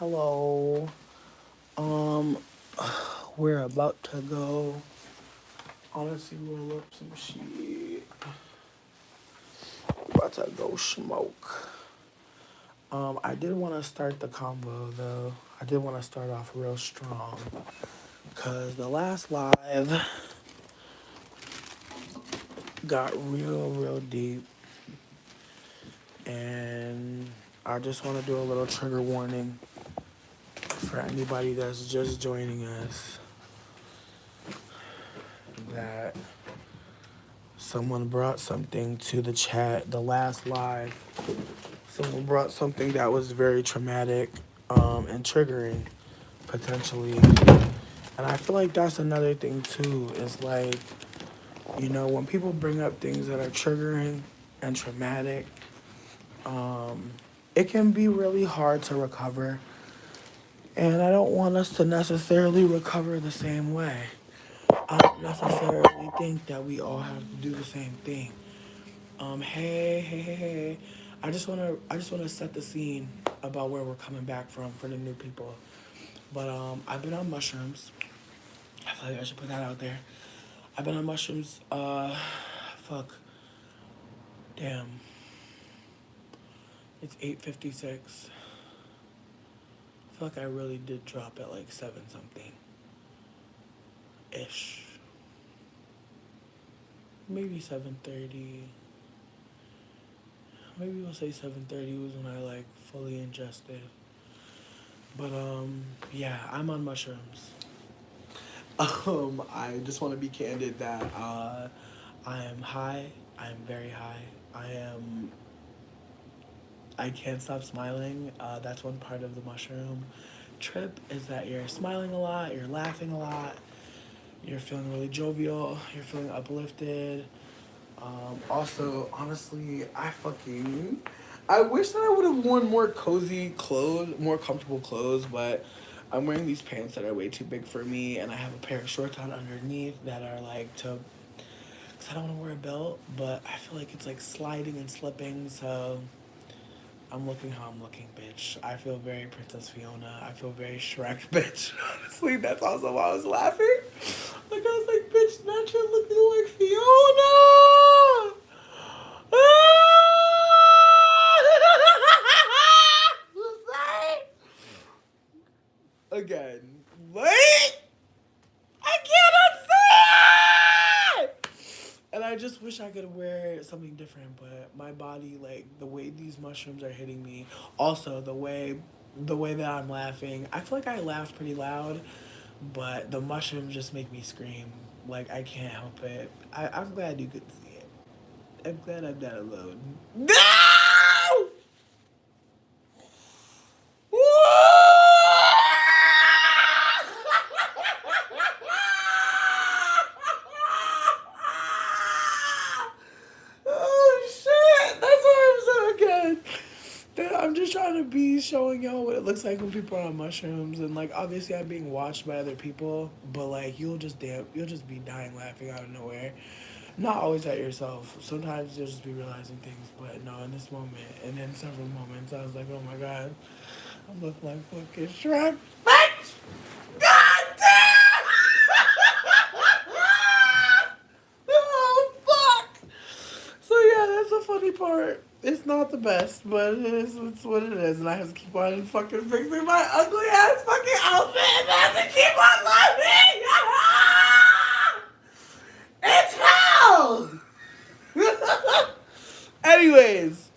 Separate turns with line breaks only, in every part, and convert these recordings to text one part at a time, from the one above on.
Hello. Um, we're about to go. Honestly, roll up some shit. About to go smoke. I did want to start the combo though. I did want to start off real strong, cause the last live got real deep, and I just want to do a little trigger warning for anybody that's just joining us that someone brought something to the chat the last live. Someone brought something that was very traumatic and triggering potentially. And I feel like that's another thing too. Is like, when people bring up things that are triggering and traumatic, it can be really hard to recover. And I don't want us to necessarily recover the same way. I don't necessarily think that we all have to do the same thing. Hey. I just wanna set the scene about where we're coming back from for the new people. But I've been on mushrooms. I feel like I should put that out there. I've been on mushrooms. Fuck. Damn. It's 8:56. I feel like I really did drop at like 7 something ish. Maybe 7:30. Maybe we'll say 7:30 was when I like fully ingested. But yeah, I'm on mushrooms. I just want to be candid that I am high. I am very high. I can't stop smiling. That's one part of the mushroom trip is that you're smiling a lot, you're laughing a lot, you're feeling really jovial, you're feeling uplifted. Also, honestly, I wish that I would have worn more cozy clothes, more comfortable clothes, but I'm wearing these pants that are way too big for me, and I have a pair of shorts on underneath that are like cause I don't want to wear a belt, but I feel like it's like sliding and slipping, so I'm looking how I'm looking, bitch. I feel very Princess Fiona. I feel very Shrek, bitch. Honestly, that's also why I was laughing. Like, I was like, bitch, not you're looking like Fiona! Again, wait! I cannot say it! And I just wish I could wear something different, but my body, like the way these mushrooms are hitting me, also the way that I'm laughing, I feel like I laughed pretty loud, but the mushrooms just make me scream. Like I can't help it. I'm glad you could see it. I'm glad I'm not alone. No! Oh shit! That's why I'm so good. I'm just trying to be showing y'all what it looks like when people are on mushrooms, and like obviously I'm being watched by other people, but like you'll just be dying laughing out of nowhere. Not always at yourself. Sometimes you'll just be realizing things, but no, in this moment and in several moments, I was like, oh my god, I look like fucking Shrek. Bitch! God damn! Oh fuck! So yeah, that's the funny part. It's not the best, but it's what it is, and I have to keep on fucking fixing my ugly ass fucking outfit, and I have to keep on laughing. It's hell. Anyways,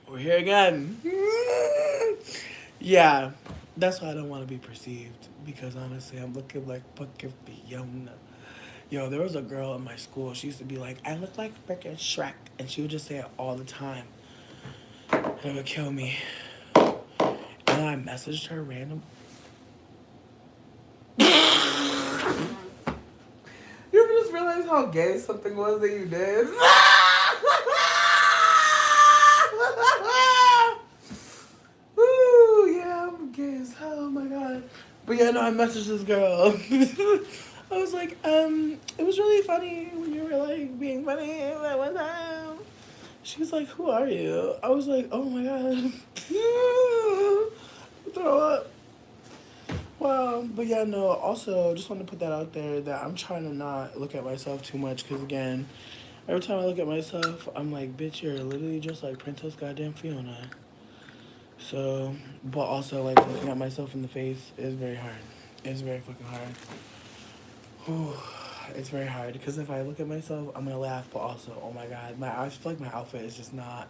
we're here again. Yeah, that's why I don't want to be perceived, because honestly, I'm looking like fucking Fiona. Yo, there was a girl in my school. She used to be like, I look like freaking Shrek. And she would just say it all the time. And it would kill me. And I messaged her random. You ever just realize how gay something was that you did? Woo, yeah, I'm gay as hell. Oh my god. But yeah, no, I messaged this girl. I was like, it was really funny when you were like being funny at one time. She was like, who are you? I was like, oh my god. Throw yeah, no. Also, just want to put that out there that I'm trying to not look at myself too much because again, every time I look at myself, I'm like, bitch, you're literally just like Princess Goddamn Fiona. So, but also like looking at myself in the face is very hard. It's very fucking hard. Whew. It's very hard because if I look at myself, I'm gonna laugh. But also, oh my god, I feel like my outfit is just not.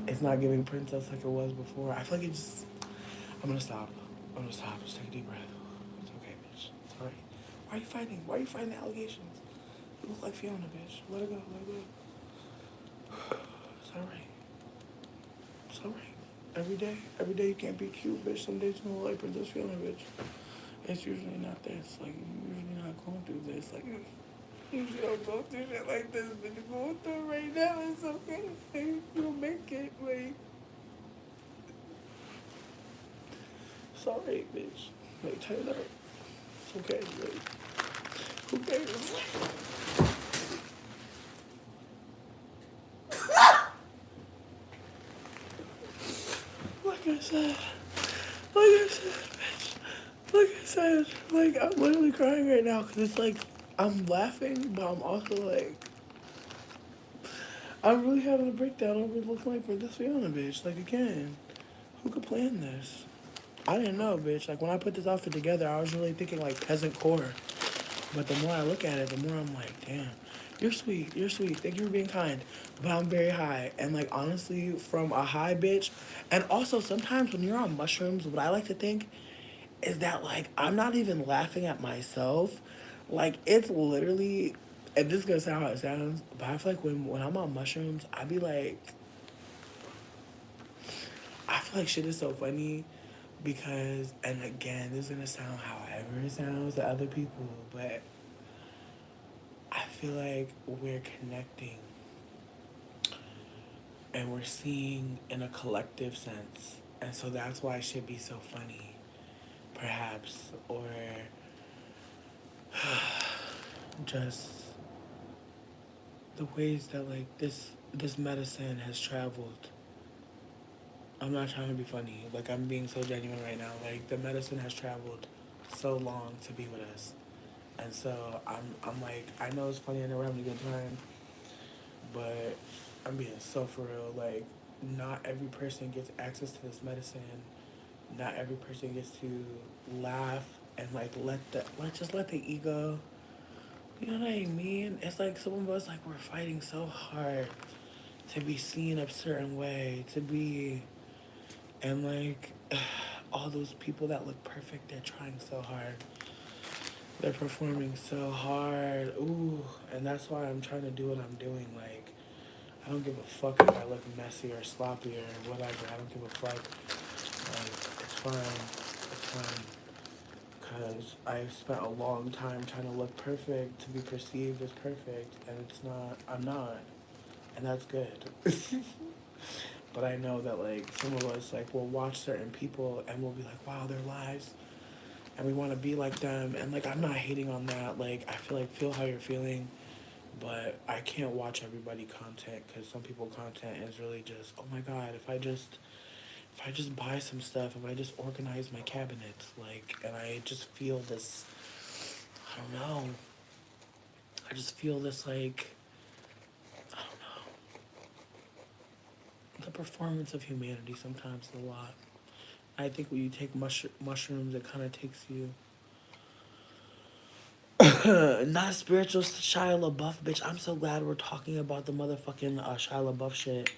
It's not giving princess like it was before. I feel like it just. I'm gonna stop. I'm gonna stop. Just take a deep breath. It's okay, bitch. It's alright. Why are you fighting? Why are you fighting the allegations? You look like Fiona, bitch. Let it go. Let it go. It's alright. It's alright. Every day you can't be cute, bitch. Some days you look like Princess Fiona, bitch. It's usually not this. Like, you're usually not going through this. Like, you usually don't go through shit like this, but you're going through it right now. It's okay. Like, you'll make it. Like, it's alright, bitch. Like, turn up. It's okay. Like, who cares? Like I said, bitch. Like I said, like, I'm literally crying right now because it's like, I'm laughing, but I'm also like, I'm really having a breakdown over looking like Princess Fiona, bitch. Like, again, who could plan this? I didn't know, bitch. Like, when I put this outfit together, I was really thinking, like, peasant core. But the more I look at it, the more I'm like, damn, you're sweet. You're sweet. Thank you for being kind. But I'm very high. And, like, honestly, from a high bitch, and also sometimes when you're on mushrooms, what I like to think is that, like, I'm not even laughing at myself. Like, it's literally, and this is going to sound how it sounds, but I feel like when I'm on mushrooms, I be like, I feel like shit is so funny because, and again, this is gonna sound however it sounds to other people, but I feel like we're connecting and we're seeing in a collective sense. And so that's why it should be so funny, perhaps, or just the ways that like this medicine has traveled. I'm not trying to be funny. Like I'm being so genuine right now. Like the medicine has traveled so long to be with us. And so I'm like, I know it's funny, I know we're having a good time, but I'm being so for real. Like, not every person gets access to this medicine. Not every person gets to laugh and like let the ego. You know what I mean? It's like some of us like we're fighting so hard to be seen a certain way, to be, and like all those people that look perfect, they're trying so hard. They're performing so hard. Ooh, and that's why I'm trying to do what I'm doing. Like, I don't give a fuck if I look messy or sloppy or whatever. I don't give a fuck. Like, it's fine. It's fine. Because I spent a long time trying to look perfect, to be perceived as perfect, and it's not. I'm not. And that's good. But I know that, like, some of us, like, will watch certain people and we'll be like, wow, their lives and we want to be like them. And like, I'm not hating on that. Like, I feel like feel how you're feeling, but I can't watch everybody content because some people content is really just, oh my god, if I just buy some stuff, if I just organize my cabinets, like, and I just feel this, I don't know, I just feel this like, I don't know, the performance of humanity sometimes is a lot. I think when you take mushrooms, it kind of takes you not spiritual Shia LaBeouf, bitch. I'm so glad we're talking about the motherfucking Shia LaBeouf shit.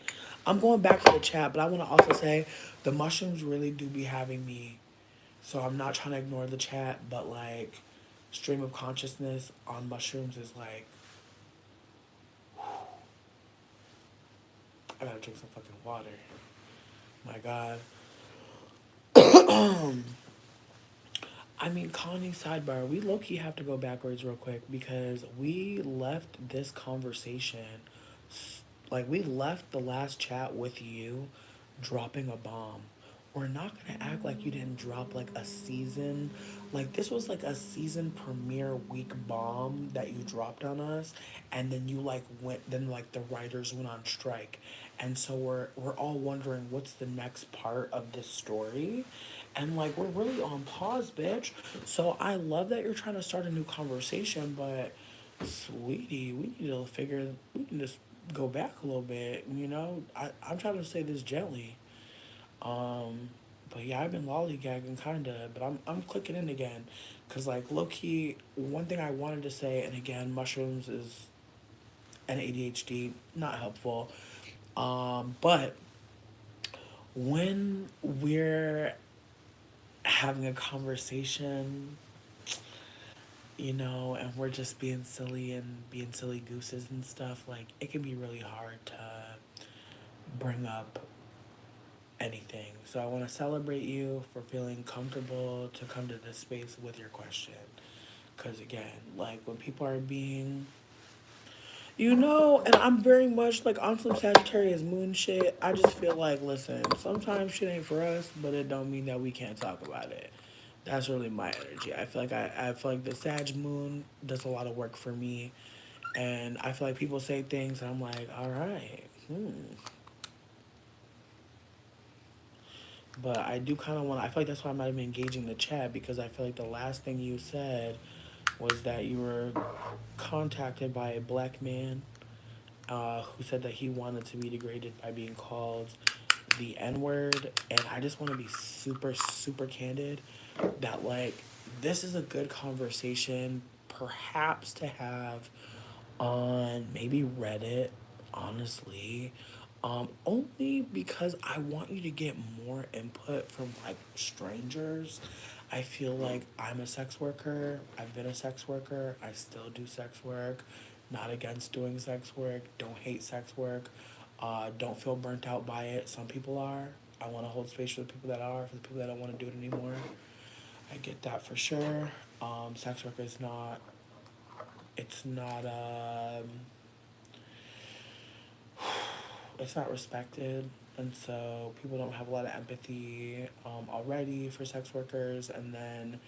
I'm going back to the chat, but I want to also say the mushrooms really do be having me. So I'm not trying to ignore the chat, but like stream of consciousness on mushrooms is like, I gotta drink some fucking water. My God. I mean, Connie, sidebar, we low key have to go backwards real quick because we left this conversation, like, we left the last chat with you dropping a bomb. We're not gonna act like you didn't drop like a season. Like, this was like a season premiere week bomb that you dropped on us, and then you like went, then like the writers went on strike. And so we're all wondering what's the next part of this story. And like we're really on pause, bitch. So I love that you're trying to start a new conversation, but sweetie, we need to figure we can just go back a little bit, you know? I'm trying to say this gently. Um but yeah, I've been lollygagging kinda, but I'm clicking in again. Cause like low key, one thing I wanted to say, and again, mushrooms is an ADHD, not helpful. But when we're having a conversation, you know, and we're just being silly and being silly gooses and stuff, like it can be really hard to bring up anything. So I want to celebrate you for feeling comfortable to come to this space with your question. Because again, like when people are being, you know, and I'm very much like on some Sagittarius moon shit, I just feel like, listen, sometimes shit ain't for us, but it don't mean that we can't talk about it. That's really my energy. I feel like the Sag moon does a lot of work for me, and I feel like people say things, and I'm like, all right, But I do kind of want. I feel like that's why I'm not even engaging the chat because I feel like the last thing you said was that you were contacted by a black man who said that he wanted to be degraded by being called the N word, and I just want to be super super candid that like this is a good conversation perhaps to have on maybe Reddit, honestly. Only because I want you to get more input from like strangers. I feel like I'm a sex worker. I've been a sex worker. I still do sex work. Not against doing sex work. Don't hate sex work. Don't feel burnt out by it. Some people are. I want to hold space for the people that are. For the people that don't want to do it anymore. I get that for sure. Sex work is not. It's not. It's not respected, and so people don't have a lot of empathy already for sex workers. And then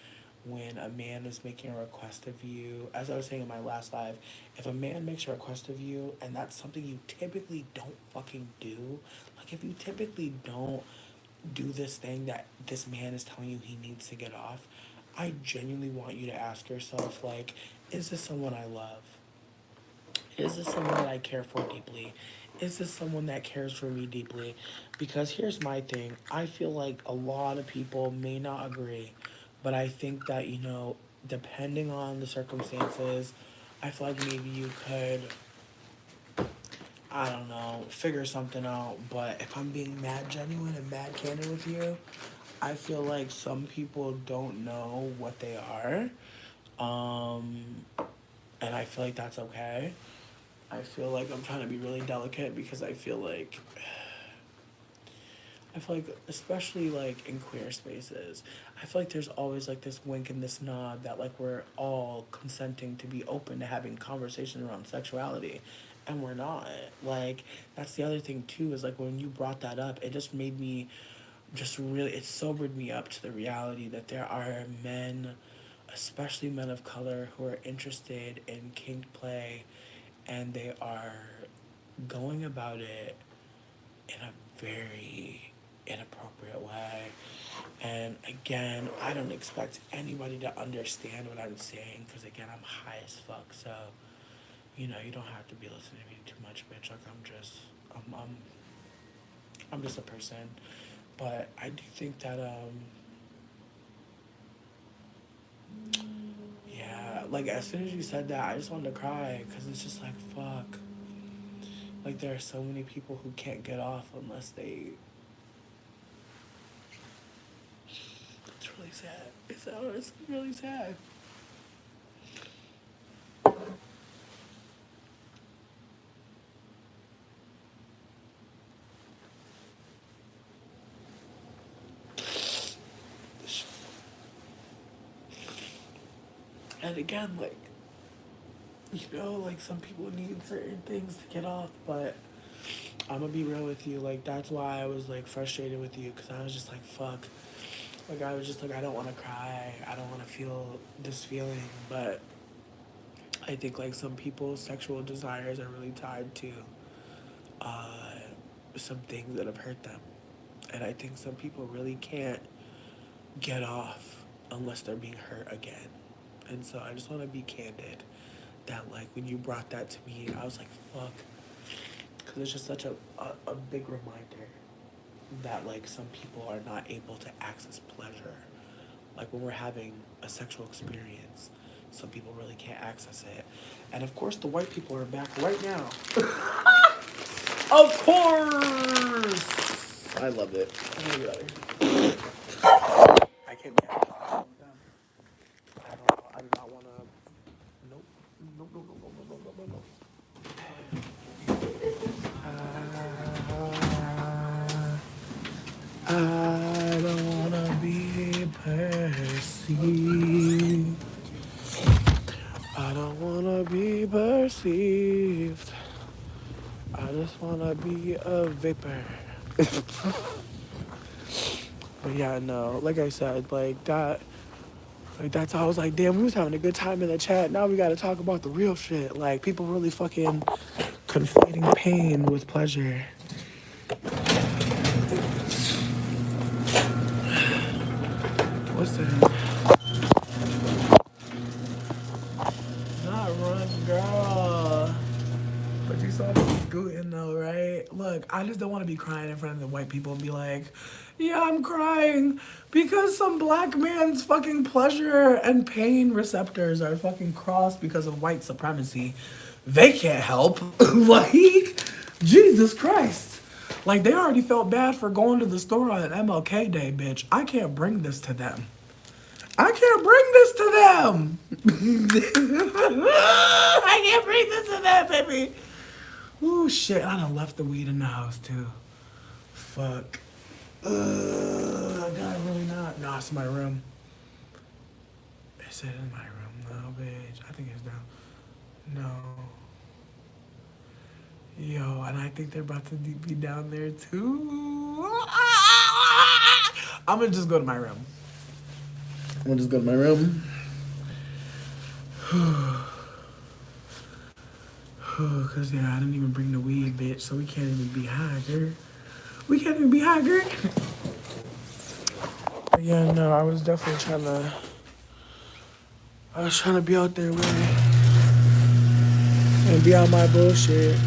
when a man is making a request of you, as I was saying in my last live, if a man makes a request of you and that's something you typically don't fucking do, like if you typically don't do this thing that this man is telling you he needs to get off, I genuinely want you to ask yourself, like, is this someone I love? Is this someone that I care for deeply? Is this someone that cares for me deeply? Because here's my thing. I feel like a lot of people may not agree, but I think that, you know, depending on the circumstances, I feel like maybe you could, I don't know, figure something out. But if I'm being mad genuine and mad candid with you, I feel like some people don't know what they are. Um, and I feel like that's okay. I feel like I'm trying to be really delicate because I feel like especially like in queer spaces, I feel like there's always like this wink and this nod that like we're all consenting to be open to having conversations around sexuality, and we're not. Like that's the other thing too is like when you brought that up, it just made me just really it sobered me up to the reality that there are men, especially men of color, who are interested in kink play, and they are going about it in a very inappropriate way. And again, I don't expect anybody to understand what I'm saying because again, I'm high as fuck. So, you know, you don't have to be listening to me too much, bitch. Like I'm, I'm, I'm just a person. But I do think that, yeah, like as soon as you said that, I just wanted to cry because it's just like fuck. Like there are so many people who can't get off unless they. It's really sad. It's really sad. And again, like, you know, like some people need certain things to get off, but I'm gonna be real with you. Like, that's why I was like frustrated with you because I was just like, fuck. Like, I was just like, I don't wanna cry. I don't wanna feel this feeling. But I think like some people's sexual desires are really tied to some things that have hurt them. And I think some people really can't get off unless they're being hurt again. And so I just want to be candid that, like, when you brought that to me, I was like, fuck. Because it's just such a big reminder that, like, some people are not able to access pleasure. Like, when we're having a sexual experience, some people really can't access it. And of course, the white people are back right now. Of course! I love it. I'm gonna get out of here. I can't be out of here. I do not want to. Nope. Nope, nope, nope, nope, nope, nope, nope, nope. I don't want to be perceived. I don't want to be perceived. I just want to be a vapor. But yeah, no, like I said, like that. Like that's how I was like, damn, we was having a good time in the chat. Now we gotta talk about the real shit. Like people really fucking conflating pain with pleasure. What's that? Not run, girl. But you saw me scooting though, right? Look, I just don't want to be crying in front of the white people and be like, yeah, I'm crying because some black man's fucking pleasure and pain receptors are fucking crossed because of white supremacy. They can't help. Like, Jesus Christ. Like, they already felt bad for going to the store on MLK Day, bitch. I can't bring this to them. I can't bring this to them. I can't bring this to them, baby. Ooh, shit. I done left the weed in the house, too. Fuck. God, really not. No, it's in my room. Is it in my room? No, bitch. I think it's down. No. Yo, and I think they're about to be down there, too. I'm gonna just go to my room. I'm gonna just go to my room. Cause yeah, I didn't even bring the weed, bitch, so we can't even be high, girl. We can't even be high, girl. But yeah, no, I was definitely trying to be out there with it and be on my bullshit.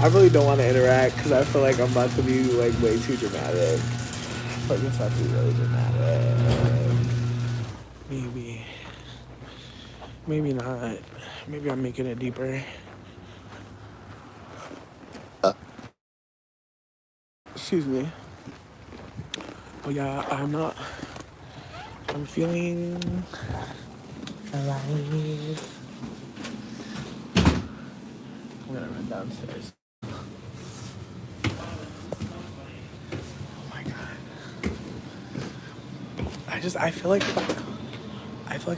I really don't want to interact because I feel like I'm about to be like way too dramatic. Like it's about to be really dramatic. Maybe not. Maybe I'm making it deeper. Excuse me. But yeah, I'm feeling alive. I'm gonna run downstairs. Oh my god. I feel like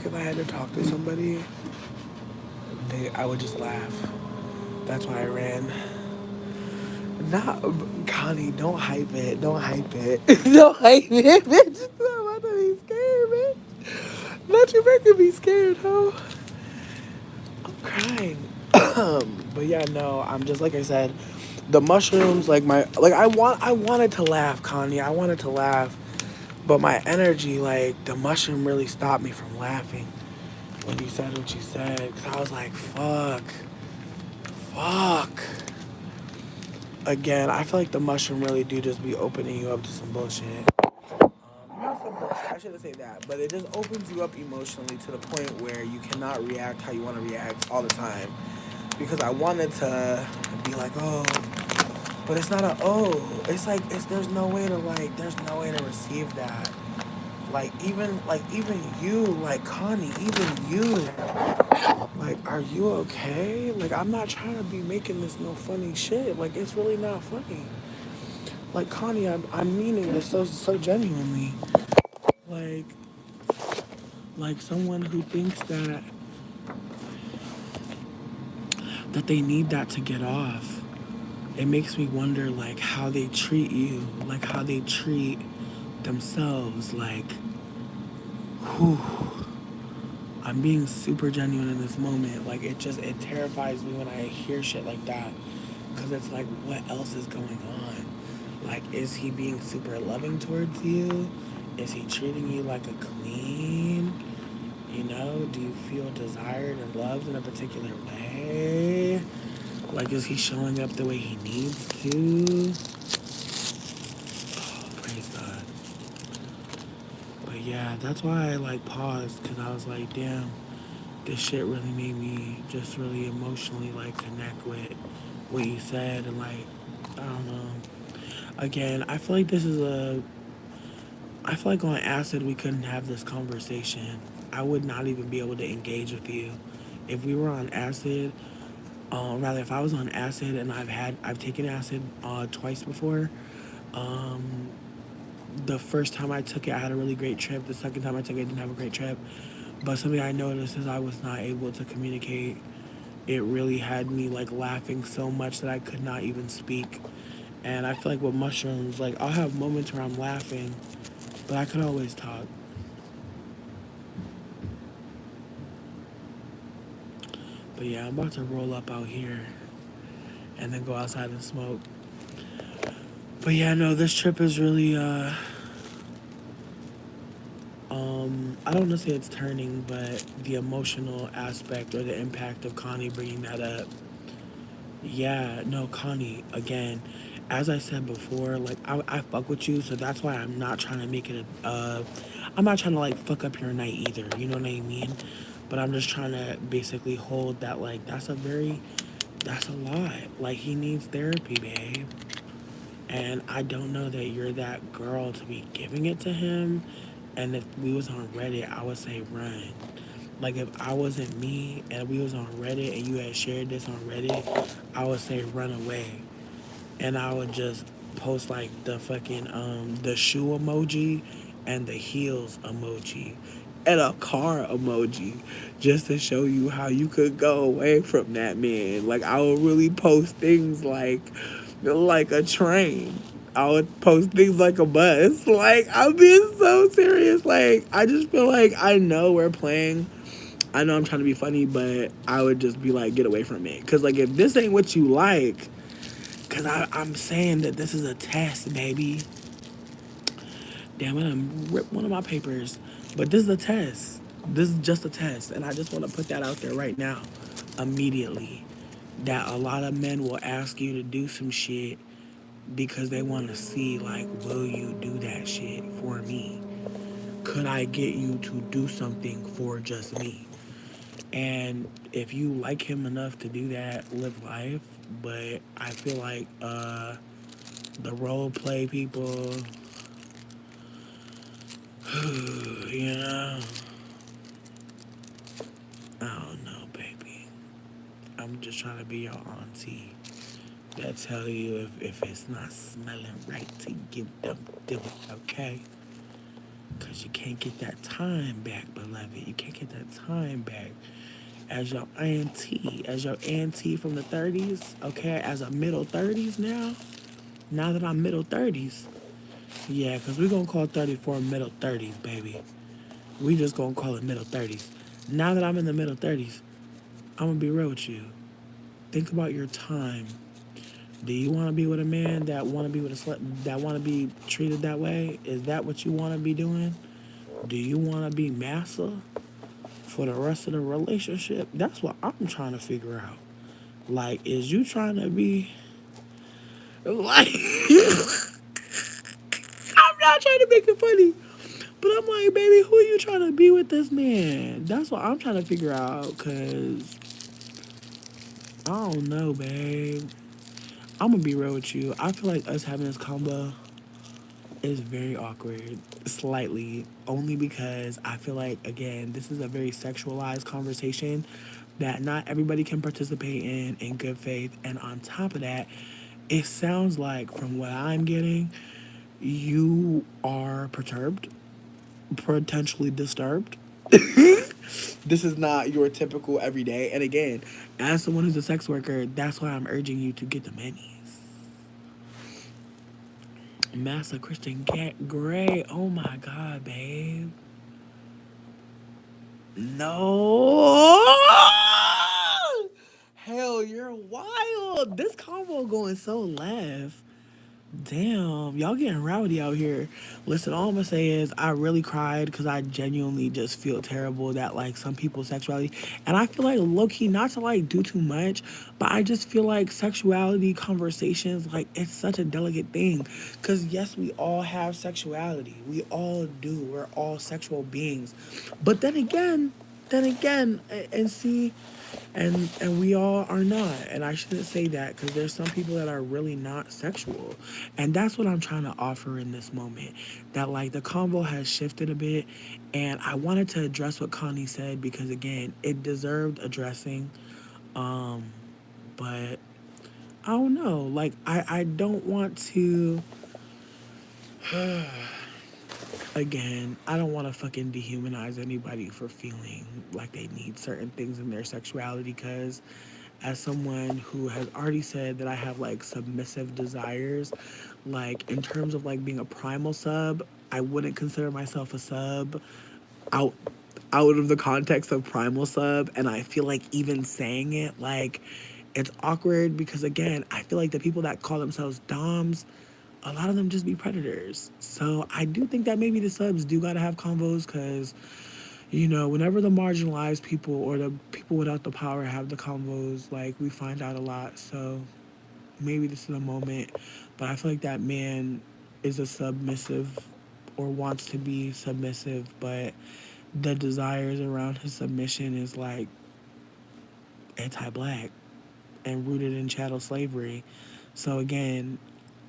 if I had to talk to somebody, I would just laugh. That's why I ran. Not Connie, don't hype it. Don't hype it. Don't hype it, bitch. I'm about to be scared, bitch. Not you making me scared, ho. I'm crying. But yeah, no, I'm just like I said, the mushrooms, I wanted to laugh, Connie. I wanted to laugh. But my energy, like the mushroom really stopped me from laughing when you said what you said. Cause I was like, fuck. Again, I feel like the mushroom really do just be opening you up to some bullshit. Not some bullshit, I shouldn't say that, but it just opens you up emotionally to the point where you cannot react how you want to react all the time. Because I wanted to be like, oh, but it's not it's like, there's no way to receive that. Even you, like Connie, even you. Like, are you okay? Like, I'm not trying to be making this no funny shit. Like, it's really not funny. Like, Connie, I'm meaning this so genuinely. Like, someone who thinks that they need that to get off. It makes me wonder, like, how they treat you. Like, how they treat themselves. Like, whew. I'm being super genuine in this moment. Like, it terrifies me when I hear shit like that. Because it's like, what else is going on? Like, is he being super loving towards you? Is he treating you like a queen? You know, do you feel desired and loved in a particular way? Like, is he showing up the way he needs to? Oh, praise God. But yeah, that's why I like paused because I was like, damn, this shit really made me just really emotionally like connect with what you said and like, I don't know. Again, I feel like on acid we couldn't have this conversation. I would not even be able to engage with you if we were on acid. Rather, if I was on acid and I've taken acid twice before. Um, the first time I took it, I had a really great trip. The second time I took it, I didn't have a great trip. But something I noticed is I was not able to communicate. It really had me like laughing so much that I could not even speak. And I feel like with mushrooms, like I'll have moments where I'm laughing, but I could always talk. But yeah, I'm about to roll up out here and then go outside and smoke. But yeah, no, this trip is really I don't want to say it's turning, but the emotional aspect or the impact of Connie bringing that up. Yeah, no, Connie, again, as I said before, like, I fuck with you, so that's why I'm not trying to make it I'm not trying to, like, fuck up your night either, you know what I mean? But I'm just trying to basically hold that, like, that's a lot. Like, he needs therapy, babe. And I don't know that you're that girl to be giving it to him. And if we was on Reddit, I would say run. Like if I wasn't me and we was on Reddit and you had shared this on Reddit, I would say run away. And I would just post like the fucking the shoe emoji and the heels emoji and a car emoji just to show you how you could go away from that man. Like I would really post things like a train. I would post things like a bus. Like I'm being so serious. Like I just feel like I know we're playing. I know I'm trying to be funny, but I would just be like, get away from it. Cause like if this ain't what you like, cause I'm saying that this is a test, baby. Damn it, I'm ripped one of my papers. But this is a test. This is just a test. And I just want to put that out there right now, immediately. That a lot of men will ask you to do some shit because they want to see, like, will you do that shit for me? Could I get you to do something for just me? And if you like him enough to do that, live life. But I feel like the role play people, you know, I don't know, baby. I'm just trying to be your auntie that tell you if it's not smelling right to give them do it, okay? Because you can't get that time back, beloved. You can't get that time back. As your auntie from the 30s, okay? As a middle 30s now that I'm middle 30s, yeah, because we're going to call 34 middle 30s, baby. We just going to call it middle 30s. Now that I'm in the middle 30s, I'm going to be real with you. Think about your time. Do you want to be with a man that want to be with a slut that want to be treated that way? Is that what you want to be doing? Do you want to be massa for the rest of the relationship? That's what I'm trying to figure out. Like, is you trying to be like? I'm not trying to make it funny, but I'm like, baby, who are you trying to be with this man? That's what I'm trying to figure out. Cause I don't know, babe. I'm gonna be real with you. I feel like us having this combo is very awkward, slightly, only because I feel like, again, this is a very sexualized conversation that not everybody can participate in good faith. And on top of that, it sounds like, from what I'm getting, you are perturbed, potentially disturbed. This is not your typical everyday. And again, as someone who's a sex worker, that's why I'm urging you to get the minis. Master Christian Cat Gray. Oh my God, babe. No. Hell, you're wild. This combo going so left. Damn, y'all getting rowdy out here. Listen, all I'm gonna say is I really cried because I genuinely just feel terrible that like some people's sexuality, and I feel like low key not to like do too much, but I just feel like sexuality conversations like it's such a delicate thing. Cause yes, we all have sexuality, we all do. We're all sexual beings, but then again, and see and we all are not, and I shouldn't say that because there's some people that are really not sexual, and that's what I'm trying to offer in this moment, that like the convo has shifted a bit, and I wanted to address what Connie said because again it deserved addressing, um but I don't know, like I don't want to again, I don't want to fucking dehumanize anybody for feeling like they need certain things in their sexuality because as someone who has already said that I have like submissive desires, like in terms of like being a primal sub, I wouldn't consider myself a sub out out of the context of primal sub, and I feel like even saying it like it's awkward because again, I feel like the people that call themselves doms, a lot of them just be predators. So I do think that maybe the subs do gotta have convos because, you know, whenever the marginalized people or the people without the power have the convos, like we find out a lot. So maybe this is a moment, but I feel like that man is a submissive or wants to be submissive, but the desires around his submission is like anti-black and rooted in chattel slavery. So again,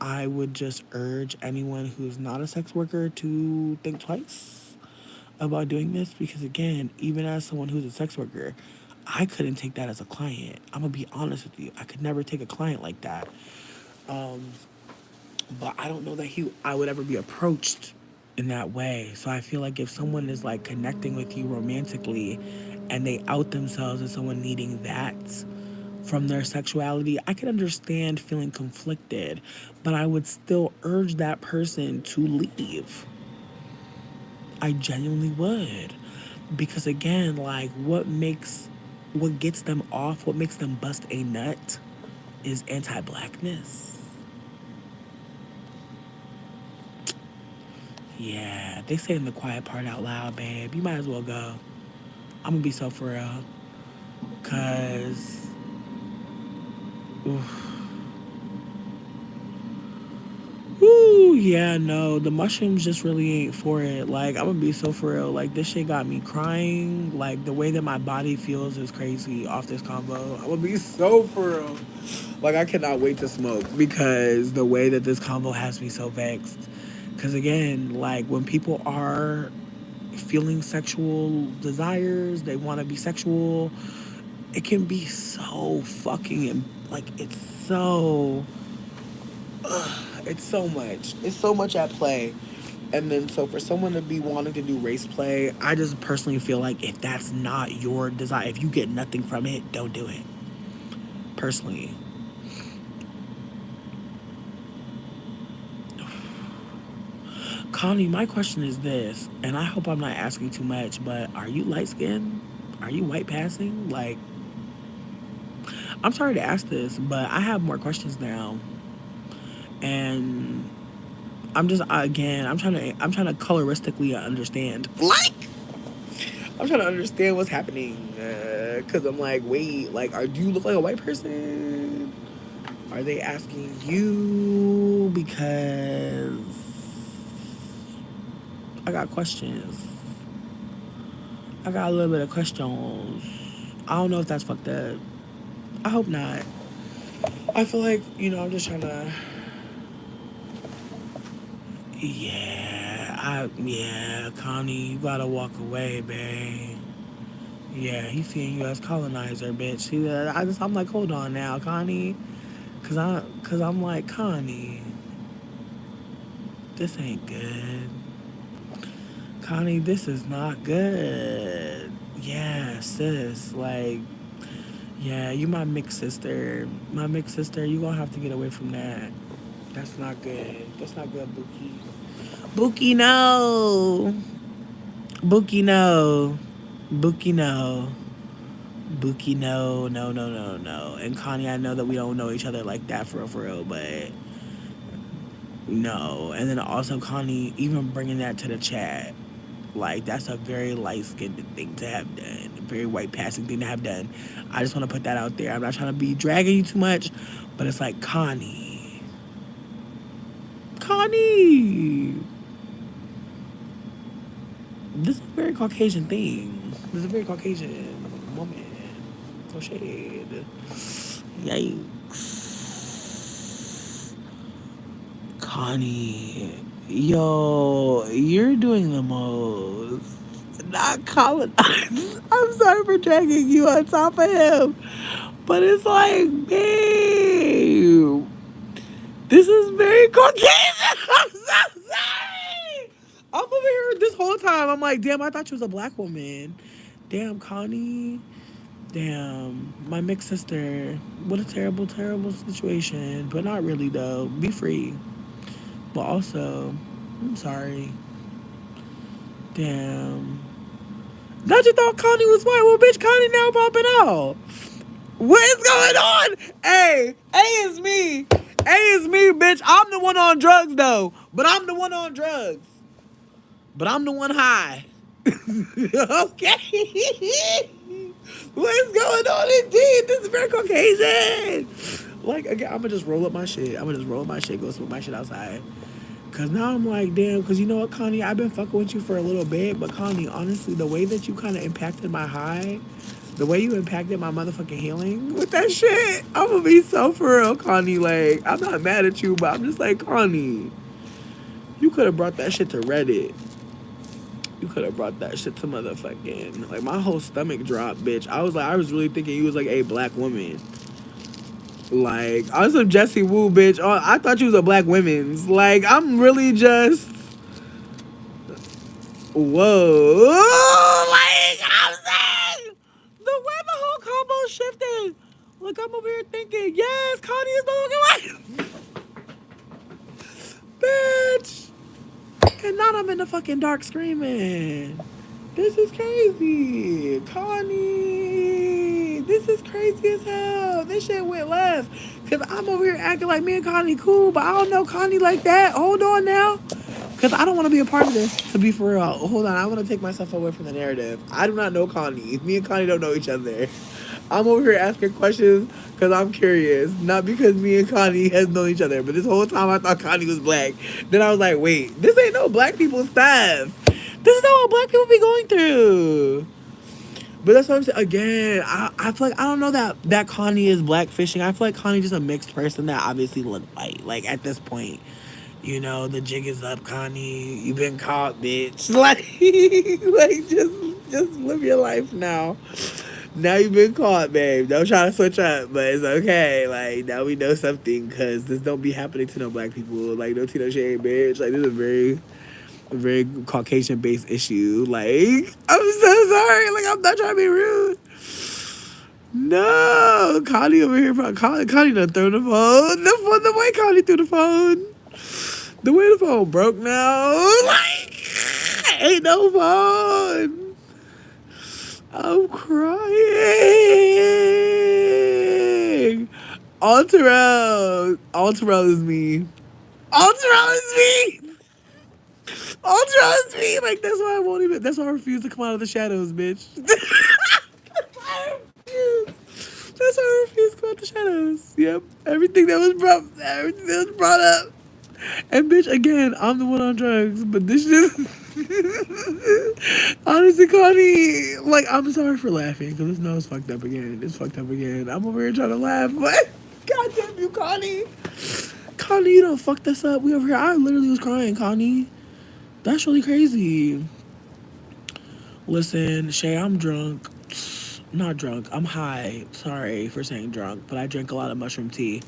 I would just urge anyone who's not a sex worker to think twice about doing this because again, even as someone who's a sex worker, I couldn't take that as a client. I'm gonna be honest with you. I could never take a client like that. Um, but I don't know that I would ever be approached in that way. So I feel like if someone is like connecting with you romantically and they out themselves as someone needing that from their sexuality, I could understand feeling conflicted, but I would still urge that person to leave. I genuinely would. Because again, like what gets them off, what makes them bust a nut is anti-blackness. Yeah, they saying the quiet part out loud, babe. You might as well go. I'm gonna be so for real. Cause oof. Woo, yeah, no, the mushrooms just really ain't for it. Like, I'm gonna be so for real. Like, this shit got me crying. Like, the way that my body feels is crazy off this combo. I'm gonna be so for real. Like, I cannot wait to smoke because the way that this combo has me so vexed. Because, again, like, when people are feeling sexual desires, they wanna be sexual, it can be so fucking, like, it's so much. It's so much at play. And then, so for someone to be wanting to do race play, I just personally feel like if that's not your desire, if you get nothing from it, don't do it. Personally. Connie, my question is this, and I hope I'm not asking too much, but are you light skinned? Are you white passing? Like, I'm sorry to ask this, but I have more questions now. And I'm just, again, I'm trying to coloristically understand. Like, I'm trying to understand what's happening. Cause I'm like, wait, like, do you look like a white person? Are they asking you? Because I got questions. I got a little bit of questions. I don't know if that's fucked up. I hope not. I feel like, I'm just trying to. Yeah, Connie, you gotta walk away, babe. Yeah, he's seeing you as colonizer, bitch. I'm like, hold on now, Connie. Cause I'm like, Connie, this ain't good. Connie, this is not good. Yeah, sis. Like, yeah, you my mixed sister. My mixed sister, you gonna have to get away from that. That's not good. That's not good, Buki. Buki, no. Buki, no. Buki, no. Buki, no, no, no, no, no. And Connie, I know that we don't know each other like that for real, but No. And then also, Connie, even bringing that to the chat, like, that's a very light skinned thing to have done, a very white passing thing to have done. I just want to put that out there. I'm not trying to be dragging you too much, but it's like, Connie, this is a very Caucasian thing. This is a very Caucasian woman. No shade. Yikes. Connie, yo, you're doing the most. Not colonize. I'm sorry for dragging you on top of him. But it's like, babe, this is very Caucasian. I'm so sorry. I'm over here this whole time. I'm like, damn, I thought you was a black woman. Damn, Connie. Damn, my mixed sister. What a terrible, terrible situation. But not really, though. Be free. But also, I'm sorry. Damn. Not you thought Connie was white. Well, bitch, Connie now popping out. What is going on? Hey, A is me. A is me, bitch. I'm the one on drugs, though. But I'm the one on drugs. But I'm the one high. Okay. What is going on indeed? This is very Caucasian. Like, again, I'm going to just roll up my shit. Go smoke my shit outside. Because now I'm like, damn, because you know what, Connie? I've been fucking with you for a little bit. But, Connie, honestly, the way that you kind of impacted my high, the way you impacted my motherfucking healing with that shit, I'm going to be so for real, Connie. Like, I'm not mad at you, but I'm just like, Connie, you could have brought that shit to Reddit. You could have brought that shit to motherfucking, like, my whole stomach dropped, bitch. I was really thinking you was like a black woman. Like, I was some Jessie Woo, bitch. Oh, I thought you was a black women's. Like, I'm really just, whoa. Like, I'm saying, the way the whole combo shifted. Like, I'm over here thinking, yes, Connie is the fucking white. Bitch. And now I'm in the fucking dark screaming. This is crazy. Connie. This is crazy as hell. This shit went left. Because I'm over here acting like me and Connie cool, but I don't know Connie like that. Hold on now. Because I don't want to be a part of this, to be for real. Hold on. I want to take myself away from the narrative. I do not know Connie. Me and Connie don't know each other. I'm over here asking questions because I'm curious. Not because me and Connie has known each other. But this whole time I thought Connie was black. Then I was like, wait, this ain't no black people stuff. This is not what black people be going through. But that's what I'm saying. Again, I feel like I don't know that Connie is blackfishing. I feel like Connie just a mixed person that obviously look white. Like at this point, you know, the jig is up, Connie. You've been caught, bitch. Like just live your life now. Now you've been caught, babe. Don't try to switch up, but it's okay. Like now we know something, cause this don't be happening to no black people. Like no Tino shade, bitch. Like this is a very Caucasian based issue. Like I'm so sorry. Like I'm not trying to be rude. No, Connie over here. Connie done throw the phone. The way Connie threw the phone. The way the phone broke now. Like ain't no phone. I'm crying. All Terrell is me. All Terrell is me. All Terrell is me. Like that's why I won't even. That's why I refuse to come out of the shadows, bitch. That's why I refuse. That's why I refuse to come out the shadows. Yep. Everything that was brought up. And bitch, again, I'm the one on drugs, but this shit. Honestly, Connie, like, I'm sorry for laughing because this nose fucked up again. It's fucked up again. I'm over here trying to laugh, but God damn you, Connie. Connie, you don't fuck this up. We over here. I literally was crying, Connie. That's really crazy. Listen, Shay, I'm drunk. Not drunk. I'm high. Sorry for saying drunk, but I drank a lot of mushroom tea.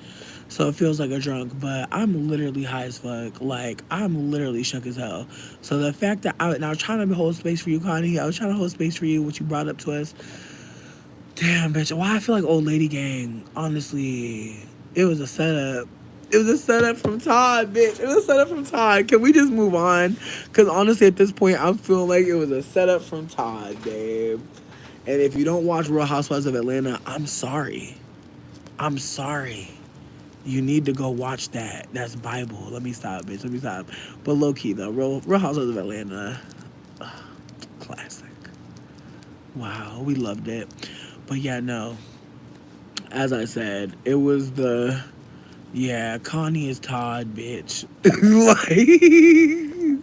So it feels like a drunk, but I'm literally high as fuck. Like, I'm literally shook as hell. So the fact that I was trying to hold space for you, Connie. I was trying to hold space for you, what you brought up to us. Damn, bitch. Why I feel like old lady gang. Honestly, it was a setup. It was a setup from Todd, bitch. It was a setup from Todd. Can we just move on? Because honestly, at this point, I'm feeling like it was a setup from Todd, babe. And if you don't watch Real Housewives of Atlanta, I'm sorry. I'm sorry. You need to go watch that. That's Bible. Let me stop, bitch. Let me stop. But low key though, Real Housewives of Atlanta, classic. Wow, we loved it. But yeah, no. As I said, it was the yeah. Connie is Todd, bitch. Like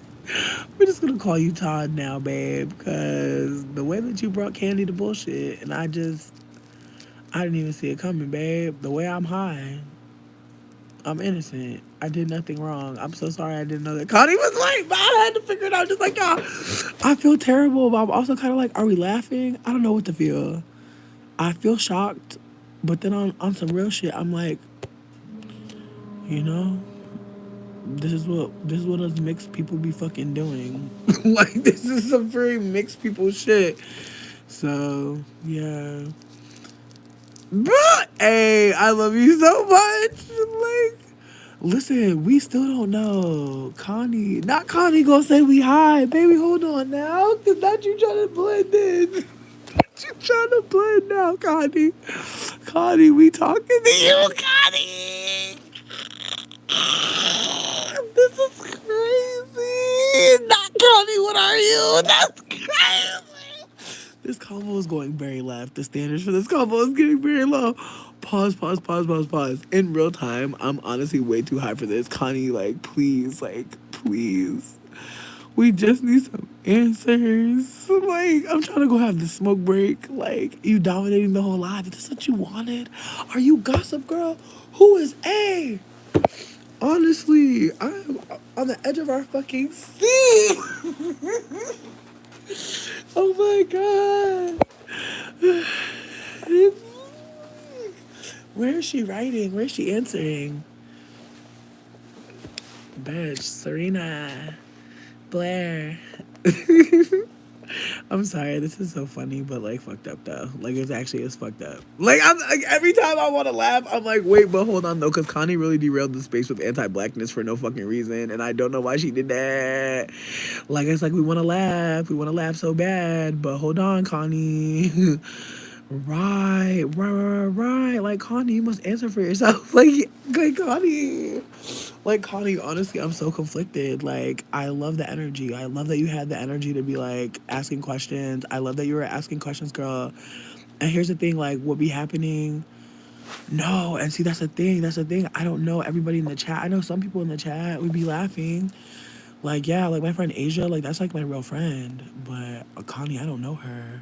we're just gonna call you Todd now, babe, because the way that you brought Candy to bullshit, and I didn't even see it coming, babe. The way I'm high, I'm innocent. I did nothing wrong. I'm so sorry I didn't know that Connie was like, but I had to figure it out just like y'all. I feel terrible, but I'm also kind of like, are we laughing? I don't know what to feel. I feel shocked, but then on some real shit, I'm like, you know, this is what us mixed people be fucking doing. Like this is some very mixed people shit. So yeah. But hey, I love you so much. Like listen, we still don't know. Connie, not Connie gonna say we high. Baby, hold on now. Cause not you trying to blend in. You trying to blend now, Connie. Connie, we talking to you, Connie. This is crazy. Not Connie, what are you? That's crazy. This combo is going very left. The standards for this combo is getting very low. Pause, pause, pause, pause, pause. In real time, I'm honestly way too high for this. Connie, like, please. We just need some answers. Like, I'm trying to go have the smoke break. Like, you dominating the whole live. Is this what you wanted? Are you Gossip Girl? Who is A? Honestly, I'm on the edge of our fucking seat. Oh my god. Where is she writing? Where is she answering? Bitch, Serena, Blair. I'm sorry, this is so funny, but like fucked up though. Like it's actually is fucked up. Like I'm like every time I want to laugh, I'm like, wait, but hold on though, because Connie really derailed the space with anti-blackness for no fucking reason, and I don't know why she did that. Like it's like we want to laugh so bad, but hold on, Connie. Right. Like Connie, you must answer for yourself. Like Connie. Like Connie, honestly, I'm so conflicted. Like, I love the energy. I love that you had the energy to be like asking questions. I love that you were asking questions, girl. And here's the thing, like, what be happening? No, and see, that's the thing. That's the thing. I don't know everybody in the chat. I know some people in the chat. We be laughing. Like, yeah, like my friend Asia, like that's like my real friend. But Connie, I don't know her.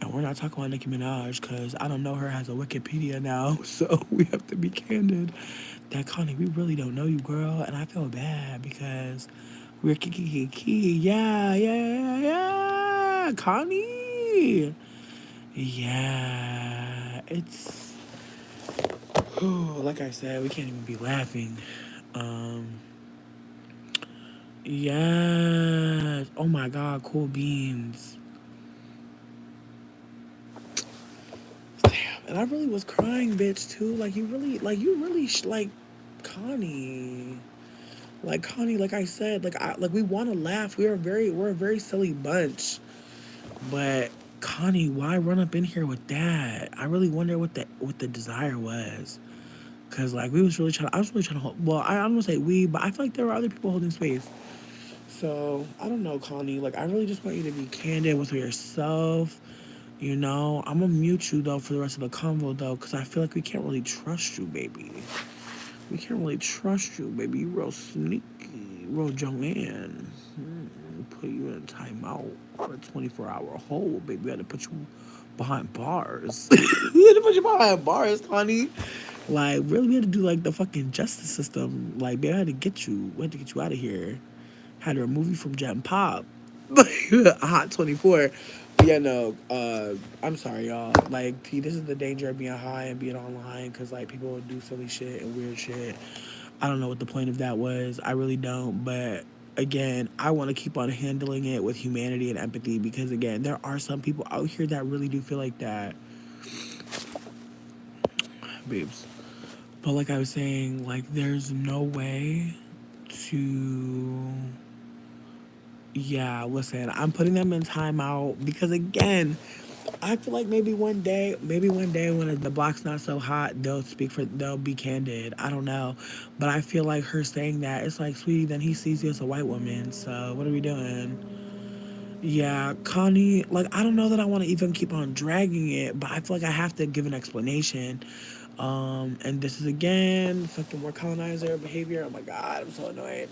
And we're not talking about Nicki Minaj because I don't know her as a Wikipedia now. So we have to be candid. That Connie, we really don't know you, girl. And I feel bad because we're kiki. Yeah. Connie. Yeah. It's, like I said, we can't even be laughing. Um, yes. Oh my God, cool beans. And I really was crying, bitch, too. Like, Connie. Like, Connie, like I said, like we want to laugh. We're a very silly bunch. But, Connie, why run up in here with that? I really wonder what the desire was. Cause, like, I was really trying to hold, well, I don't want to say we, but I feel like there were other people holding space. So, I don't know, Connie. Like, I really just want you to be candid with yourself. You know, I'm gonna mute you though for the rest of the convo though, because I feel like we can't really trust you, baby. We can't really trust you, baby. You real sneaky, real Joanne. Put you in a timeout for a 24-hour hold, baby. We had to put you behind bars. We had to put you behind bars, honey. Like, really, we had to do like the fucking justice system. Like, baby, we had to get you out of here. Had to remove you from Gen Pop. A hot 24. But yeah, no, I'm sorry, y'all. Like, this is the danger of being high and being online, because, like, people do silly shit and weird shit. I don't know what the point of that was. I really don't. But, again, I want to keep on handling it with humanity and empathy, because, again, there are some people out here that really do feel like that. Babes. But, like I was saying, like, there's no way to... Yeah, listen, I'm putting them in timeout because, again, I feel like maybe one day when the block's not so hot, they'll be candid. I don't know, but I feel like her saying that it's like, sweetie, then he sees you as a white woman. So what are we doing? Yeah, Connie. Like I don't know that I want to even keep on dragging it, but I feel like I have to give an explanation. And this is again fucking more colonizer behavior. Oh my god, I'm so annoyed.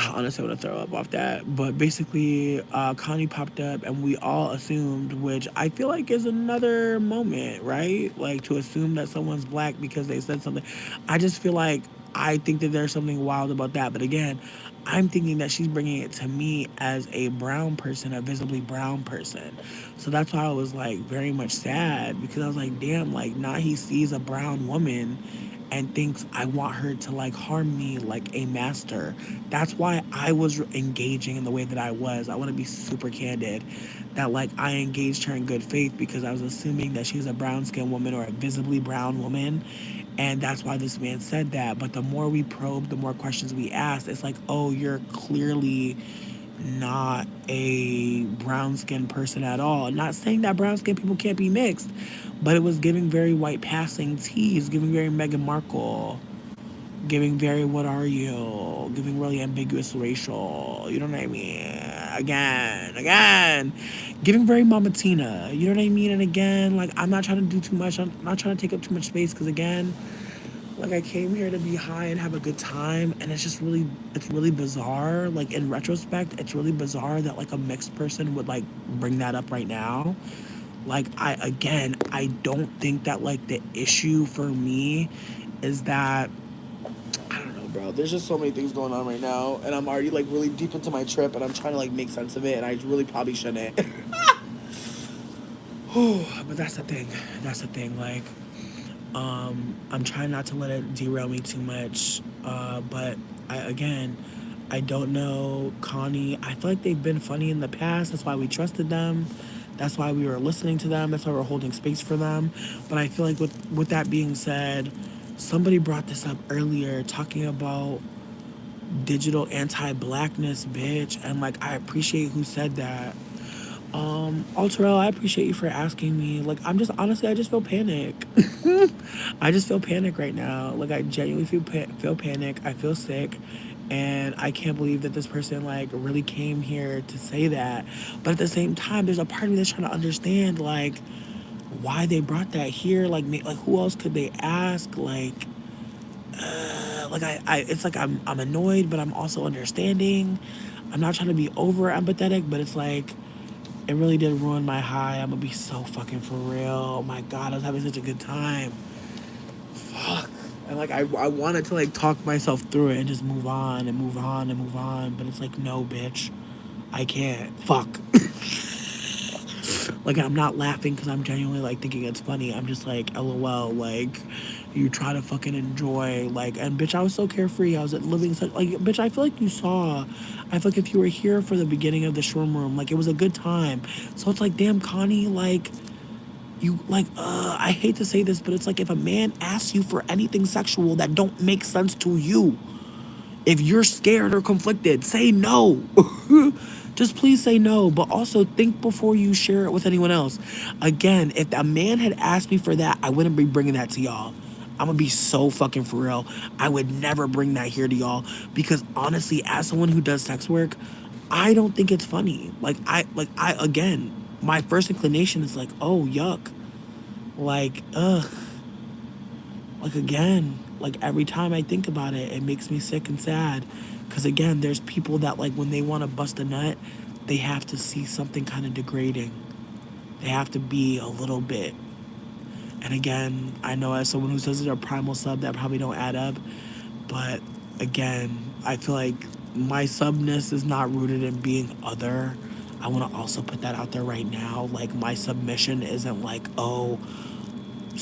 Honestly, I want to throw up off that. But basically, Connie popped up, and we all assumed, which I feel like is another moment, right? Like to assume that someone's black because they said something. I just feel like I think that there's something wild about that. But again, I'm thinking that she's bringing it to me as a brown person, a visibly brown person. So that's why I was like very much sad because I was like, damn, like now he sees a brown woman and thinks I want her to like harm me like a master. That's why I was engaging in the way that I was. I want to be super candid that like I engaged her in good faith because I was assuming that she's a brown skinned woman or a visibly brown woman. And that's why this man said that. But the more we probe, the more questions we ask, it's like, oh, you're clearly not a brown skinned person at all. Not saying that brown skinned people can't be mixed, but it was giving very white passing teas, giving very Meghan Markle, giving very what are you, giving really ambiguous racial, you know what I mean? Again, giving very Mama Tina, you know what I mean? And again, like I'm not trying to do too much, I'm not trying to take up too much space because again, like I came here to be high and have a good time, and it's really bizarre. Like in retrospect, it's really bizarre that like a mixed person would like bring that up right now. Like I don't think that like the issue for me is that I don't know, bro. There's just so many things going on right now, and I'm already like really deep into my trip, and I'm trying to like make sense of it, and I really probably shouldn't. But that's the thing. That's the thing. Like I'm trying not to let it derail me too much. But again, I don't know Connie. I feel like they've been funny in the past. That's why we trusted them. That's why we were listening to them. That's why we're holding space for them. But I feel like with that being said, somebody brought this up earlier, talking about digital anti-blackness, bitch. And like, I appreciate who said that. Alterell, I appreciate you for asking me. Like, I'm just honestly, I just feel panic. I just feel panic right now. Like, I genuinely feel panic. I feel sick, and I can't believe that this person like really came here to say that. But at the same time, there's a part of me that's trying to understand like why they brought that here. Like who else could they ask? It's like I'm annoyed, but I'm also understanding. I'm not trying to be over empathetic, but it's like it really did ruin my high. I'm gonna be so fucking for real. Oh my god, I was having such a good time. Fuck. And like I wanted to like talk myself through it and just move on and move on and move on, but it's like no, bitch, I can't. Fuck. Like I'm not laughing because I'm genuinely like thinking it's funny. I'm just like LOL. Like you try to fucking enjoy like, and bitch, I was so carefree. I was living such like, bitch. I feel like you saw. I feel like if you were here for the beginning of the shroom room, like it was a good time. So it's like, damn, Connie, like you like. I hate to say this, but it's like if a man asks you for anything sexual that don't make sense to you, if you're scared or conflicted, say no. Just please say no, but also think before you share it with anyone else. Again, if a man had asked me for that, I wouldn't be bringing that to y'all. I'm gonna be so fucking for real. I would never bring that here to y'all because honestly, as someone who does sex work, I don't think it's funny. I again, my first inclination is like, oh yuck, like ugh. Like again, like every time I think about it, it makes me sick and sad. Cause again, there's people that like when they want to bust a nut, they have to see something kind of degrading. They have to be a little bit. And again, I know as someone who says it's a primal sub, that probably don't add up. But again, I feel like my subness is not rooted in being other. I want to also put that out there right now. Like my submission isn't like, oh,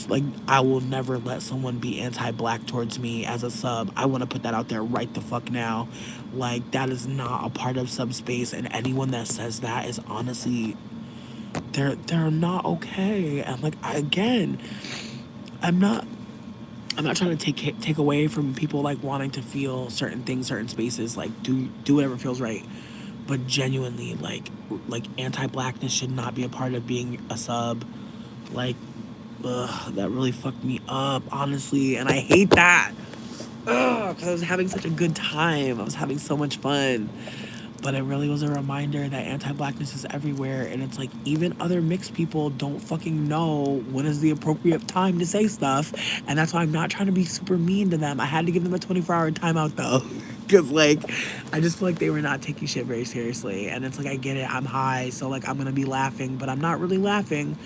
like I will never let someone be anti-black towards me as a sub. I want to put that out there right the fuck now. Like that is not a part of subspace, and anyone that says that is honestly they're not okay. And like again, I'm not I'm not trying to take away from people like wanting to feel certain things, certain spaces. Like do whatever feels right. but genuinely, like anti-blackness should not be a part of being a sub. Like, ugh, that really fucked me up, honestly, and I hate that. Ugh, because I was having such a good time. I was having so much fun. But it really was a reminder that anti-blackness is everywhere, and it's like even other mixed people don't fucking know when is the appropriate time to say stuff, and that's why I'm not trying to be super mean to them. I had to give them a 24-hour timeout though, because like I just feel like they were not taking shit very seriously, and it's like I get it, I'm high, so like I'm gonna be laughing, but I'm not really laughing.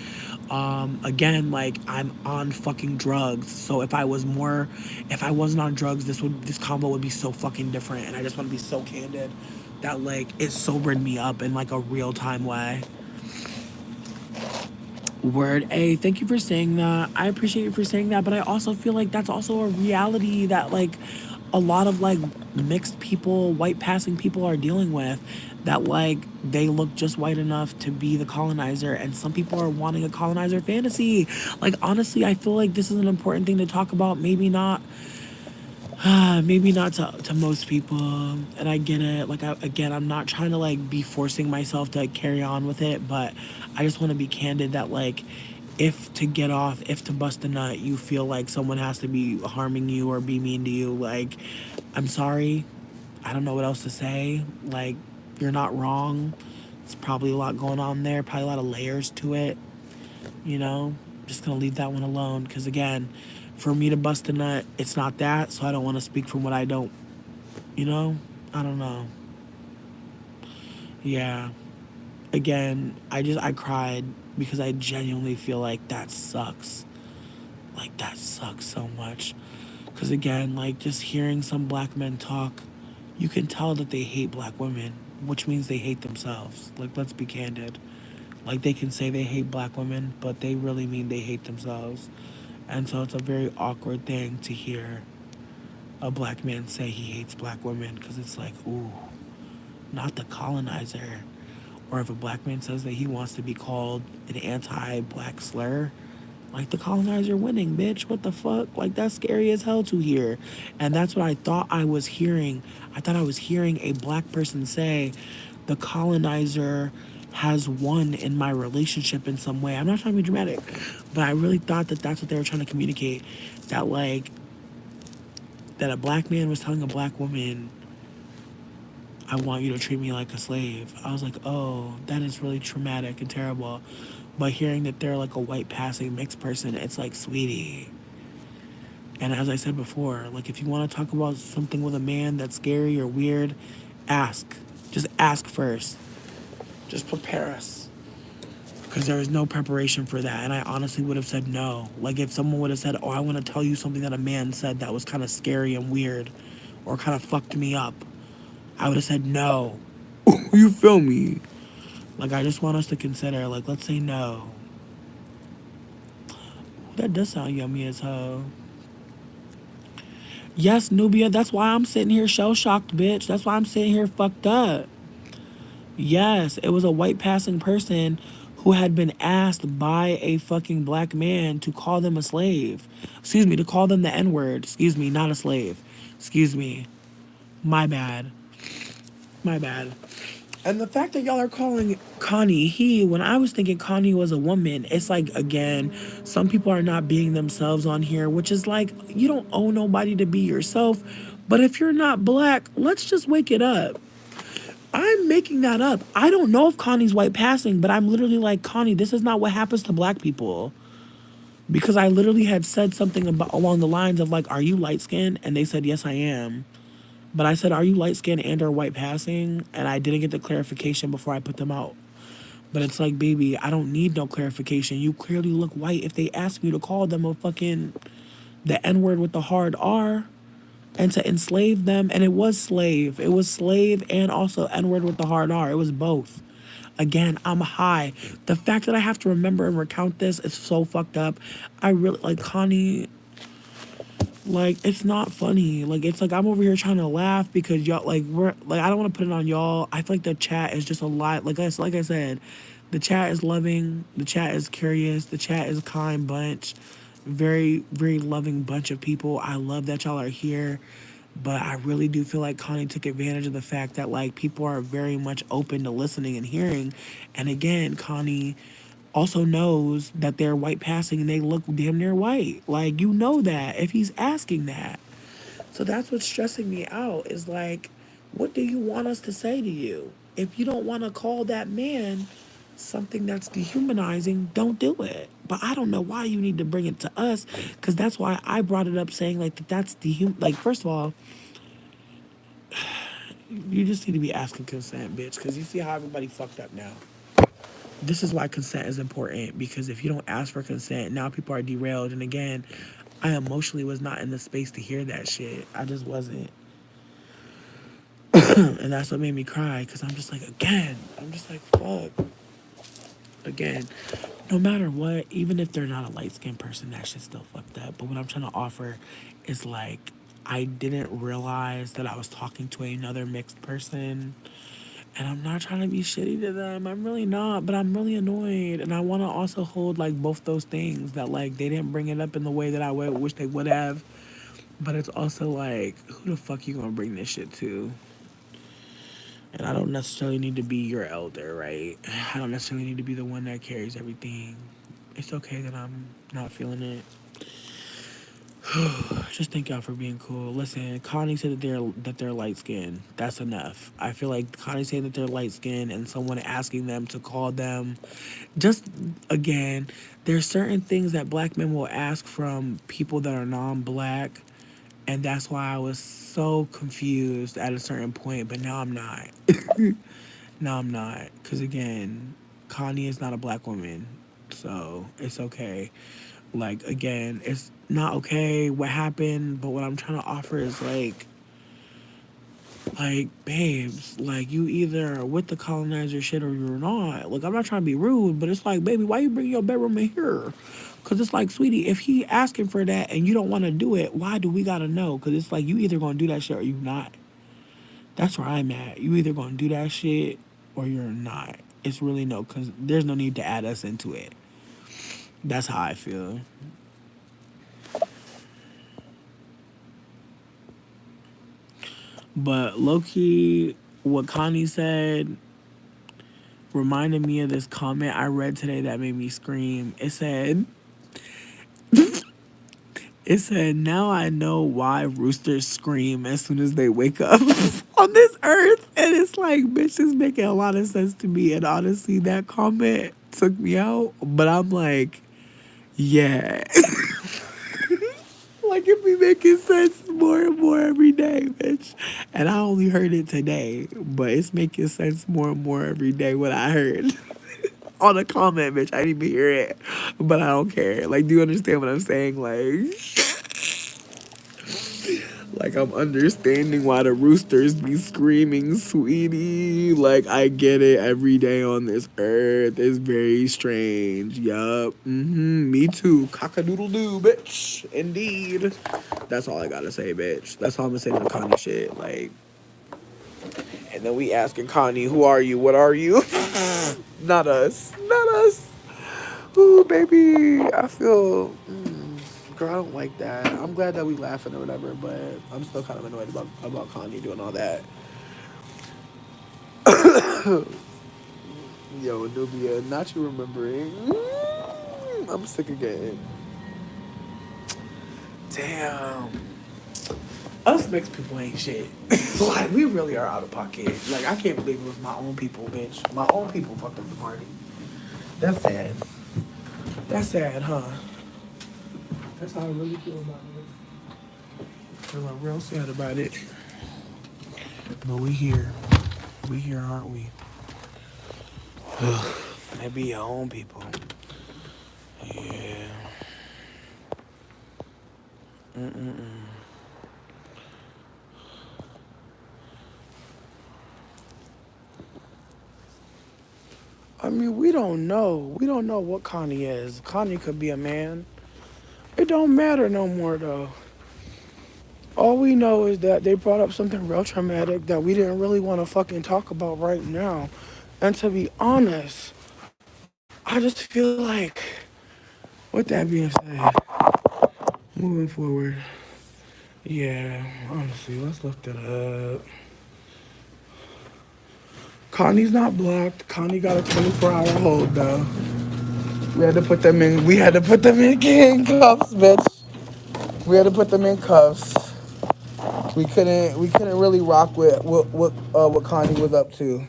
Again, like I'm on fucking drugs, so if I wasn't on drugs, this combo would be so fucking different, and I just want to be so candid that like it sobered me up in like a real time way. Word A, thank you for saying that. I appreciate you for saying that, but I also feel like that's also a reality that like a lot of like mixed people, white passing people are dealing with, that like they look just white enough to be the colonizer, and some people are wanting a colonizer fantasy. Like honestly, I feel like this is an important thing to talk about. Maybe not maybe not to most people, and I get it. Like again, I'm not trying to like be forcing myself to like, carry on with it, but I just want to be candid that like if to get off, if to bust a nut, you feel like someone has to be harming you or be mean to you, like I'm sorry. I don't know what else to say. Like you're not wrong. It's probably a lot going on there, probably a lot of layers to it, you know? Just gonna leave that one alone because again, for me to bust a nut, it's not that, so I don't want to speak from what I don't, you know? I don't know. Yeah. Again, I cried because I genuinely feel like that sucks. Like that sucks so much. Cuz again, like just hearing some black men talk, you can tell that they hate black women, which means they hate themselves. Like let's be candid. Like they can say they hate black women, but they really mean they hate themselves. And so it's a very awkward thing to hear a black man say he hates black women because it's like, ooh, not the colonizer. Or if a black man says that he wants to be called an anti black slur, like the colonizer winning, bitch. What the fuck? Like that's scary as hell to hear. And that's what I thought I was hearing. I thought I was hearing a black person say the colonizer has won in my relationship in some way. I'm not trying to be dramatic, but I really thought that that's what they were trying to communicate. That like that a black man was telling a black woman, I want you to treat me like a slave. I was like, oh, that is really traumatic and terrible. But hearing that they're like a white passing mixed person, it's like, sweetie. And as I said before, like if you want to talk about something with a man that's scary or weird, ask. Just ask first. Just prepare us. Because there was no preparation for that. And I honestly would have said no. Like if someone would have said, oh, I want to tell you something that a man said that was kind of scary and weird or kind of fucked me up, I would have said no. You feel me? Like I just want us to consider, like let's say no. That does sound yummy as hell. Yes, Nubia, that's why I'm sitting here shell shocked, bitch. That's why I'm sitting here fucked up. Yes, it was a white passing person who had been asked by a fucking black man to call them a slave. Excuse me, to call them the N word. Excuse me, not a slave. Excuse me. My bad. My bad. And the fact that y'all are calling Connie he, when I was thinking Connie was a woman, it's like, again, some people are not being themselves on here, which is like, you don't owe nobody to be yourself. But if you're not black, let's just wake it up. I'm making that up. I don't know if Connie's white passing, but I'm literally like, Connie, this is not what happens to black people. Because I literally had said something about along the lines of like, are you light skinned? And they said, yes, I am. But I said, are you light skinned and or white passing? And I didn't get the clarification before I put them out. But it's like, baby, I don't need no clarification. You clearly look white. If they ask you to call them a fucking the N word with the hard R and to enslave them, and it was slave. It was slave and also N word with the hard R. It was both. Again, I'm high. The fact that I have to remember and recount this is so fucked up. I really like Connie. Like it's not funny. Like it's like I'm over here trying to laugh because y'all like we're like I don't want to put it on y'all. I feel like the chat is just a lot. Like I said, the chat is loving. The chat is curious. The chat is a kind bunch. Very loving bunch of people. I love that y'all are here. But I really do feel like Connie took advantage of the fact that like people are very much open to listening and hearing. And again, Connie also knows that they're white passing and they look damn near white. Like you know that if he's asking that. So that's what's stressing me out is like, what do you want us to say to you? If you don't want to call that man something that's dehumanizing, don't do it. But I don't know why you need to bring it to us, because that's why I brought it up, saying like that's like first of all, you just need to be asking consent, bitch, because you see how everybody fucked up now. This is why consent is important, because if you don't ask for consent, now people are derailed. And again, I emotionally was not in the space to hear that shit. I just wasn't. And that's what made me cry, because I'm just like, again, I'm just like, fuck. Again, no matter what, even if they're not a light skinned person, that shit's still fucked up. But what I'm trying to offer is like, I didn't realize that I was talking to another mixed person. And I'm not trying to be shitty to them. I'm really not, but I'm really annoyed. And I want to also hold like both those things, that like they didn't bring it up in the way that I would wish they would have. But it's also like, who the fuck you gonna bring this shit to? And I don't necessarily need to be your elder, right? I don't necessarily need to be the one that carries everything. It's okay that I'm not feeling it. Just thank y'all for being cool. Listen, Connie said that they're light skinned. That's enough. I feel like Connie saying that they're light skinned and someone asking them to call them, just again, there's certain things that black men will ask from people that are non-black, and that's why I was so confused at a certain point. But now I'm not. Now I'm not, because again, Connie is not a black woman, so it's okay. Like again, it's not okay what happened, but what I'm trying to offer is like babes, like you either with the colonizer shit or you're not. Like I'm not trying to be rude, but it's like, baby, why you bring your bedroom in here? Cause it's like, sweetie, if he asking for that and you don't want to do it, why do we gotta know? Cause it's like you either gonna do that shit or you not. That's where I'm at. You either gonna do that shit or you're not. It's really no, cause there's no need to add us into it. That's how I feel. But low key, what Connie said reminded me of this comment I read today that made me scream. It said, now I know why roosters scream as soon as they wake up on this earth. And it's like, bitch, this making a lot of sense to me. And honestly, that comment took me out. But I'm like, yeah. Like it be making sense more and more every day, bitch. And I only heard it today, but it's making sense more and more every day what I heard. On a comment, bitch. I didn't even hear it. But I don't care. Like, do you understand what I'm saying? Like I'm understanding why the roosters be screaming, sweetie. Like I get it every day on this earth. It's very strange. Yup. Me too. Cock-a-doodle doo, bitch. Indeed. That's all I gotta say, bitch. That's all I'm gonna say to the Connie shit. Like, and then we asking Connie, who are you? What are you? Not us. Not us. Ooh, baby. I feel. Girl, I don't like that. I'm glad that we laughing or whatever, but I'm still kind of annoyed about Kanye doing all that. Yo, Nubia, not you remembering. I'm sick again. Damn. Us mixed people ain't shit. Like, we really are out of pocket. Like, I can't believe it was my own people, bitch. My own people fucked up the party. That's sad. That's sad, huh? That's how I really feel about it. I feel like real sad about it. But we here. We here, aren't we? They be your own people. Yeah. Mm-mm-mm. I mean, we don't know. We don't know what Connie is. Connie could be a man. It don't matter no more, though. All we know is that they brought up something real traumatic that we didn't really want to fucking talk about right now. And to be honest, I just feel like, with that being said, moving forward, Yeah, honestly, let's lift it up. Connie's not blocked. Connie got a 24-hour hold though. We had to put them in. We had to put them in cuffs, bitch. We had to put them in cuffs. We couldn't really rock with what Connie was up to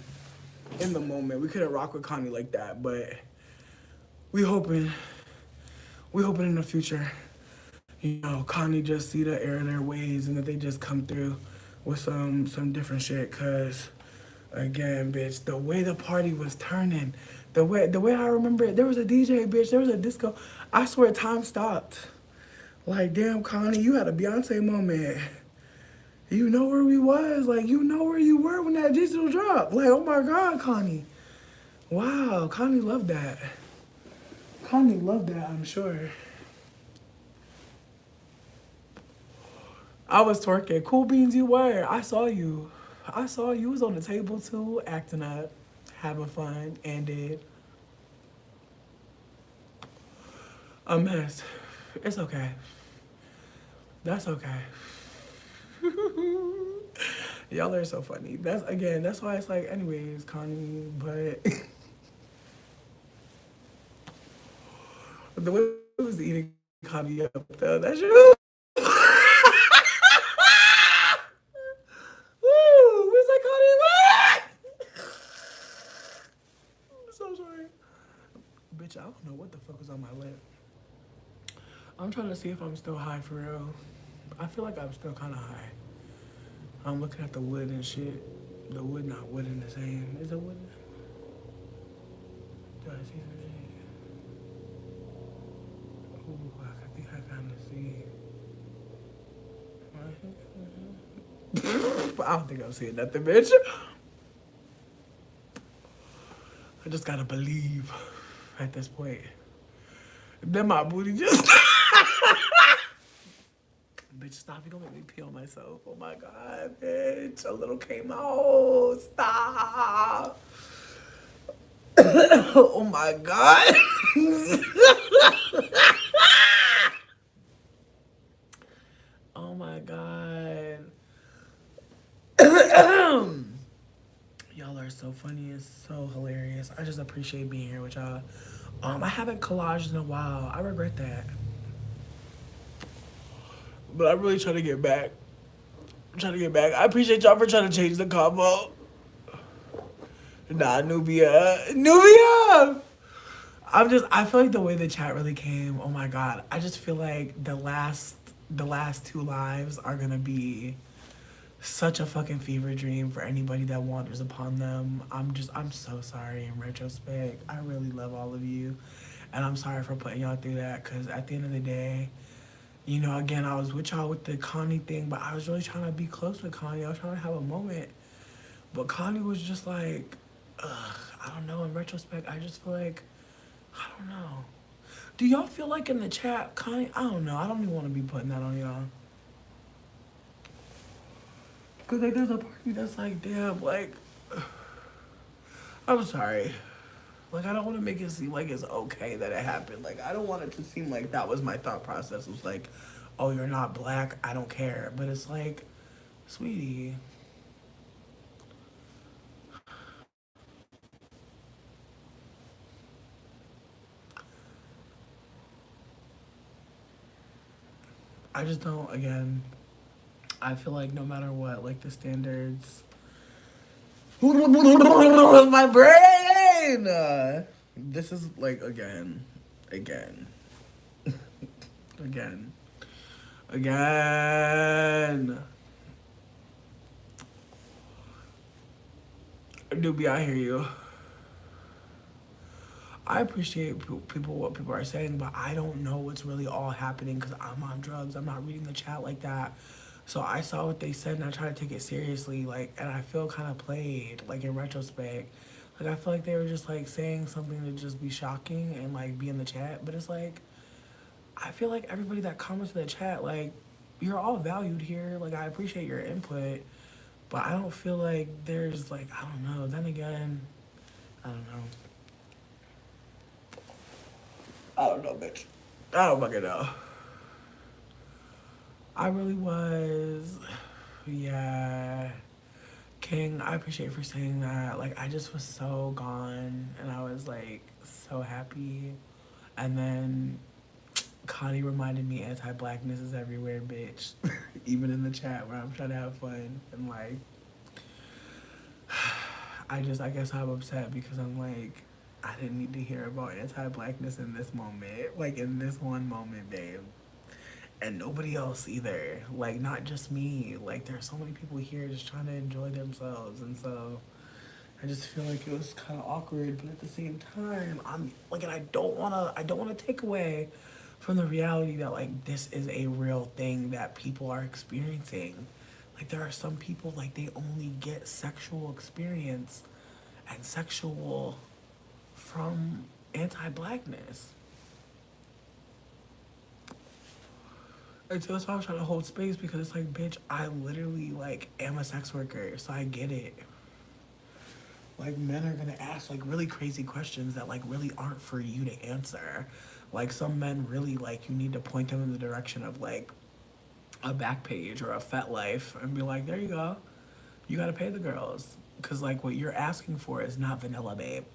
in the moment. We couldn't rock with Connie like that, but we hoping we hoping in the future, Connie just see the error in their ways and that they just come through with some different shit. Cause again, bitch, the way the party was turning, the way I remember it, there was a DJ, bitch, there was a disco. I swear time stopped. Like, damn, Connie, you had a Beyonce moment. You know where we was, like you know where you were when that digital dropped. Like, oh my God, Connie. Wow, Connie loved that. Connie loved that, I'm sure. I was twerking. Cool beans you were. I saw you. I saw you was on the table too, acting up, having fun, and did a mess. It's okay. That's okay. Y'all are so funny. That's why it's like, anyways, Connie, but the way it was eating Connie up though, that shit was woo! Where's that Connie? I'm so sorry. Bitch, I don't know what the fuck was on my lip. I'm trying to see if I'm still high for real. I feel like I'm still kind of high. I'm looking at the wood and shit. The wood not wood in the same. Is it wood? Do I see some shit? Ooh, I think I kind of see. I don't think I'm seeing nothing, bitch. I just gotta believe at this point. Then my booty just. Bitch, stop. You don't make me pee on myself. Oh my God, bitch. A little came out. Stop. Oh my God. Oh my God. Y'all are so funny and so hilarious. I just appreciate being here with y'all. I haven't collaged in a while. I regret that. But I'm really trying to get back. I'm trying to get back. I appreciate y'all for trying to change the combo. Nah, Nubia. Nubia! I feel like the way the chat really came, oh my God. I just feel like the last two lives are gonna be such a fucking fever dream for anybody that wanders upon them. I'm so sorry in retrospect. I really love all of you. And I'm sorry for putting y'all through that, because at the end of the day, again, I was with y'all with the Connie thing, but I was really trying to be close with Connie. I was trying to have a moment. But Connie was just like, ugh, I don't know. In retrospect, I just feel like, I don't know. Do y'all feel like in the chat, Connie? I don't know. I don't even want to be putting that on y'all. Because like, there's a part of me that's like, damn, like, I'm sorry. Like, I don't want to make it seem like it's okay that it happened. Like, I don't want it to seem like that was my thought process. It was like, oh, you're not black. I don't care. But it's like, sweetie. I just don't, again, I feel like no matter what, like the standards. My brain! This is like, again, again, again. Doobie, I hear you. I appreciate people what people are saying, but I don't know what's really all happening because I'm on drugs. I'm not reading the chat like that. So I saw what they said and I try to take it seriously, like, and I feel kind of played, like in retrospect. Like I feel like they were just like saying something to just be shocking and like be in the chat, but it's like I feel like everybody that comments in the chat, like, you're all valued here. Like I appreciate your input, but I don't feel like there's like I don't know. Then again, I don't know. I don't know, bitch. I don't fucking know. I really was. Yeah. King, I appreciate you for saying that. Like, I just was so gone and I was like so happy. And then Connie reminded me anti blackness is everywhere, bitch. Even in the chat where I'm trying to have fun. And like, I guess I'm upset because I'm like, I didn't need to hear about anti blackness in this moment. Like, in this one moment, babe. And nobody else either. Like, not just me. Like, there's so many people here just trying to enjoy themselves. And so I just feel like it was kind of awkward, but at the same time, I'm like, and I don't wanna take away from the reality that like this is a real thing that people are experiencing. Like there are some people like they only get sexual experience and sexual from anti-blackness. And so that's why I'm trying to hold space because it's like, bitch, I literally like am a sex worker, so I get it. Like men are gonna ask like really crazy questions that like really aren't for you to answer. Like some men really like you need to point them in the direction of like a back page or a fet life and be like, there you go. You gotta pay the girls. Cause like what you're asking for is not vanilla, babe.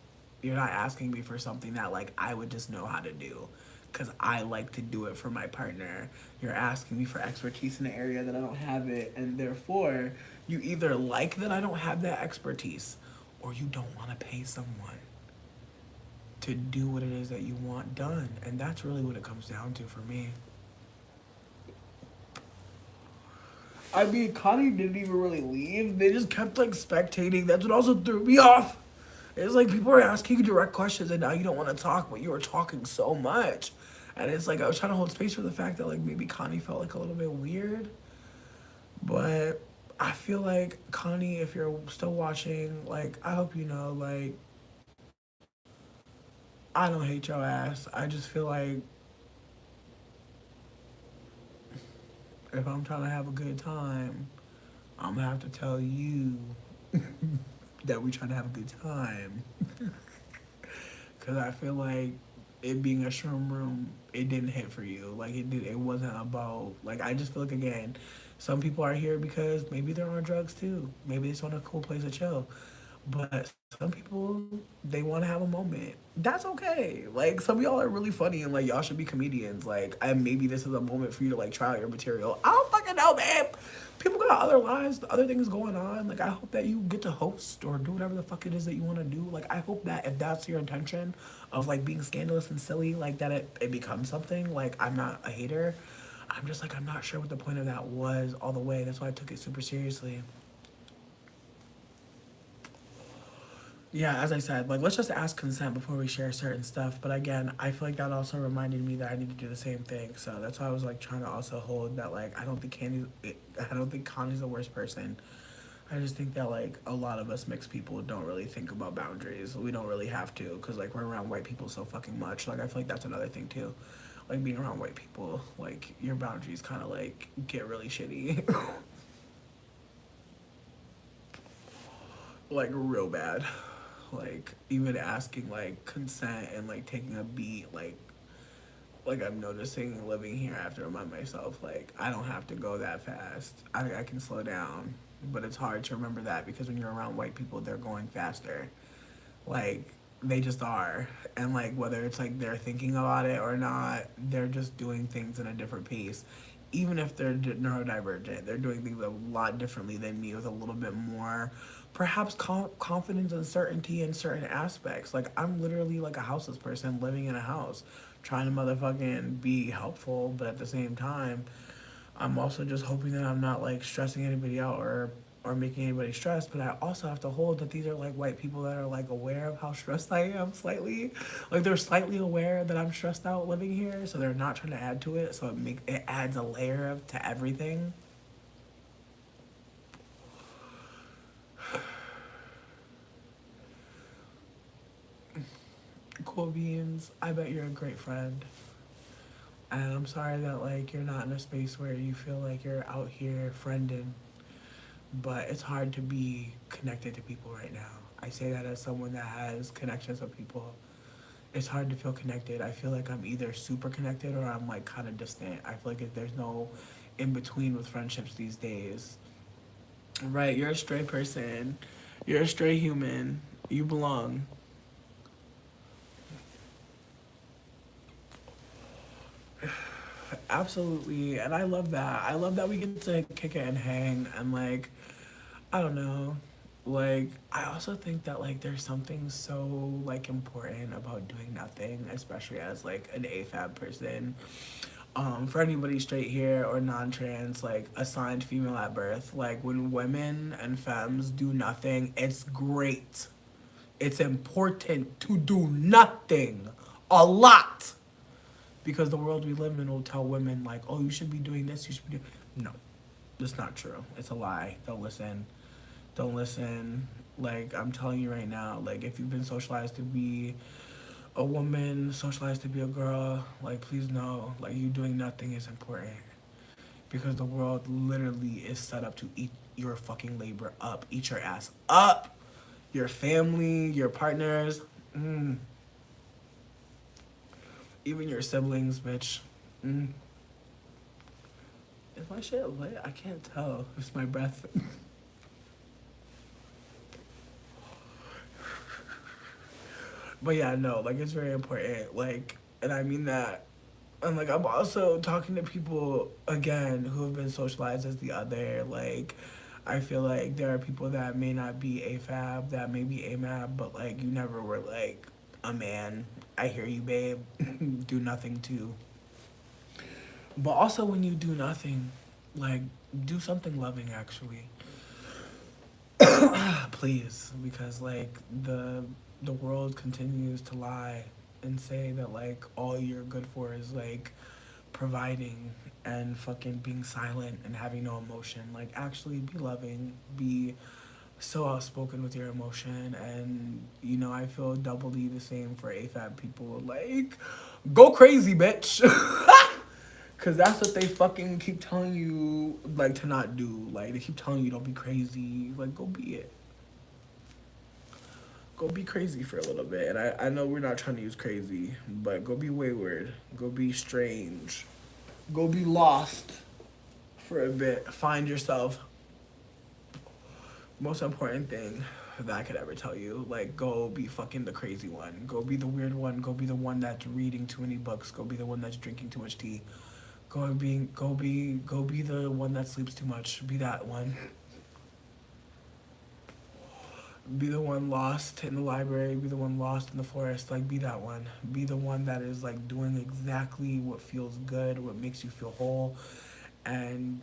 You're not asking me for something that like I would just know how to do. Cause I like to do it for my partner. You're asking me for expertise in an area that I don't have it, and therefore you either like that I don't have that expertise or you don't want to pay someone to do what it is that you want done. And that's really what it comes down to for me. I mean, Connie didn't even really leave. They just kept like spectating. That's what also threw me off. It's like people are asking you direct questions and now you don't want to talk, but you were talking so much. And it's like I was trying to hold space for the fact that like maybe Connie felt like a little bit weird. But I feel like Connie, if you're still watching, like I hope you know, like I don't hate your ass. I just feel like if I'm trying to have a good time, I'm gonna have to tell you that we're trying to have a good time. Cause I feel like it being a shroom room, it didn't hit for you. Like it did. It wasn't about like I just feel like again, some people are here because maybe they're on drugs too. Maybe they just want a cool place to chill. But some people they want to have a moment. That's okay. Like some of y'all are really funny and like y'all should be comedians. Like I maybe this is a moment for you to like try out your material. I don't fucking know, man. People got other lives, other things going on. Like I hope that you get to host or do whatever the fuck it is that you want to do. Like I hope that if that's your intention of like being scandalous and silly, like that it becomes something. Like I'm not a hater. I'm just like I'm not sure what the point of that was all the way. That's why I took it super seriously. Yeah, as I said, like let's just ask consent before we share certain stuff. But again, I feel like that also reminded me that I need to do the same thing. So that's why I was like trying to also hold that like I don't think Connie's the worst person. I just think that like a lot of us mixed people don't really think about boundaries. We don't really have to because like we're around white people so fucking much. Like I feel like that's another thing too. Like being around white people, like your boundaries kind of like get really shitty, like real bad. Like even asking like consent and like taking a beat like I'm noticing living here I have to remind myself like I don't have to go that fast. I can slow down, but it's hard to remember that because when you're around white people they're going faster, like they just are. And like whether it's like they're thinking about it or not, they're just doing things in a different pace. Even if they're neurodivergent, they're doing things a lot differently than me with a little bit more perhaps confidence and certainty in certain aspects. Like I'm literally like a houseless person living in a house trying to motherfucking be helpful, but at the same time I'm also just hoping that I'm not like stressing anybody out or making anybody stressed. But I also have to hold that these are like white people that are like aware of how stressed I am slightly. Like they're slightly aware that I'm stressed out living here, so they're not trying to add to it. So it adds a layer of to everything. Cool beans. I bet you're a great friend. And I'm sorry that like you're not in a space where you feel like you're out here friending, but it's hard to be connected to people right now. I say that as someone that has connections with people. It's hard to feel connected. I feel like I'm either super connected or I'm like kind of distant. I feel like if there's no in between with friendships these days. Right, you're a stray person. You're a stray human. You belong. Absolutely. And I love that. I love that we get to kick it and hang and like I don't know. Like I also think that like there's something so like important about doing nothing, especially as like an AFAB person. For anybody straight here or non-trans, like assigned female at birth, like when women and femmes do nothing, it's great. It's important to do nothing a lot because the world we live in will tell women like, oh, you should be doing this, you should be doing. No, that's not true. It's a lie. Don't listen. Don't listen. Like I'm telling you right now, like if you've been socialized to be a woman, socialized to be a girl, like please know, like you doing nothing is important because the world literally is set up to eat your fucking labor up, eat your ass up, your family, your partners, even your siblings, bitch. Mm. Is my shit lit? I can't tell. It's my breath. But yeah, no, like it's very important. Like, and I mean that. And like I'm also talking to people again who have been socialized as the other. Like, I feel like there are people that may not be AFAB, that may be AMAB, but like you never were like a man. I hear you, babe. Do nothing too. But also when you do nothing, like do something loving actually. Please, because like the world continues to lie and say that like all you're good for is like providing and fucking being silent and having no emotion. Like actually be loving, be so outspoken with your emotion, and you know I feel doubly the same for AFAB people. Like go crazy, bitch. Cause that's what they fucking keep telling you like to not do. Like they keep telling you don't be crazy. Like go be it. Go be crazy for a little bit. And I know we're not trying to use crazy, but go be wayward. Go be strange. Go be lost for a bit. Find yourself. Most important thing that I could ever tell you. Like, go be fucking the crazy one. Go be the weird one. Go be the one that's reading too many books. Go be the one that's drinking too much tea. Go be the one that sleeps too much. Be that one. Be the one lost in the library, be the one lost in the forest, like be that one. Be the one that is like doing exactly what feels good, what makes you feel whole, and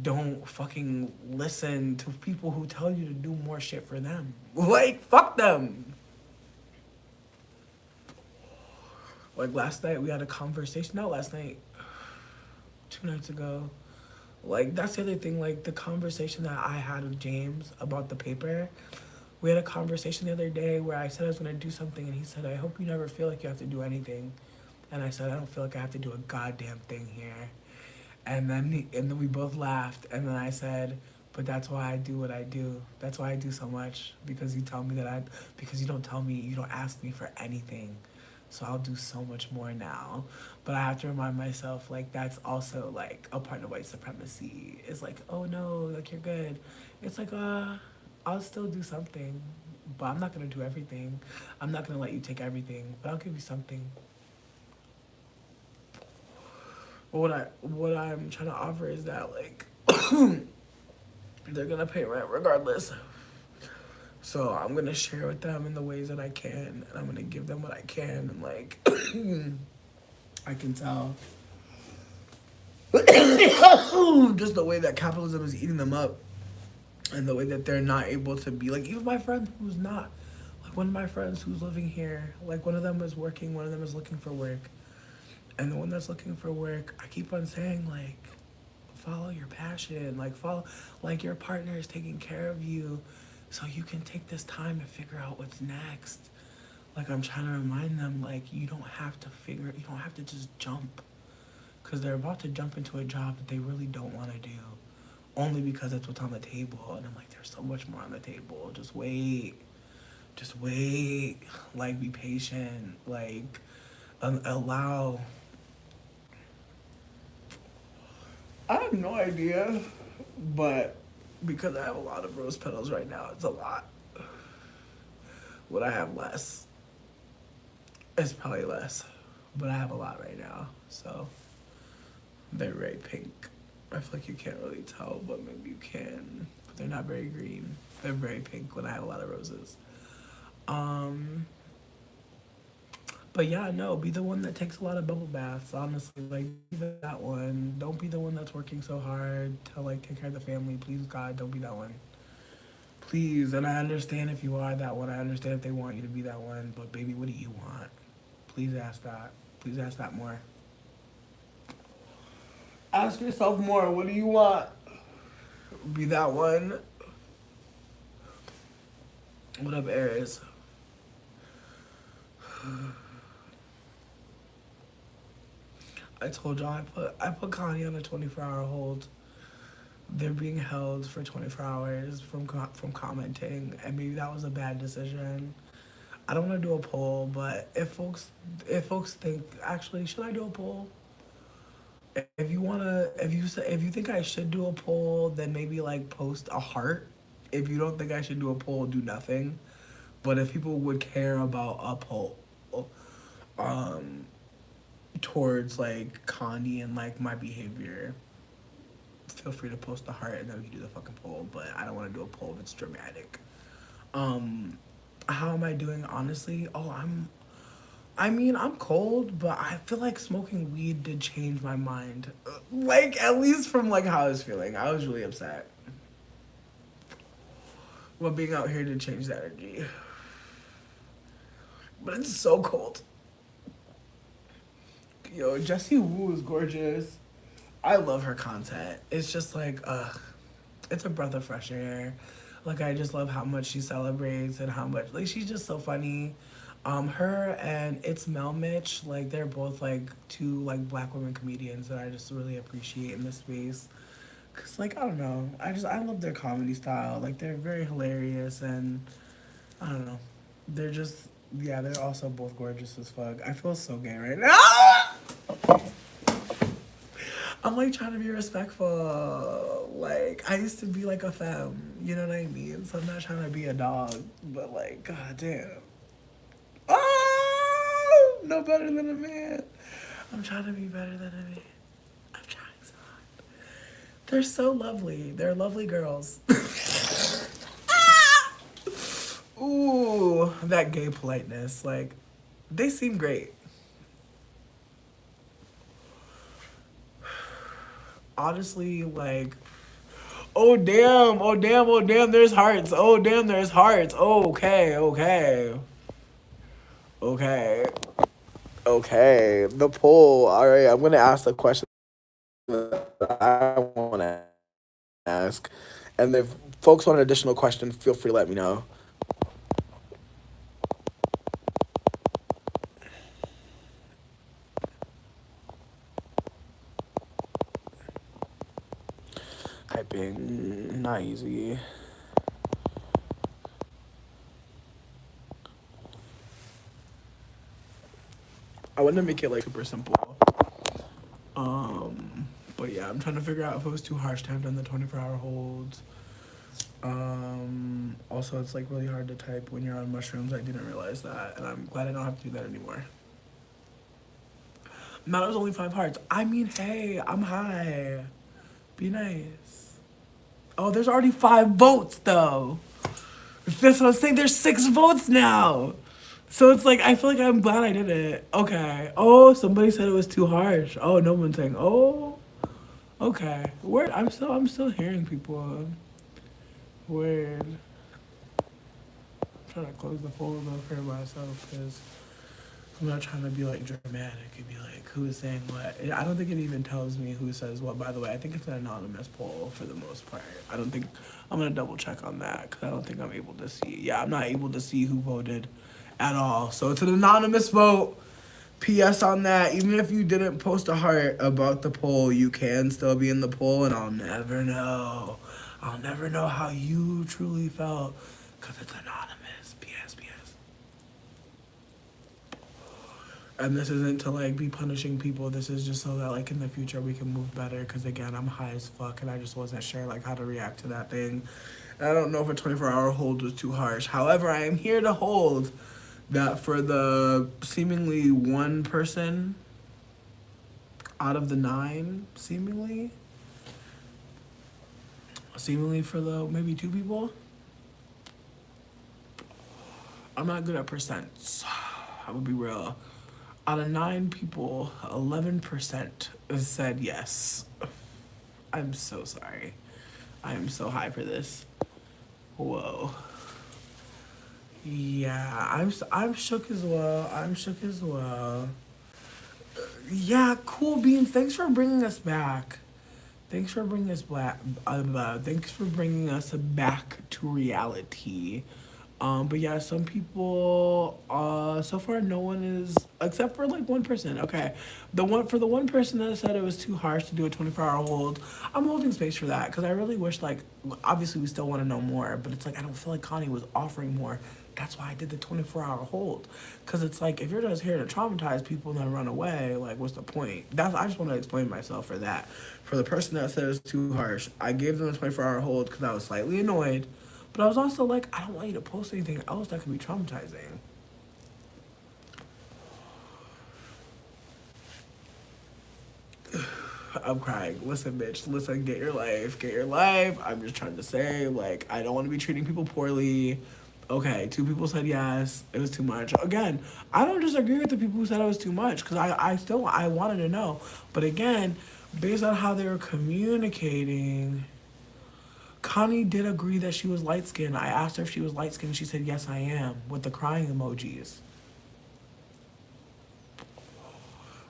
don't fucking listen to people who tell you to do more shit for them. Like fuck them. Like last night we had a conversation, not last night, 2 nights ago. Like that's the other thing, like the conversation that I had with James about the paper. We had a conversation the other day where I said I was gonna do something, and he said, "I hope you never feel like you have to do anything." And I said, "I don't feel like I have to do a goddamn thing here." And then we both laughed, and then I said, "But that's why I do what I do. That's why I do so much because you tell me because you don't tell me, you don't ask me for anything. So I'll do so much more now." But I have to remind myself, like, that's also, like, a part of white supremacy. It's like, oh, no, like, you're good. It's like, I'll still do something, but I'm not going to do everything. I'm not going to let you take everything, but I'll give you something. But what I'm trying to offer is that, like, they're going to pay rent regardless. So I'm going to share with them in the ways that I can, and I'm going to give them what I can, and, like, I can tell just the way that capitalism is eating them up and the way that they're not able to be like even my friend who's not like one of my friends who's living here, like one of them is working, one of them is looking for work, and the one that's looking for work, I keep on saying like follow your passion, like follow, like your partner is taking care of you so you can take this time to figure out what's next. Like I'm trying to remind them like you don't have to just jump because they're about to jump into a job that they really don't want to do only because it's what's on the table. And I'm like, there's so much more on the table. Just wait. Just wait. Like, be patient. Like, allow. I have no idea, but because I have a lot of rose petals right now, it's a lot. Would I have less? It's probably less, but I have a lot right now, so they're very pink. I feel like you can't really tell, but maybe you can. But they're not very green. They're very pink when I have a lot of roses. Um, but yeah, no, be the one that takes a lot of bubble baths. Honestly, like be that one. Don't be the one that's working so hard to like take care of the family. Please, God, don't be that one. Please, and I understand if you are that one. I understand if they want you to be that one. But baby, what do you want? Please ask that. Please ask that more. Ask yourself more. What do you want? Be that one. What up, Aries? I told y'all I put Connie on a 24-hour hold. They're being held for 24 hours from commenting, and maybe that was a bad decision. I don't want to do a poll, but if folks think actually should I do a poll? If you wanna if you think I should do a poll, then maybe like post a heart. If you don't think I should do a poll, do nothing. But if people would care about a poll, um, towards like Condi and like my behavior, feel free to post the heart and then we can do the fucking poll. But I don't want to do a poll if it's dramatic. Um, how am I doing? Honestly, I mean, I'm cold, but I feel like smoking weed did change my mind. Like at least from like how I was feeling, I was really upset. Well, being out here did change the energy, but it's so cold. Yo, Jessie Woo is gorgeous. I love her content. It's just like, it's a breath of fresh air. Like I just love how much she celebrates and how much like she's just so funny. Her and It's Mel Mitch, like they're both like two like black women comedians that I just really appreciate in this space. Cause like I don't know, I love their comedy style. Like they're very hilarious and I don't know, they're just yeah they're also both gorgeous as fuck. I feel so gay right now. I'm like trying to be respectful. Like I used to be like a femme, you know what I mean? So I'm not trying to be a dog, but like, god damn. Oh, no better than a man. I'm trying to be better than a man. I'm trying so hard. They're so lovely. They're lovely girls. Ooh, that gay politeness. Like, they seem great. Honestly, like, oh damn, oh damn, oh damn, there's hearts. Oh damn, there's hearts. Okay, okay. Okay. Okay. The poll. All right, I'm gonna ask the question that I want to ask, and if folks want an additional question, feel free to let me know. Typing, not easy. I want to make it like super simple. But yeah, I'm trying to figure out if it was too harsh to have done the 24-hour holds. Also, it's like really hard to type when you're on mushrooms. I didn't realize that, and I'm glad I don't have to do that anymore. That was only 5 hearts. I mean, hey, I'm high. Be nice. Oh, there's already 5 votes though. That's what I'm saying. There's 6 votes now. So it's like I feel like I'm glad I did it. Okay. Oh, somebody said it was too harsh. Oh, no one's saying. Oh, okay. Word. I'm still hearing people. Weird. I'm trying to close the poll though for myself because I'm not trying to be like dramatic and be like who is saying what. I don't think it even tells me who says what. By the way, I think it's an anonymous poll for the most part. I don't think I'm gonna double check on that because I don't think I'm able to see. Yeah, I'm not able to see who voted at all. So it's an anonymous vote. PS on that. Even if you didn't post a heart about the poll, you can still be in the poll, and I'll never know. I'll never know how you truly felt because it's anonymous. PS. And this isn't to like be punishing people. This is just so that like in the future we can move better. Because again, I'm high as fuck and I just wasn't sure like how to react to that thing. And I don't know if a 24-hour hold was too harsh. However, I am here to hold that for the seemingly one person out of the 9, seemingly for the maybe 2 people. I'm not good at percents. I would be real. Out of 9 people, 11% said yes. I'm so sorry. I am so high for this. Whoa. Yeah, I'm shook as well. I'm shook as well. Yeah, cool beans. Thanks for bringing us back. Thanks for bringing us back. Thanks for bringing us back to reality. But yeah, some people. So far, no one is except for like one person. Okay, the one person that said it was too harsh to do a 24-hour hold. I'm holding space for that because I really wish like obviously we still want to know more, but it's like I don't feel like Connie was offering more. That's why I did the 24-hour hold. Because it's like, if you're just here to traumatize people and then run away, like, what's the point? I just want to explain myself for that. For the person that said it's too harsh, I gave them a 24-hour hold because I was slightly annoyed. But I was also like, I don't want you to post anything else that could be traumatizing. I'm crying. Listen, bitch. Listen, get your life. Get your life. I'm just trying to say, like, I don't want to be treating people poorly. Okay, 2 people said yes. It was too much. Again, I don't disagree with the people who said it was too much because I wanted to know. But again, based on how they were communicating, Connie did agree that she was light skinned. I asked her if she was light skinned. She said, yes, I am, with the crying emojis.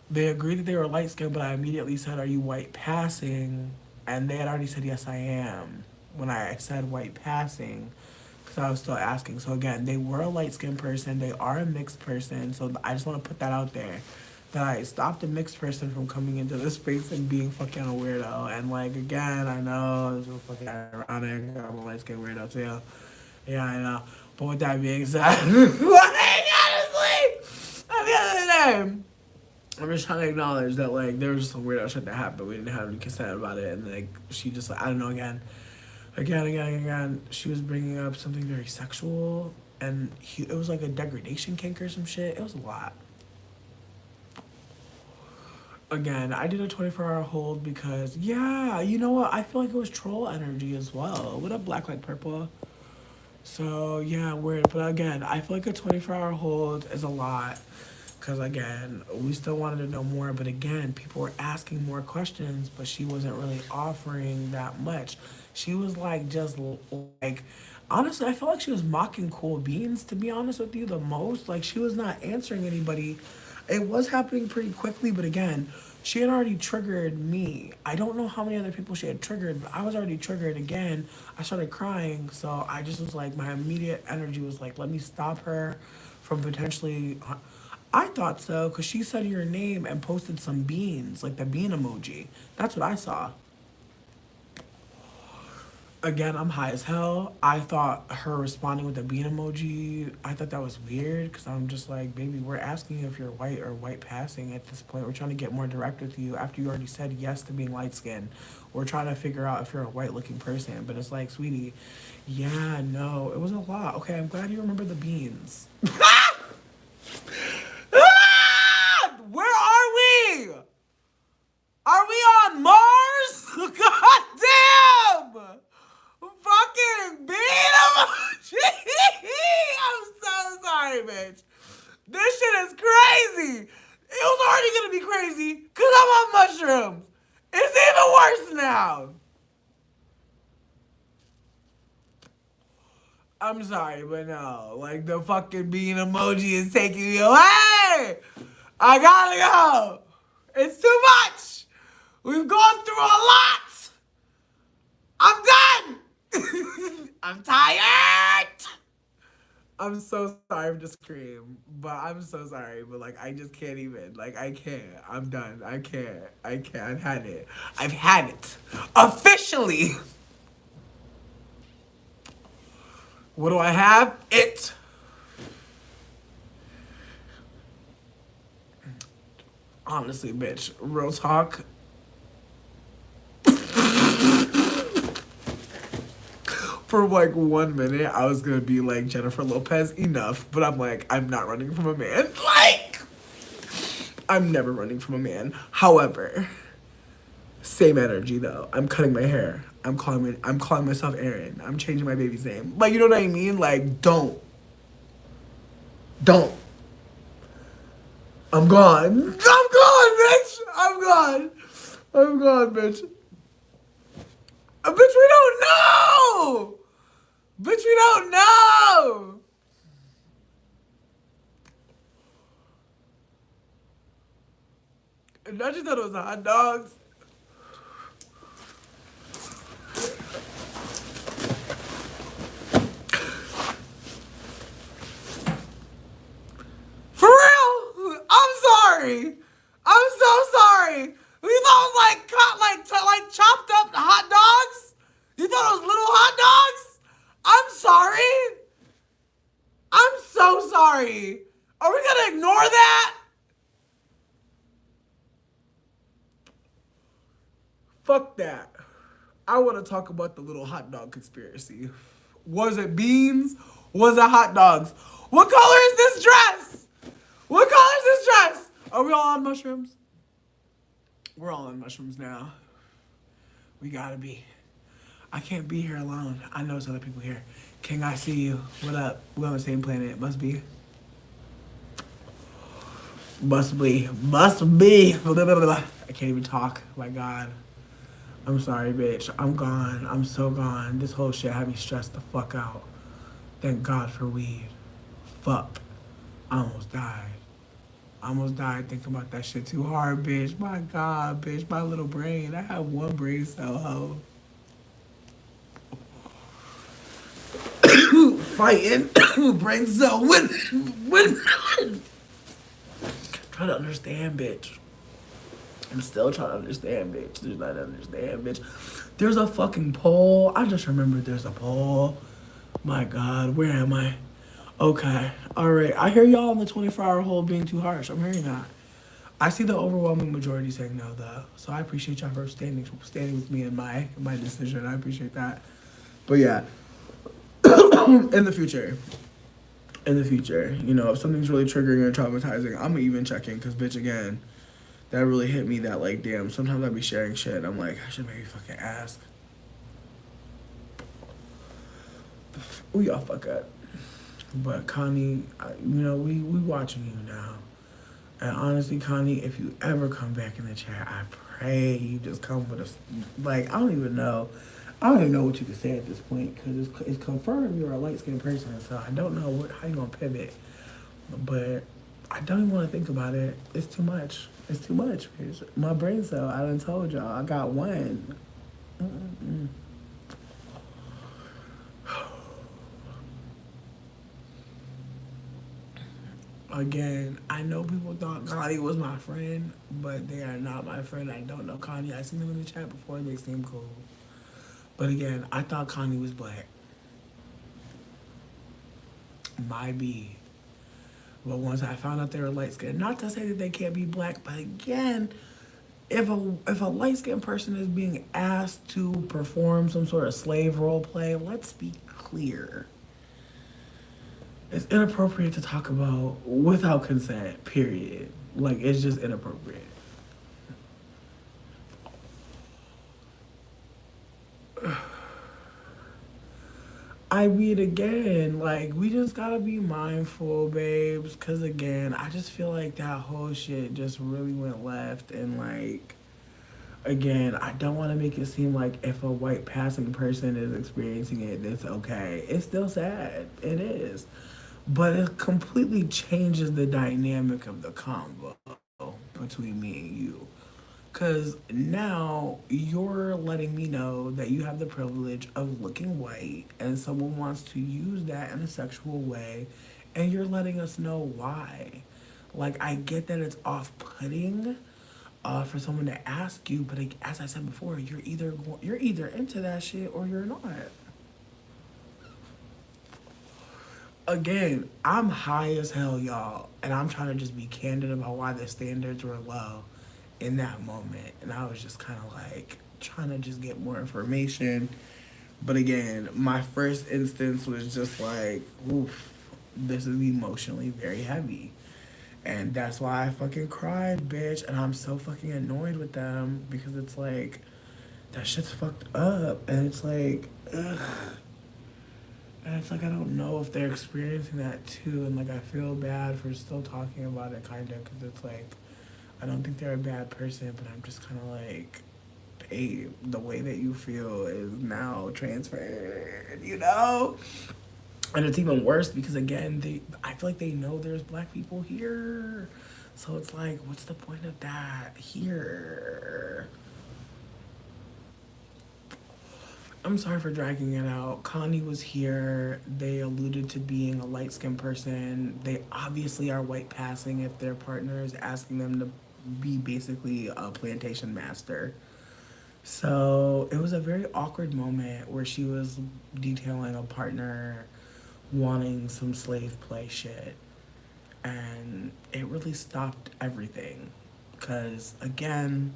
They agreed that they were light skinned, but I immediately said, are you white passing? And they had already said, yes, I am, when I said white passing, because I was still asking. So again, they were a light skinned person. They are a mixed person. So I just want to put that out there. That I stopped a mixed person from coming into this space and being fucking a weirdo. And like, again, I know it's fucking ironic. I'm a light skinned weirdo too. Yeah, I know. But with that being said, like, honestly, at the end of the day, I'm just trying to acknowledge that like there was just some weird shit that happened. We didn't have any consent about it, and like she just like I don't know again. She was bringing up something very sexual, and it was like a degradation kink or some shit. It was a lot. Again, I did a 24-hour hold because yeah, you know what? I feel like it was troll energy as well. What up, Black Like Purple? So yeah, weird. But again, I feel like a 24-hour hold is a lot. Because again, we still wanted to know more, but again, people were asking more questions, but she wasn't really offering that much. She was like, just like, honestly, I felt like she was mocking Cool Beans, to be honest with you, the most. Like, she was not answering anybody. It was happening pretty quickly, but again, she had already triggered me. I don't know how many other people she had triggered, but I was already triggered again. I started crying, so I just was like, my immediate energy was like, let me stop her from potentially. I thought so because she said your name and posted some beans, like the bean emoji. That's what I saw. Again, I'm high as hell. I thought her responding with the bean emoji, I thought that was weird because I'm just like, baby, we're asking you if you're white or white passing at this point. We're trying to get more direct with you after you already said yes to being light skinned. We're trying to figure out if you're a white looking person. But it's like, sweetie, yeah, no, it was a lot. Okay, I'm glad you remember the beans. Where are we? Are we on Mars? God damn! Fucking bean emoji! I'm so sorry, bitch. This shit is crazy. It was already gonna be crazy because I'm on mushrooms. It's even worse now. I'm sorry, but no. Like, the fucking bean emoji is taking me away! I gotta go! It's too much! We've gone through a lot! I'm done! I'm tired! I'm so sorry to scream, but I'm so sorry, but like, I just can't even. Like, I can't. I'm done. I can't. I can't. I've had it. I've had it. Officially! What do I have? It. Honestly, bitch, real talk. For like 1 minute, I was gonna be like Jennifer Lopez, enough, but I'm like, I'm not running from a man. Like, I'm never running from a man. However, same energy though. I'm cutting my hair. I'm calling myself Aaron. I'm changing my baby's name. Like, you know what I mean? Like, don't. I'm gone. I'm gone, bitch. I'm gone, bitch. Bitch, we don't know. Bitch, we don't know. And I just thought it was hot dogs. For real? I'm sorry. I'm so sorry. You thought it was like like chopped up hot dogs? You thought it was little hot dogs? I'm sorry. I'm so sorry. Are we gonna ignore that? Fuck that. I want to talk about the little hot dog conspiracy. Was it beans? Was it hot dogs? What color is this dress? What color is this dress? Are we all on mushrooms? We're all on mushrooms now. We gotta be. I can't be here alone. I know there's other people here. King, I see you. What up? We're on the same planet. Must be. Must be. Must be. I can't even talk. My God. I'm sorry, bitch. I'm gone. I'm so gone. This whole shit had me stressed the fuck out. Thank God for weed. Fuck. I almost died. I almost died thinking about that shit too hard, bitch. My God, bitch. My little brain. I have one brain cell, ho. Fighting. Brain cell. Win. Trying to understand, bitch. I'm still trying to understand, bitch. There's not to understand, bitch. There's a fucking poll. I just remembered there's a poll. My God, where am I? Okay, all right. I hear y'all on the 24-hour hold being too harsh. I'm hearing that. I see the overwhelming majority saying no, though. So I appreciate y'all for standing with me in my decision. I appreciate that. But yeah, in the future, you know, if something's really triggering and traumatizing, I'm even checking because, bitch, again, that really hit me. That like, damn. Sometimes I be sharing shit. I'm like, I should maybe fucking ask. Who y'all fuck up? But Connie, you know, we watching you now. And honestly, Connie, if you ever come back in the chat, I pray you just come with us. Like, I don't even know. I don't even know what you can say at this point because it's confirmed you're a light skinned person. So I don't know how you gonna pivot. But I don't even want to think about it. It's too much. It's too much. Bitch. My brain cell. I done told y'all. I got one. Mm-mm-mm. Again, I know people thought Connie was my friend, but they are not my friend. I don't know Connie. I seen them in the chat before. They seem cool. But again, I thought Connie was black. Might be. But once I found out they were light skinned, not to say that they can't be black, but again, if a light skinned person is being asked to perform some sort of slave role play, let's be clear. It's inappropriate to talk about without consent, period. Like, it's just inappropriate. I mean, again, like, we just gotta be mindful, babes. Because, again, I just feel like that whole shit just really went left. And, like, again, I don't want to make it seem like if a white passing person is experiencing it, it's okay. It's still sad. It is. But it completely changes the dynamic of the convo between me and you. Because now you're letting me know that you have the privilege of looking white and someone wants to use that in a sexual way, and you're letting us know why. Like, I get that it's off putting for someone to ask you, but like, as I said before, you're either into that shit or you're not. again, I'm high as hell, y'all, and I'm trying to just be candid about why the standards were low in that moment. And I was just kind of like trying to just get more information. But again, my first instance was just like, oof, this is emotionally very heavy. And that's why I fucking cried, bitch. And I'm so fucking annoyed with them because it's like, that shit's fucked up. And it's like, ugh. And it's like, I don't know if they're experiencing that too. And like, I feel bad for still talking about it, kind of, because it's like, I don't think they're a bad person, but I'm just kind of like, babe, the way that you feel is now transferred, you know? And it's even worse because again, I feel like they know there's black people here. So it's like, what's the point of that here? I'm sorry for dragging it out. Connie was here. They alluded to being a light skinned person. They obviously are white passing if their partner is asking them to be basically a plantation master. So it was a very awkward moment where she was detailing a partner wanting some slave play shit. And it really stopped everything. Because, again,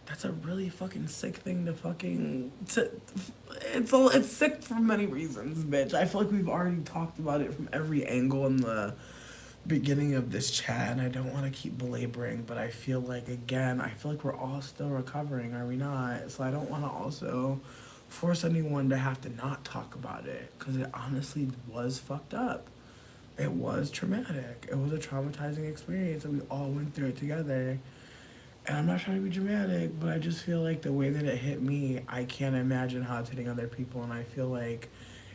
that's a really fucking sick thing to fucking. It's sick for many reasons, bitch. I feel like we've already talked about it from every angle in the beginning of this chat, and I don't want to keep belaboring, but I feel like, again, I feel like we're all still recovering, are we not? So I don't want to also force anyone to have to not talk about it, because it honestly was fucked up. It was traumatic. It was a traumatizing experience, and we all went through it together. And I'm not trying to be dramatic, but I just feel like the way that it hit me, I can't imagine how it's hitting other people, and I feel like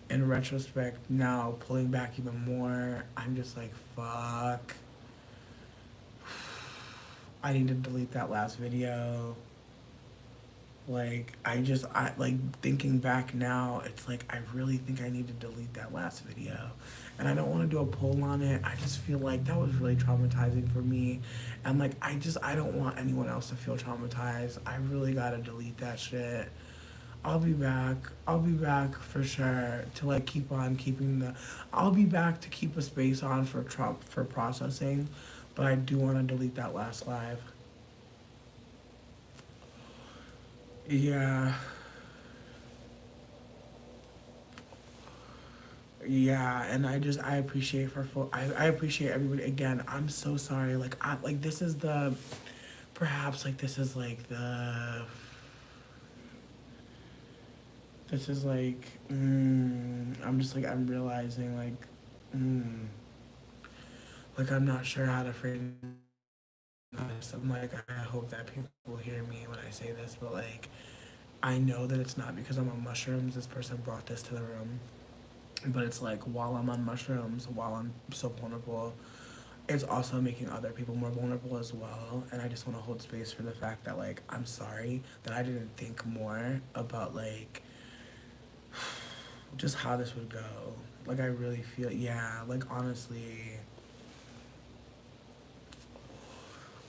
in retrospect now, pulling back even more, I'm just like, fuck. I need to delete that last video. Like, I like thinking back now, it's like, I really think I need to delete that last video. And I don't want to do a poll on it. I just feel like that was really traumatizing for me. And like, I don't want anyone else to feel traumatized. I really gotta delete that shit. I'll be back. I'll be back for sure to like keep on keeping the. I'll be back to keep a space on for processing, but I do want to delete that last live. Yeah, yeah, and I appreciate I appreciate everybody again. I'm so sorry. Like I like this is the perhaps like this is like I'm just like I'm realizing like I'm not sure how to frame this. I'm like I hope that people hear me when I say this, but like I know that it's not because I'm on mushrooms. This person brought this to the room, but it's like while I'm on mushrooms, while I'm so vulnerable, it's also making other people more vulnerable as well. And I just want to hold space for the fact that like I'm sorry that I didn't think more about like just how this would go. Like I really feel yeah, like honestly.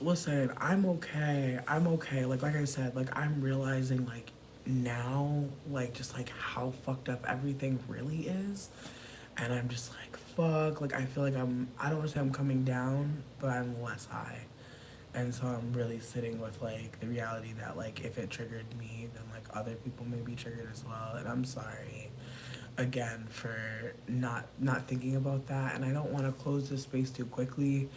Listen, I'm okay. I'm okay. Like I said, like I'm realizing like now like just like how fucked up everything really is. And I'm just like fuck, like I feel like I don't want to say I'm coming down, but I'm less high. And so I'm really sitting with like the reality that like if it triggered me, then like other people may be triggered as well. And I'm sorry again for not thinking about that. And I don't want to close this space too quickly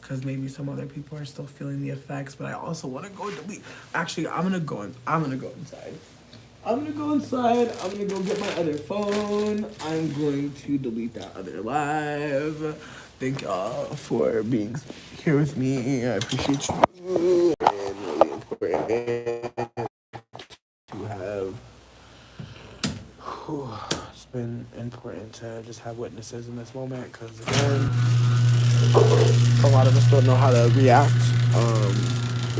because maybe some other people are still feeling the effects. But I also want to go delete. Actually, I'm gonna go inside. I'm gonna go inside. I'm gonna go get my other phone. I'm going to delete that other live. Thank y'all for being here with me. I appreciate you. And really important to have. It's been important to just have witnesses in this moment because again, a lot of us don't know how to react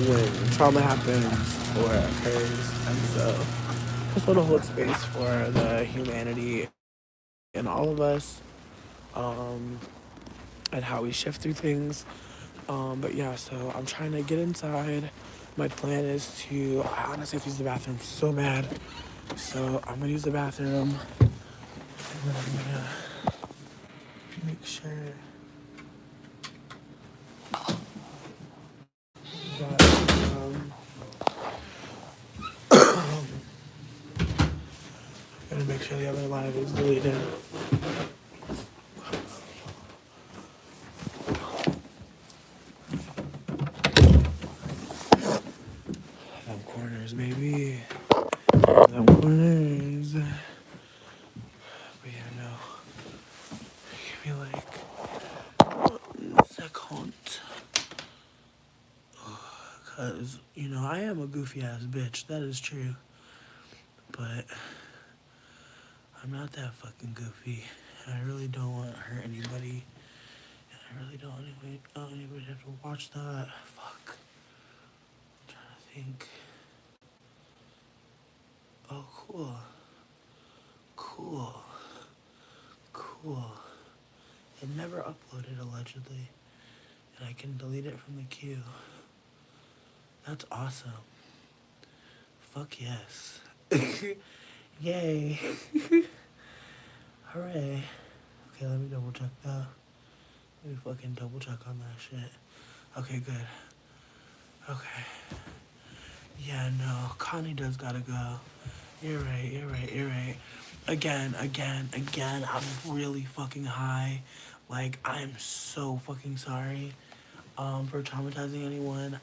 when trauma happens or occurs, and so just want to hold space for the humanity in all of us, um, and how we shift through things. But yeah, so I'm trying to get inside. My plan is I honestly have to use the bathroom so bad. So I'm gonna use the bathroom. And then I'm gonna make sure that gotta make sure the other line is deleted. Them corners, baby. Them corners. But yeah, no. Give me like 1 second. Cause, you know, I am a goofy ass bitch. That is true. But I'm not that fucking goofy. And I really don't want to hurt anybody. And I really don't want anybody to have to watch that. Fuck. I'm trying to think. Oh, cool. Cool. Cool. It never uploaded, allegedly. And I can delete it from the queue. That's awesome. Fuck yes. Yay. Hooray. Okay, let me double check that. Let me fucking double check on that shit. Okay, good. Okay. Yeah, no, Connie does gotta go. You're right. Again, I'm really fucking high. Like, I'm so fucking sorry, for traumatizing anyone.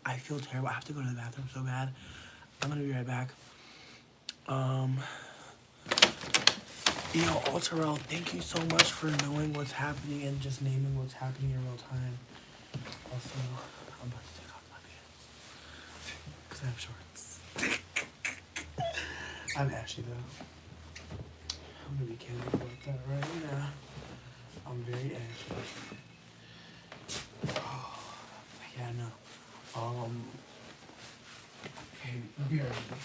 I feel terrible. I have to go to the bathroom so bad. I'm gonna be right back. Yo, Alterel, thank you so much for knowing what's happening and just naming what's happening in real time. Also, I'm about to take off my pants. Because I have shorts. I'm ashy though. I'm gonna be candid about that right now. I'm very ashy. Oh, yeah, no. Okay, be right back.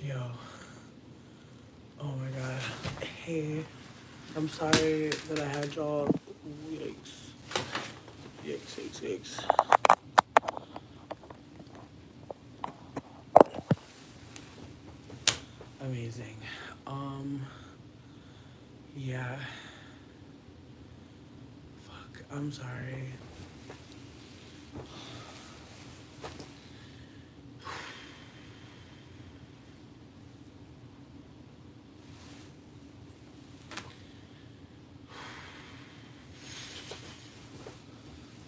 Yo. Oh my god. Hey. I'm sorry that I had y'all Yikes, yikes, yikes. Amazing. Yeah. Fuck, I'm sorry.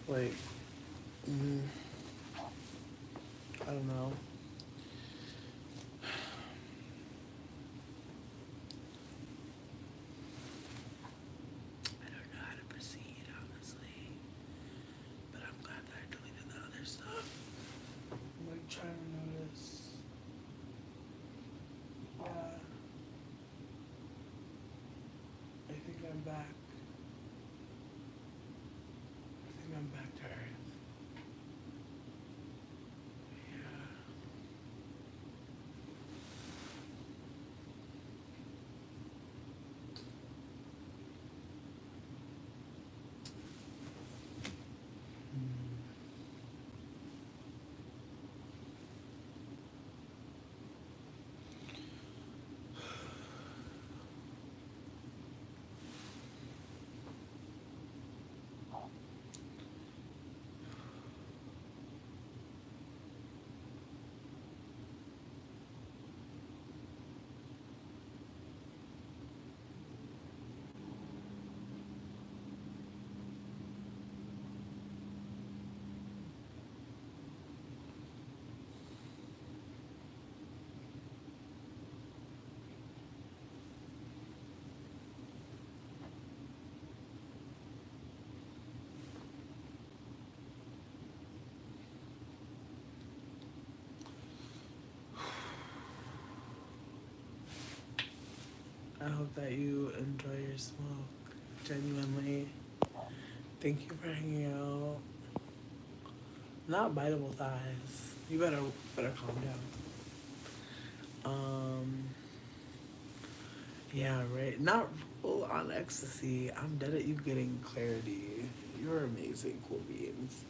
Like, mm, I don't know. I don't know how to proceed, honestly. But I'm glad that I deleted the other stuff. I'm like trying to notice. Yeah. I think I'm back. I think I'm back to Earth. Yeah. Hmm. I hope that you enjoy your smoke. Genuinely. Thank you for hanging out. Not biteable thighs. You better calm down. Yeah, right. Not full on ecstasy. I'm dead at you getting clarity. You're amazing, cool beans.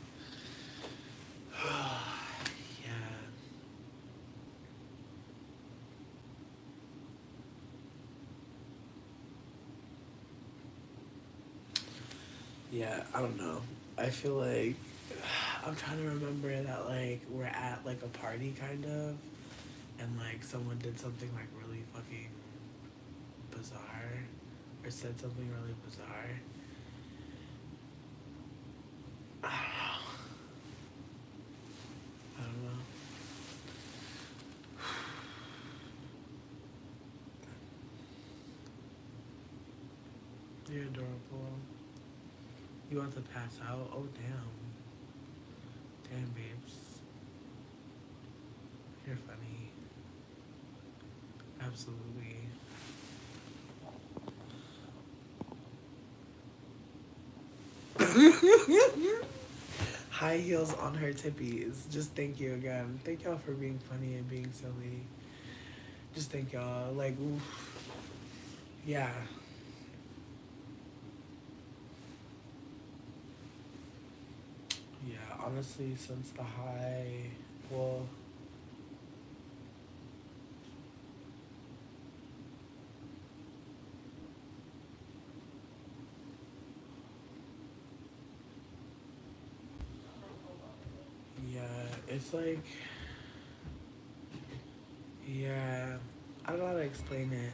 Yeah. Yeah, I don't know. I feel like I'm trying to remember that like we're at like a party kind of and like someone did something like really fucking bizarre or said something really bizarre. I don't know. You're adorable. You want to pass out? Oh damn. Damn babes. You're funny. Absolutely. High heels on her tippies. Just thank you again. Thank y'all for being funny and being silly. Just thank y'all. Like, oof. Yeah. Yeah, honestly, since the high, well, yeah, it's like, yeah, I don't know how to explain it.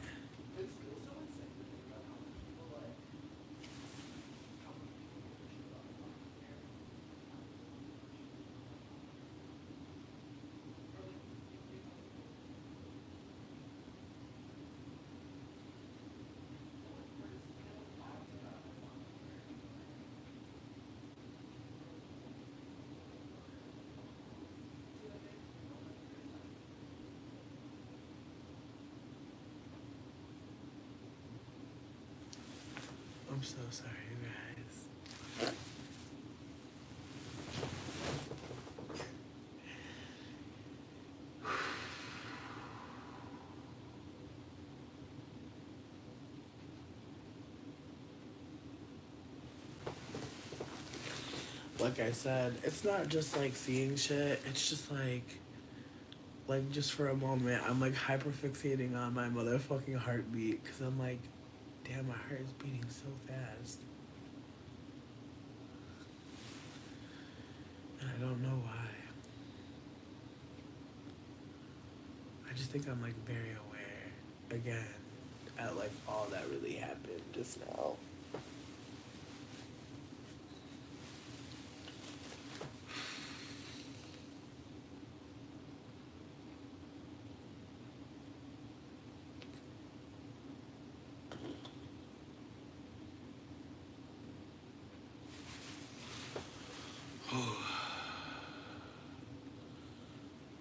I'm so sorry, you guys. like I said, it's not just like seeing shit. It's just like just for a moment, I'm like hyper fixating on my motherfucking heartbeat because I'm like, damn, my heart is beating so fast, and I don't know why. I just think I'm like very aware again at like all that really happened just now.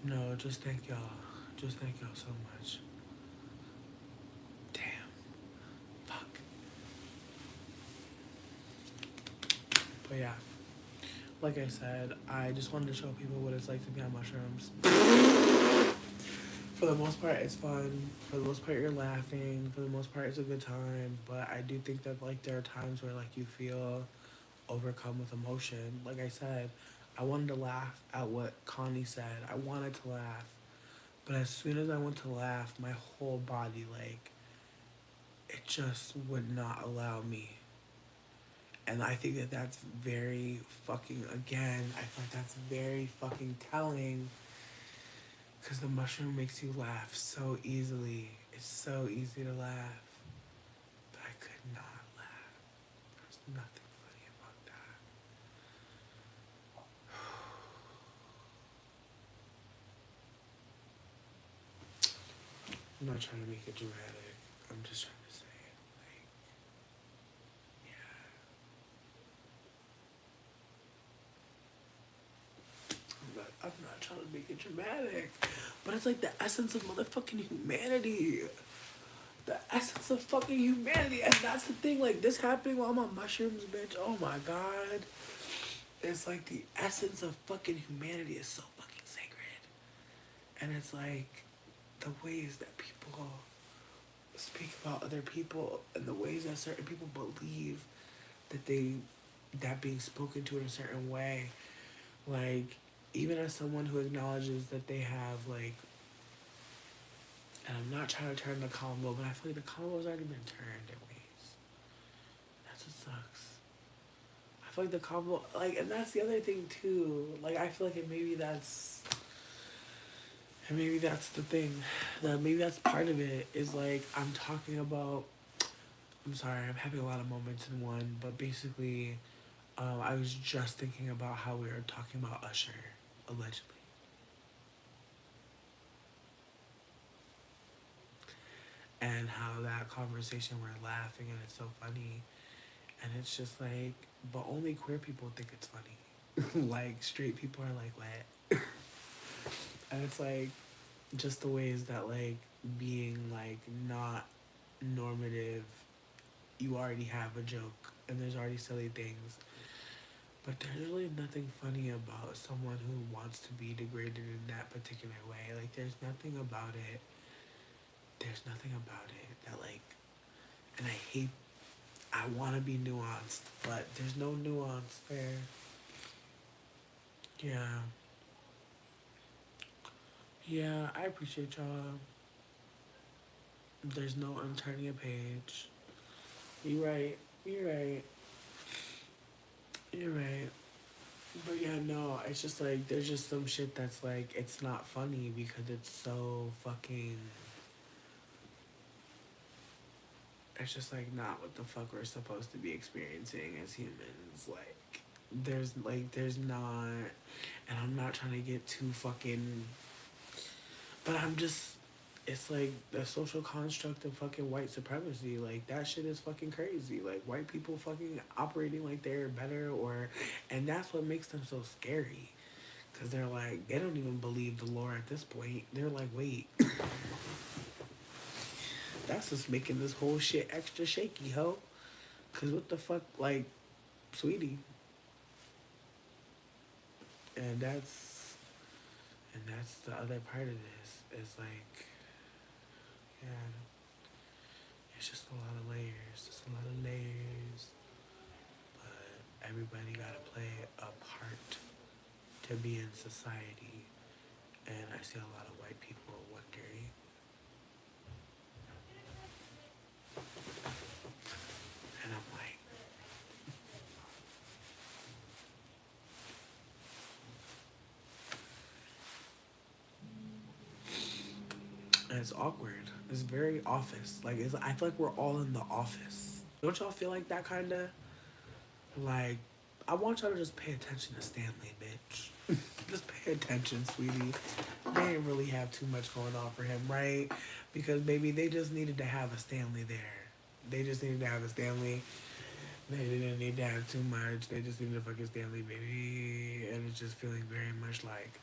No, just thank y'all. Just thank y'all so much. Damn. Fuck. But yeah, like I said, I just wanted to show people what it's like to be on mushrooms. For the most part, it's fun. For the most part, you're laughing. For the most part, it's a good time. But I do think that like there are times where like you feel overcome with emotion. Like I said, I wanted to laugh at what Connie said. I wanted to laugh. But as soon as I went to laugh, my whole body, like, it just would not allow me. And I think that that's very fucking, again, I feel like that's very fucking telling. Because the mushroom makes you laugh so easily. It's so easy to laugh. But I could not laugh. There's nothing funny about that. I'm not trying to make it dramatic. I'm just trying to say, like, yeah. I'm not trying to make it dramatic. But it's like the essence of motherfucking humanity. The essence of fucking humanity. And that's the thing, like, this happening while I'm on mushrooms, bitch. Oh my god. It's like the essence of fucking humanity is so fucking sacred. And it's like the ways that people speak about other people and the ways that certain people believe that being spoken to in a certain way, like even as someone who acknowledges that they have like, and I'm not trying to turn the combo, but I feel like the combo's already been turned in ways. That's what sucks. I feel like the combo, like, and that's the other thing too. Like I feel like maybe that's the thing. That maybe that's part of it. Is like I'm talking about. I'm sorry, I'm having a lot of moments in one, but basically, I was just thinking about how we were talking about Usher, allegedly. And how that conversation we're laughing and it's so funny. And it's just like, but only queer people think it's funny. Like, straight people are like, what? And it's like, just the ways that, like, being, like, not normative, you already have a joke and there's already silly things. But there's really nothing funny about someone who wants to be degraded in that particular way. Like, there's nothing about it. There's nothing about it that, like, and I want to be nuanced, but there's no nuance there. Yeah. Yeah, I appreciate y'all. There's no unturning a page. You're right. You're right. You're right. But yeah, no, it's just like there's just some shit that's like it's not funny because it's so fucking. It's just like not what the fuck we're supposed to be experiencing as humans. There's not, and I'm not trying to get too fucking. But I'm just. It's like the social construct of fucking white supremacy. Like that shit is fucking crazy. Like white people fucking operating like they're better and that's what makes them so scary. Cause they're like, they don't even believe the lore at this point. They're like, wait, that's just making this whole shit extra shaky, ho. Cause what the fuck, like, sweetie. And that's the other part of this. Is like, yeah, it's just a lot of layers. It's a lot of layers. But everybody gotta play a part to be in society. And I see a lot of white people wondering, and I'm like, and it's awkward. It's very office. Like I feel like we're all in the office. Don't y'all feel like that kind of? Like, I want y'all to just pay attention to Stanley, bitch. Just pay attention, sweetie. They didn't really have too much going on for him, right? Because maybe they just needed to have a Stanley there. They just needed to have a Stanley. They didn't need to have too much. They just needed a fucking Stanley, baby. And it's just feeling very much like,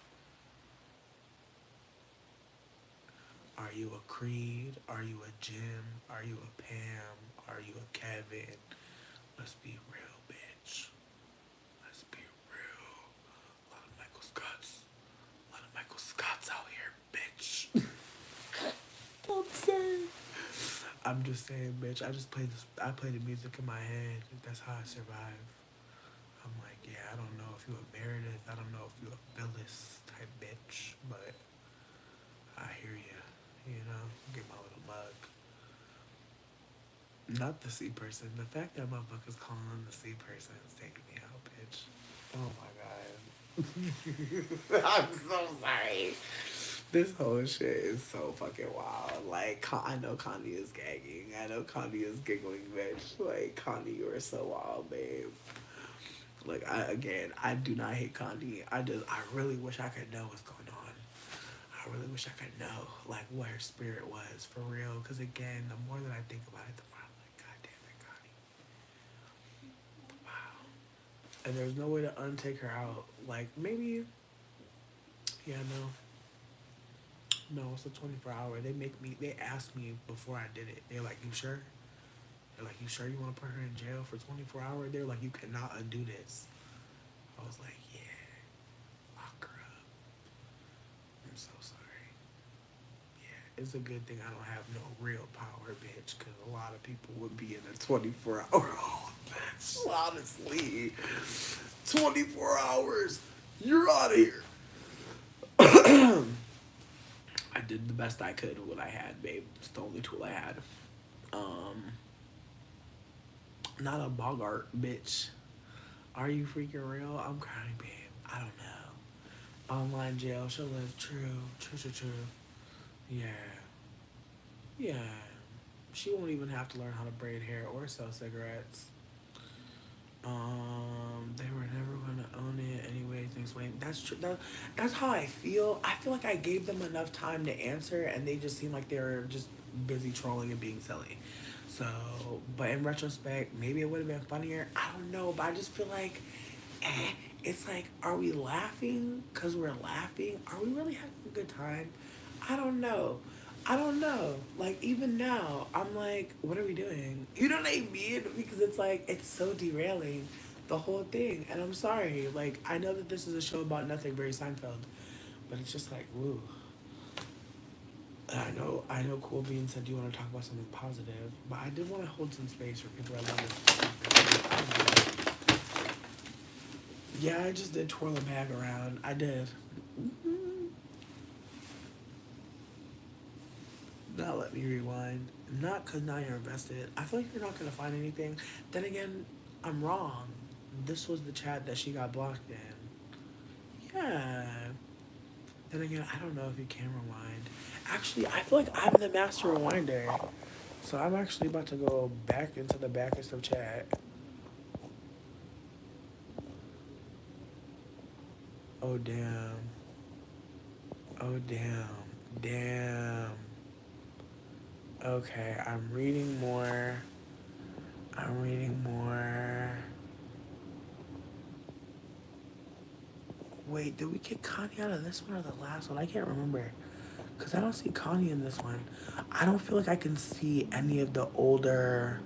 are you a Creed? Are you a Jim? Are you a Pam? Are you a Kevin? Let's be real, bitch. Let's be real. A lot of Michael Scotts. A lot of Michael Scotts out here, bitch. I'm saying. I'm just saying, bitch. I just play this. I play the music in my head. That's how I survive. I'm like, yeah, I don't know if you a Meredith. I don't know if you a Phyllis type bitch, but I hear you. You know, get my little mug. Not the C person. The fact that motherfuckers calling on the C person is taking me out, bitch. Oh my god. I'm so sorry. This whole shit is so fucking wild. Like, I know Connie is gagging. I know Connie is giggling, bitch. Like, Connie, you are so wild, babe. Like, I do not hate Connie. I really wish I could know what's going on. I really wish I could know, like, what her spirit was, for real. Because, again, the more that I think about it, the more I'm like, God damn it, Connie. Wow. And there's no way to untake her out. Like, maybe, yeah, no. No, it's a 24-hour. They asked me before I did it. They're like, you sure? They're like, you sure you want to put her in jail for 24 hours? They're like, you cannot undo this. I was like, yeah, lock her up. I'm so sorry. Yeah, it's a good thing I don't have no real power, bitch, because a lot of people would be in a 24-hour hold, bitch. Honestly, 24 hours, you're out of here. I did the best I could with what I had, babe. It's the only tool I had. Um, Not a Bogart, bitch. Are you freaking real? I'm crying, babe. I don't know. Online jail. She'll live. True. True, true, true. Yeah. Yeah. She won't even have to learn how to braid hair or sell cigarettes. They were never gonna own it anyway. Things went. That's true. That's how I feel. I feel like I gave them enough time to answer, and they just seem like they were just busy trolling and being silly. So, but in retrospect, maybe it would have been funnier. I don't know, but I just feel like, it's like, are we laughing because we're laughing? Are we really having a good time? I don't know. I don't know. Like, even now, I'm like, what are we doing? You know what I mean? Because it's like, it's so derailing the whole thing. And I'm sorry. Like, I know that this is a show about nothing, very Seinfeld. But it's just like, woo. I know Cool Bean said, do you want to talk about something positive? But I did want to hold some space for people I love. Yeah, I just did twirl a bag around. I did. Now let me rewind. Not because now you're invested. I feel like you're not going to find anything. Then again, I'm wrong. This was the chat that she got blocked in. Yeah. Then again, I don't know if you can rewind. Actually, I feel like I'm the master rewinder. So I'm actually about to go back into the backest of chat. Oh, damn. Oh, damn. Damn. Okay, I'm reading more. I'm reading more. Wait, did we get Connie out of this one or the last one? I can't remember. Because I don't see Connie in this one. I don't feel like I can see any of the older.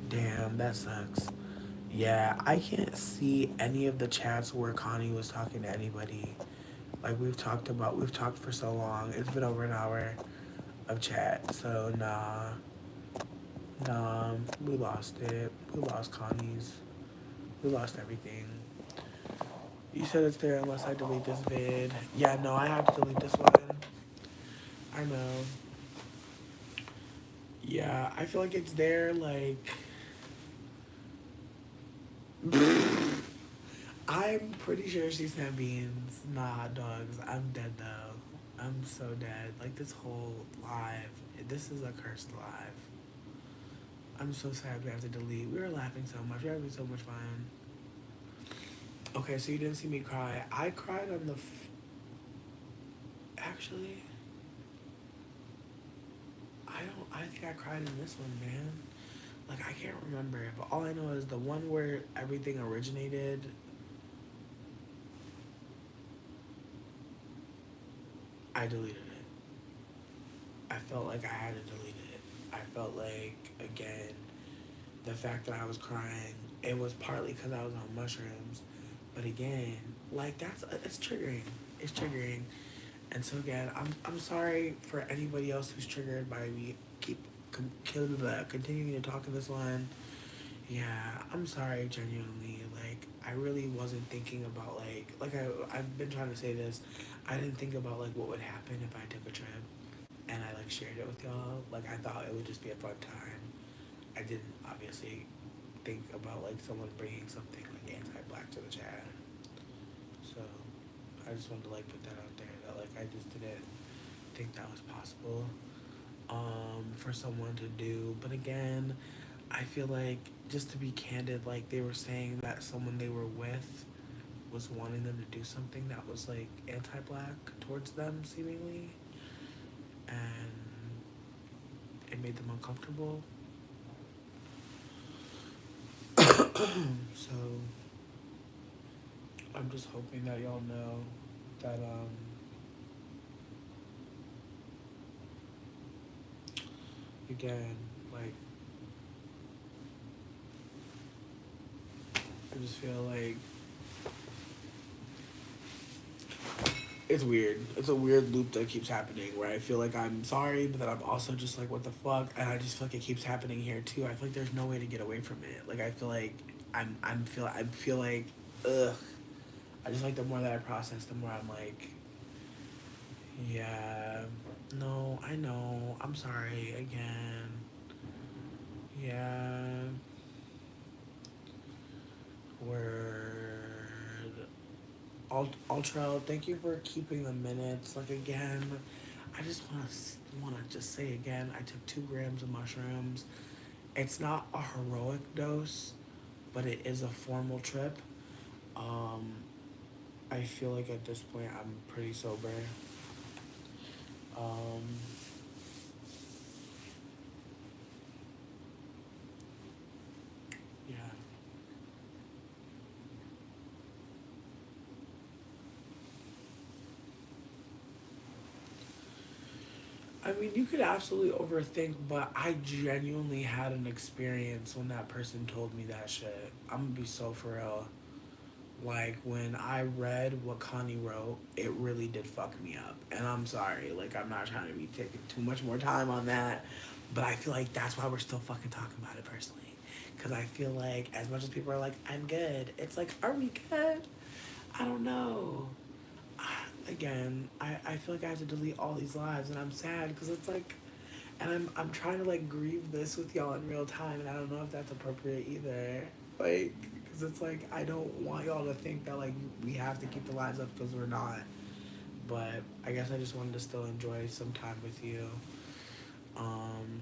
Damn, that sucks. Yeah, I can't see any of the chats where Connie was talking to anybody. Like we've talked for so long. It's been over an hour of chat. So nah, we lost it. We lost Connie's. We lost everything. You said it's there unless I delete this vid. Yeah, no, I have to delete this one. I know. Yeah, I feel like it's there, like... I'm pretty sure she sent beans, not hot dogs. I'm dead, though. I'm so dead. Like, this whole live, this is a cursed live. I'm so sad we have to delete. We were laughing so much. We were having so much fun. Okay, so you didn't see me cry. I cried on the... Actually, I think I cried in this one, man. Like, I can't remember, but all I know is the one where everything originated. I deleted it. I felt like I had to delete it. I felt like, again, the fact that I was crying, it was partly because I was on mushrooms. But again, like, it's triggering. It's triggering. And so again, I'm sorry for anybody else who's triggered by me continuing to talk in this one. Yeah, I'm sorry, genuinely. Like, I really wasn't thinking about, I've been trying to say this. I didn't think about, like, what would happen if I took a trip and I, like, shared it with y'all. Like, I thought it would just be a fun time. I didn't, obviously, think about, like, someone bringing something, like, anti-black to the chat. So, I just wanted to, like, put that out there. That, like, I just didn't think that was possible for someone to do. But again, I feel like, just to be candid, like, they were saying that someone they were with was wanting them to do something that was, like, anti-black towards them, seemingly. And it made them uncomfortable. So, I'm just hoping that y'all know that, again, like, I just feel like it's weird. It's a weird loop that keeps happening where I feel like I'm sorry, but then I'm also just like, what the fuck? And I just feel like it keeps happening here too. I feel like there's no way to get away from it. Like, I feel like I feel like, ugh. I just like, the more that I process, the more I'm like, yeah, no, I know. I'm sorry again. Yeah. Word. Ultra, thank you for keeping the minutes. Like, again, I just want to just say again, I took 2 grams of mushrooms. It's not a heroic dose, but it is a formal trip. Um, I feel like at this point I'm pretty sober. Um, yeah. I mean, you could absolutely overthink, but I genuinely had an experience when that person told me that shit. I'm gonna be so for real. Like, when I read what Connie wrote, it really did fuck me up. And I'm sorry, like, I'm not trying to be taking too much more time on that, but I feel like that's why we're still fucking talking about it personally. Because I feel like, as much as people are like, I'm good, it's like, are we good? I don't know. Again, I feel like I have to delete all these lives, and I'm sad because it's like, and I'm trying to, like, grieve this with y'all in real time, and I don't know if that's appropriate either. Like, because it's like, I don't want y'all to think that, like, we have to keep the lives up because we're not. But I guess I just wanted to still enjoy some time with you. Um,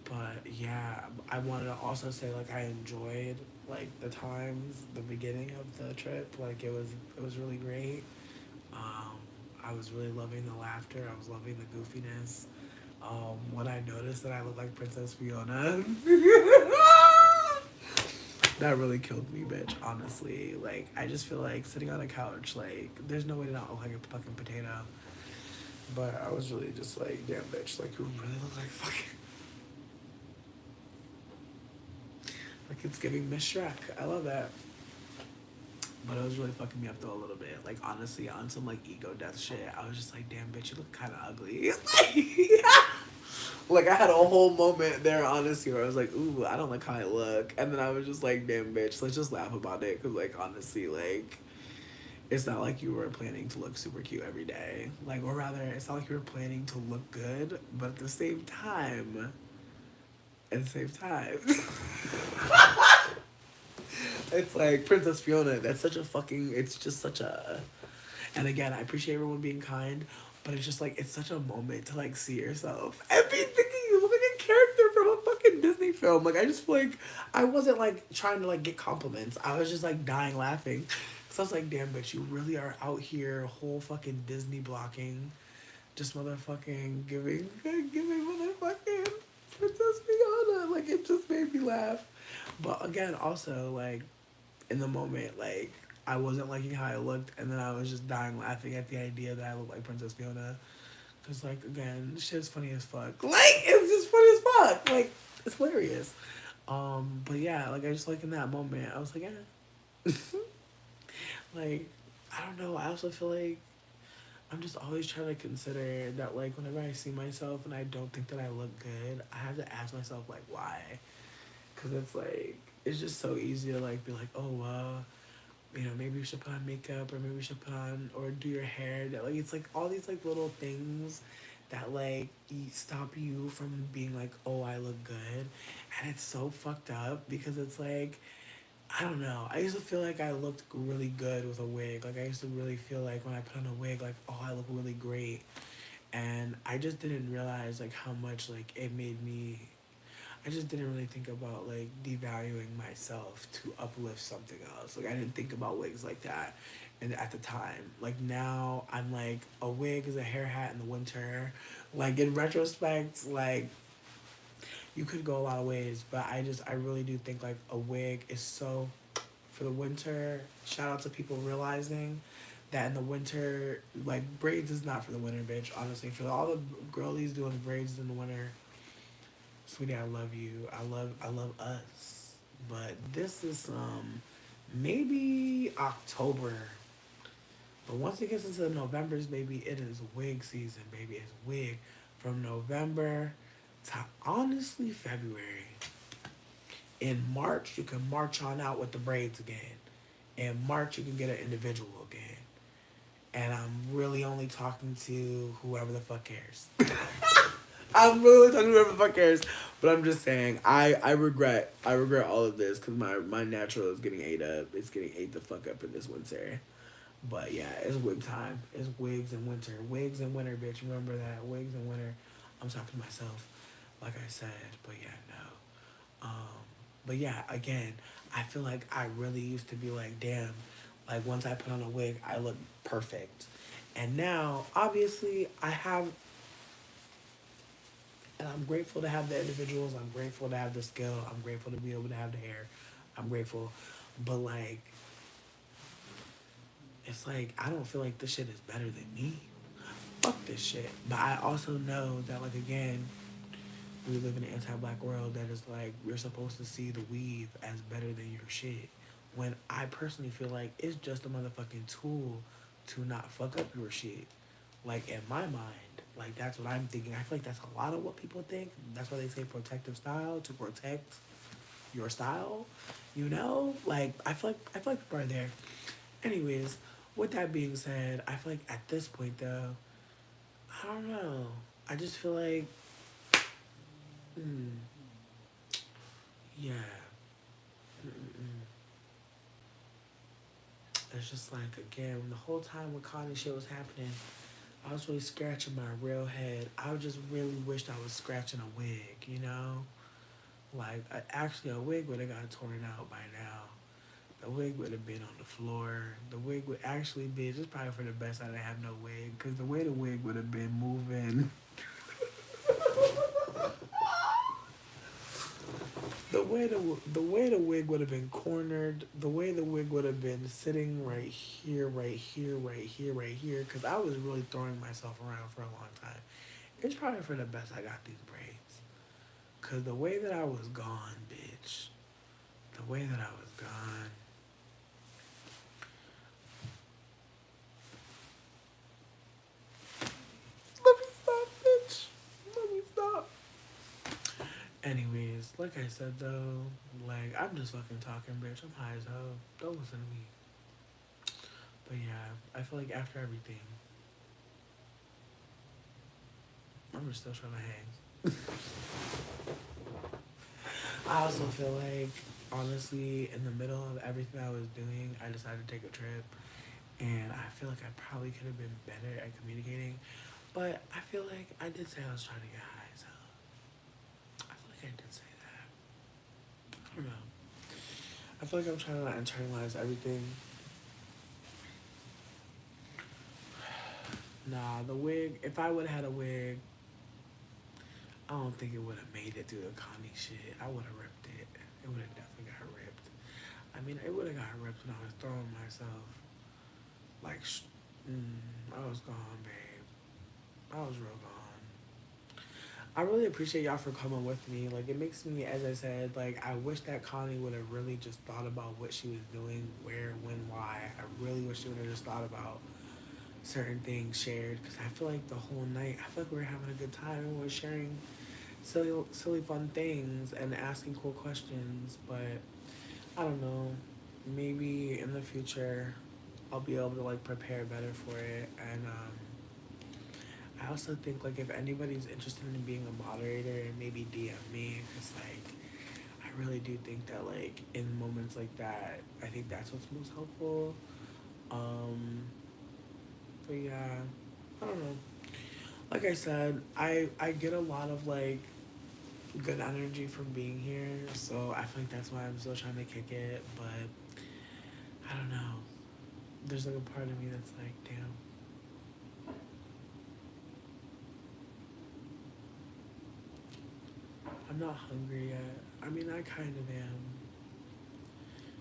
but yeah, I wanted to also say, like, I enjoyed, like, the times, the beginning of the trip. Like, it was really great. Um, I was really loving the laughter. I was loving the goofiness. When I noticed that I looked like Princess Fiona, that really killed me, bitch. Honestly, like, I just feel like sitting on a couch, like, there's no way to not look like a fucking potato. But I was really just like, damn, bitch, like, you really look like fucking, like, it's giving Miss Shrek. I love that. But it was really fucking me up though a little bit. Like, honestly, on some, like, ego death shit, I was just like, damn, bitch, you look kind of ugly. Like, I had a whole moment there, honestly, where I was like, ooh, I don't like how I look. And then I was just like, damn, bitch, let's just laugh about it. Because, like, honestly, like, it's not like you were planning to look super cute every day. Like, or rather, it's not like you were planning to look good. But at the same time, it's like Princess Fiona. That's such a fucking, it's just such a, and again, I appreciate everyone being kind, but it's just like it's such a moment to like see yourself and be thinking you look like a character from a fucking Disney film. Like I just feel like I wasn't like trying to like get compliments. I was just like dying laughing. So I was like, damn bitch, you really are out here whole fucking Disney blocking, just motherfucking giving motherfucking Princess Fiona. Like it just made me laugh. But again, also like in the moment, like I wasn't liking how I looked, and then I was just dying laughing at the idea that I looked like Princess Fiona. Cause like again, this shit's funny as fuck. Like it's just funny as fuck. Like it's hilarious. But yeah, like I just like in that moment, I was like, yeah. Like I don't know. I also feel like I'm just always trying to consider that like whenever I see myself and I don't think that I look good, I have to ask myself like why. Cause it's like it's just so easy to like be like, oh well, you know, maybe you should put on makeup or maybe you should put on or do your hair. That like it's like all these like little things that like stop you from being like, oh, I look good, and it's so fucked up because it's like I don't know. I used to feel like I looked really good with a wig. Like I used to really feel like when I put on a wig, like oh, I look really great, and I just didn't realize like how much like it made me. I just didn't really think about like devaluing myself to uplift something else. Like I didn't think about wigs like that, and at the time, like now I'm like a wig is a hair hat in the winter. Like in retrospect, like you could go a lot of ways, but I really do think like a wig is so for the winter. Shout out to people realizing that in the winter, like braids is not for the winter, bitch. Honestly, for all the girlies doing braids in the winter, sweetie, I love you. I love us. But this is maybe October. But once it gets into the November's, baby, it is wig season, baby. It's wig from November to honestly February. In March, you can march on out with the braids again. In March, you can get an individual again. And I'm really only talking to whoever the fuck cares. I'm really talking to whoever the fuck cares. But I'm just saying, I regret all of this because my natural is getting ate up. It's getting ate the fuck up in this winter. But yeah, it's wig time. It's wigs in winter. Wigs in winter, bitch. Remember that. Wigs in winter. I'm talking to myself, like I said. But yeah, no. But yeah, again, I feel like I really used to be like, damn, like once I put on a wig, I look perfect. And now, obviously, I have, and I'm grateful to have the individuals. I'm grateful to have the skill. I'm grateful to be able to have the hair. I'm grateful. But like, it's like, I don't feel like this shit is better than me. Fuck this shit. But I also know that, like, again, we live in an anti-black world that is like we're supposed to see the weave as better than your shit. When I personally feel like it's just a motherfucking tool to not fuck up your shit. Like in my mind, like that's what I'm thinking. I feel like that's a lot of what people think. That's why they say protective style to protect your style. You know, like I feel like people are there. Anyways, with that being said, I feel like at this point though, I don't know. I just feel like, hmm, yeah. Mm-mm. It's just like again, the whole time when Connie shit was happening, I was really scratching my real head. I just really wished I was scratching a wig, you know? Like actually a wig would have got torn out by now. The wig would have been on the floor. The wig would actually be just probably for the best I didn't have no wig. Cause the way the wig would have been moving, the way the wig would have been cornered, the way the wig would have been sitting right here, right here, right here, right here, because I was really throwing myself around for a long time. It's probably for the best I got these braids. Because the way that I was gone, bitch, the way that I was gone, let me stop, bitch. Let me stop. Like I said though, like I'm just fucking talking, bitch. I'm high as hell. Don't listen to me. But yeah, I feel like after everything, I'm just still trying to hang. I also feel like, honestly, in the middle of everything I was doing, I decided to take a trip. And I feel like I probably could have been better at communicating. But I feel like I did say I was trying to get high, so I feel like I did say that. I don't know. I feel like I'm trying to not internalize everything. Nah, the wig, if I would have had a wig, I don't think it would have made it through the Connie shit. I would have ripped it. It would have definitely got ripped. I mean, it would have got ripped when I was throwing myself. Like, I was gone, babe. I was real gone. I really appreciate y'all for coming with me. Like, it makes me, as I said, like, I wish that Connie would have really just thought about what she was doing, where, when, why. I really wish she would have just thought about certain things shared. Because I feel like the whole night, I feel like we were having a good time and we were sharing silly, fun things and asking cool questions. But I don't know. Maybe in the future, I'll be able to like prepare better for it. And I also think like if anybody's interested in being a moderator, maybe DM me because like I really do think that like in moments like that, I think that's what's most helpful. Um, but yeah, I don't know. Like I said, I get a lot of like good energy from being here, so I feel like that's why I'm still trying to kick it. But I don't know. There's like a part of me that's like, damn, I'm not hungry yet. I mean, I kind of am,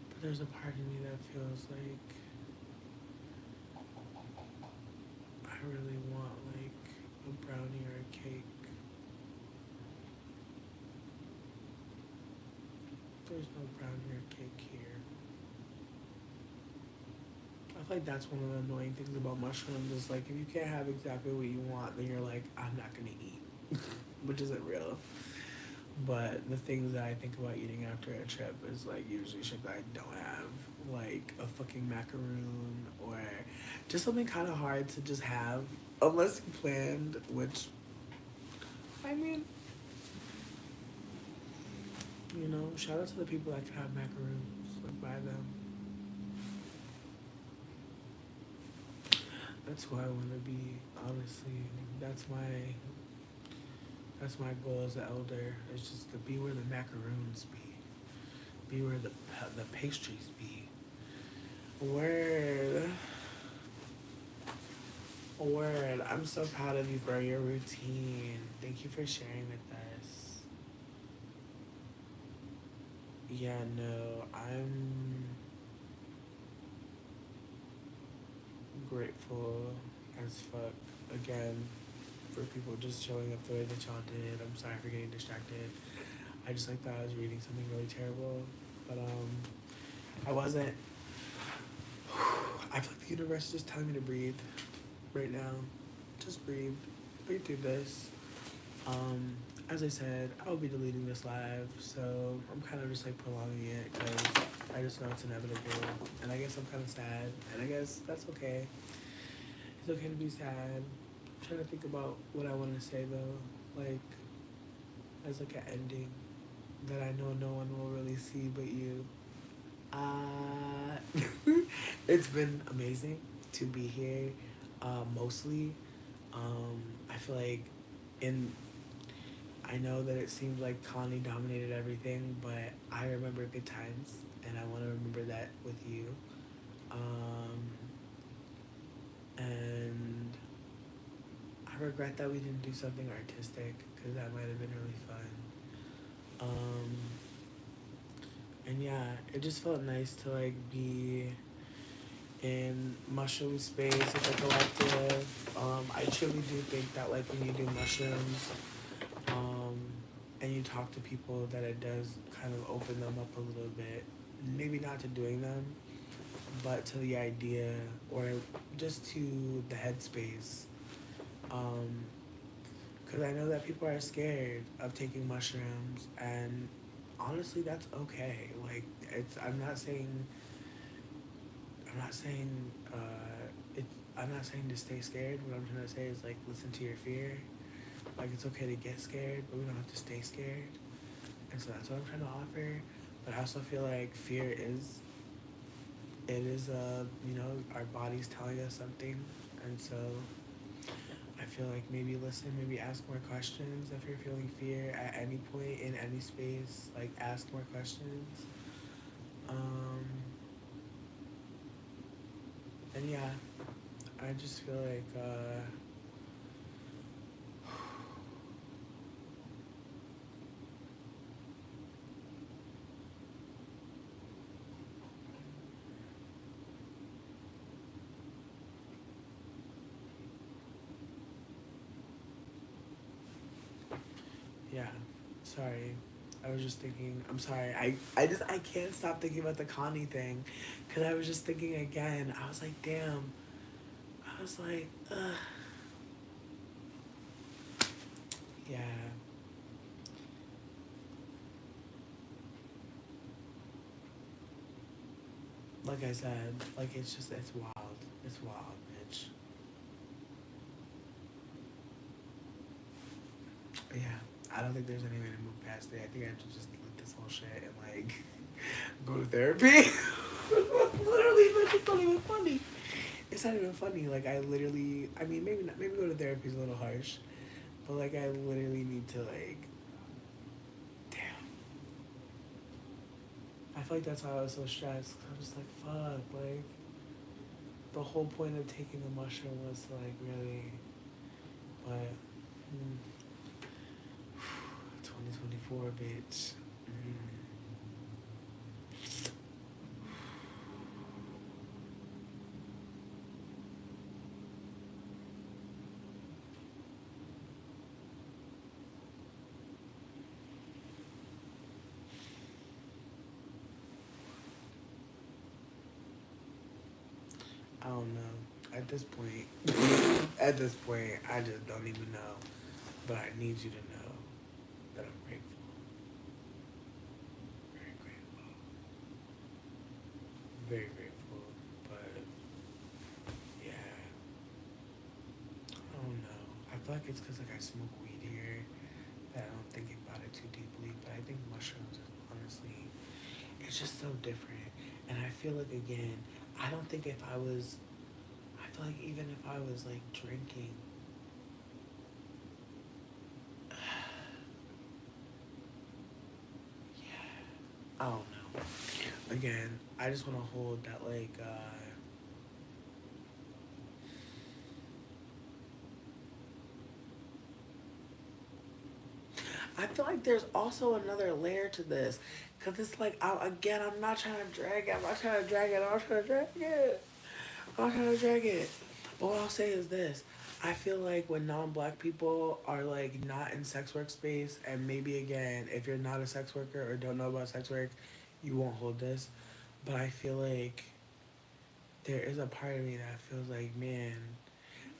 but there's a part of me that feels like I really want like a brownie or a cake. There's no brownie or cake here. I feel like that's one of the annoying things about mushrooms is like if you can't have exactly what you want, then you're like, I'm not gonna eat, which isn't real. But the things that I think about eating after a trip is like usually shit that I don't have, like a fucking macaroon or just something kind of hard to just have unless you planned. Which I mean, you know, shout out to the people that can have macaroons, like buy them. That's who I want to be. Honestly, that's my that's my goal as an elder. It's just to be where the macaroons be where the pastries be. Word. Word. I'm so proud of you, bro. Your routine. Thank you for sharing with us. Yeah, no, I'm grateful as fuck again for people just showing up the way that y'all did. I'm sorry for getting distracted. I just like thought I was reading something really terrible, but I wasn't. I feel like the universe is just telling me to breathe right now. Just breathe. Breathe through this. Um, as I said, I'll be deleting this live, so I'm kind of just like prolonging it because I just know it's inevitable, and I guess I'm kind of sad, and I guess that's okay. It's okay to be sad. I'm trying to think about what I want to say though, like as like an ending that I know no one will really see but you. It's been amazing to be here. Mostly, I feel like in I know that it seems like Connie dominated everything, but I remember good times, and I want to remember that with you. Um, and I regret that we didn't do something artistic because that might have been really fun. Um, and yeah, it just felt nice to like be in mushroom space as a collective. I truly do think that like when you do mushrooms, um, and you talk to people, that it does kind of open them up a little bit. Maybe not to doing them, but to the idea or just to the headspace. Because I know that people are scared of taking mushrooms, and honestly, that's okay. Like, it's, I'm not saying, it, I'm not saying to stay scared. What I'm trying to say is, like, listen to your fear. Like, it's okay to get scared, but we don't have to stay scared. And so that's what I'm trying to offer. But I also feel like fear is, it is, you know, our body's telling us something. And so I feel like maybe listen, maybe ask more questions if you're feeling fear at any point in any space. Like, ask more questions. Um, and yeah, I just feel like, yeah, sorry. I was just thinking, I'm sorry. I can't stop thinking about the Connie thing. Because I was just thinking again. I was like, damn. I was like, ugh. Yeah. Like I said, like it's just, it's wild. It's wild, bitch. But yeah. I don't think there's any way to move past it. I think I have to just let this whole shit and like go to therapy. Literally, but it's not even funny. It's not even funny. Like I literally, I mean, maybe not. Maybe go to therapy is a little harsh, but like I literally need to like, damn. I feel like that's why I was so stressed. Cause I'm just like, fuck. Like the whole point of taking the mushroom was to like really, but. 2024, bitch. I don't know. At this point, I just don't even know. But I need you to know that I'm grateful. Very grateful. Very grateful. But yeah, I don't know. I feel like it's because like I smoke weed here that I don't think about it too deeply. But I think mushrooms is honestly, it's just so different. And I feel like again, I don't think if I was, I feel like even if I was like drinking, I don't know. Again, I just want to hold that like I feel like there's also another layer to this, cause it's like again, I'm not trying to drag it. I'm not trying to drag it. I'm not trying to drag it. I'm not trying to drag it. But what I'll say is this: I feel like when non-black people are like not in sex work space, and maybe again, if you're not a sex worker or don't know about sex work, you won't hold this. But I feel like there is a part of me that feels like, man,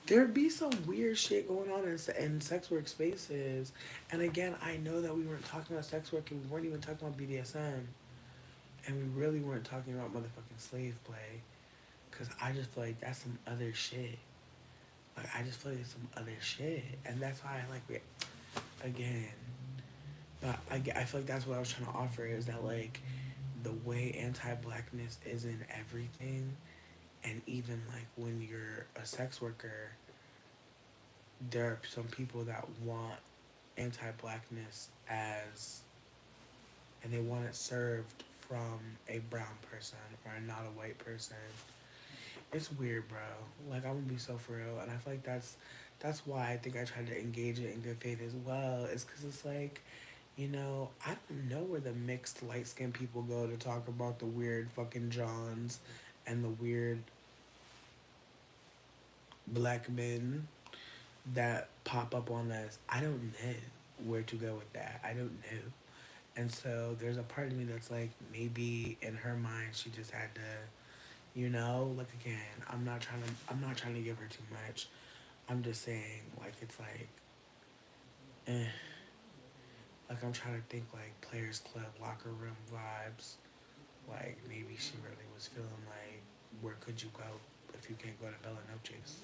there'd be some weird shit going on in sex work spaces. And again, I know that we weren't talking about sex work and we weren't even talking about BDSM. And we really weren't talking about motherfucking slave play. Because I just feel like that's some other shit. Like, I just feel like it's some other shit. And that's why I like, again. But I feel like that's what I was trying to offer is that, like, the way anti blackness is in everything. And even, like, when you're a sex worker, there are some people that want anti-blackness as, and they want it served from a brown person or not a white person. It's weird, bro. Like I'm gonna be so for real, and I feel like that's why I think I tried to engage it in good faith as well. Is because it's like, you know, I don't know where the mixed light skinned people go to talk about the weird fucking Johns and the weird black men that pop up on us. I don't know where to go with that. I don't know. And so there's a part of me that's like, maybe in her mind she just had to, you know, like again, I'm not trying to give her too much. I'm just saying like it's like, eh. Like, I'm trying to think, like, Players Club, locker room vibes. Like, maybe she really was feeling like, where could you go if you can't go to Bella Noche's?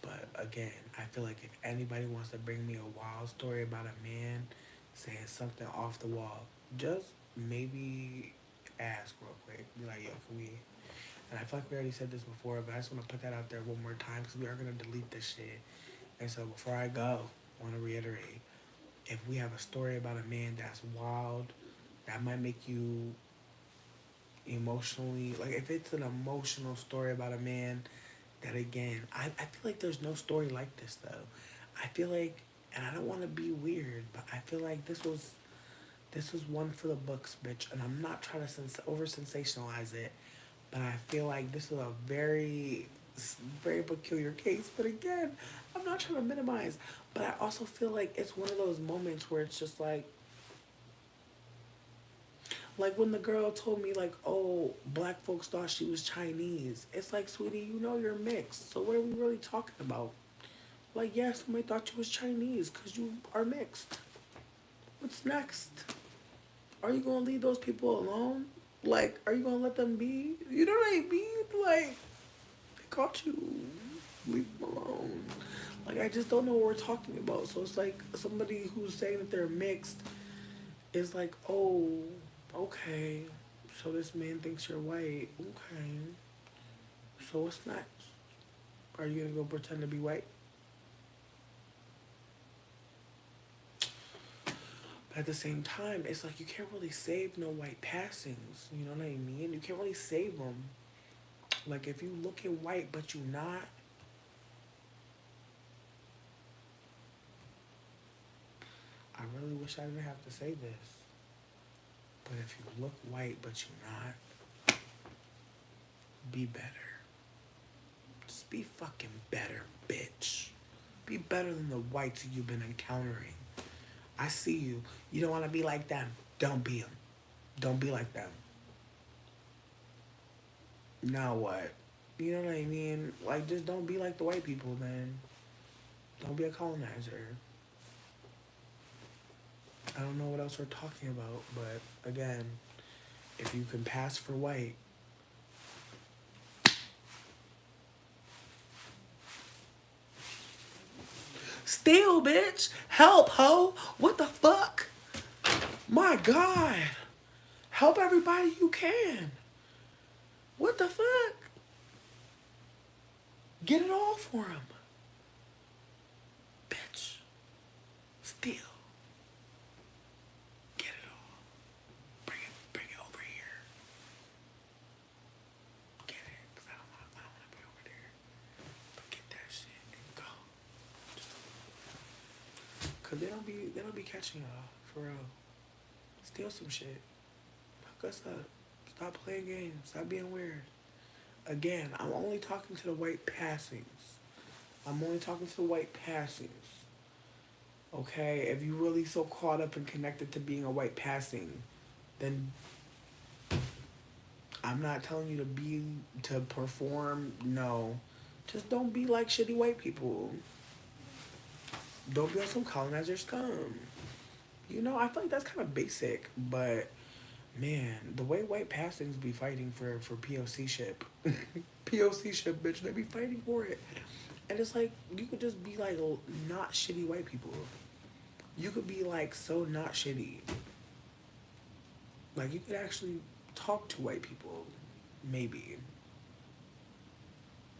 But again, I feel like if anybody wants to bring me a wild story about a man saying something off the wall, just maybe ask real quick. Be like, yo, can we? And I feel like we already said this before, but I just want to put that out there one more time because we are going to delete this shit. And so before I go, I want to reiterate, if we have a story about a man that's wild, that might make you emotionally, like if it's an emotional story about a man that again, I feel like there's no story like this though. I feel like, and I don't want to be weird, but I feel like this was one for the books, bitch. And I'm not trying to over sensationalize it, but I feel like this is a very peculiar case. But again, I'm not trying to minimize, but I also feel like it's one of those moments where it's just like when the girl told me like, oh, black folks thought she was Chinese. It's like, sweetie, you know you're mixed. So what are we really talking about? Like, yeah, somebody thought you was Chinese because you are mixed. What's next? Are you gonna leave those people alone? Like, are you gonna let them be? You know what I mean? Like, they caught you. Leave them alone. Like, I just don't know what we're talking about. So it's like somebody who's saying that they're mixed is like, oh, okay. So this man thinks you're white. Okay. So what's next? Are you gonna go pretend to be white? But at the same time, it's like you can't really save no white passings. You know what I mean? You can't really save them. Like if you looking white but you not, I really wish I didn't have to say this. But if you look white but you not, be better. Just be fucking better, bitch. Be better than the whites you've been encountering. I see you. You don't want to be like them. Don't be them. Don't be like them. Now what? You know what I mean? Like, just don't be like the white people, man. Don't be a colonizer. I don't know what else we're talking about, but again, if you can pass for white, still, bitch, help, ho. What the fuck? My God, help everybody you can. What the fuck? Get it all for him, bitch. Still, get it all. Bring it over here. Get it, cause I don't want to be over there. But get that shit and go. Cause they don't be catching y'all for real. Steal some shit. Hook us up. Stop playing games. Stop being weird. Again, I'm only talking to the white passings. I'm only talking to the white passings. Okay? If you really so caught up and connected to being a white passing, then I'm not telling you to perform. No. Just don't be like shitty white people. Don't be on some colonizer scum. You know, I feel like that's kind of basic, but man, the way white passings be fighting for POC ship, POC ship, bitch, they be fighting for it, and it's like you could just be like not shitty white people. You could be like so not shitty. Like you could actually talk to white people, maybe.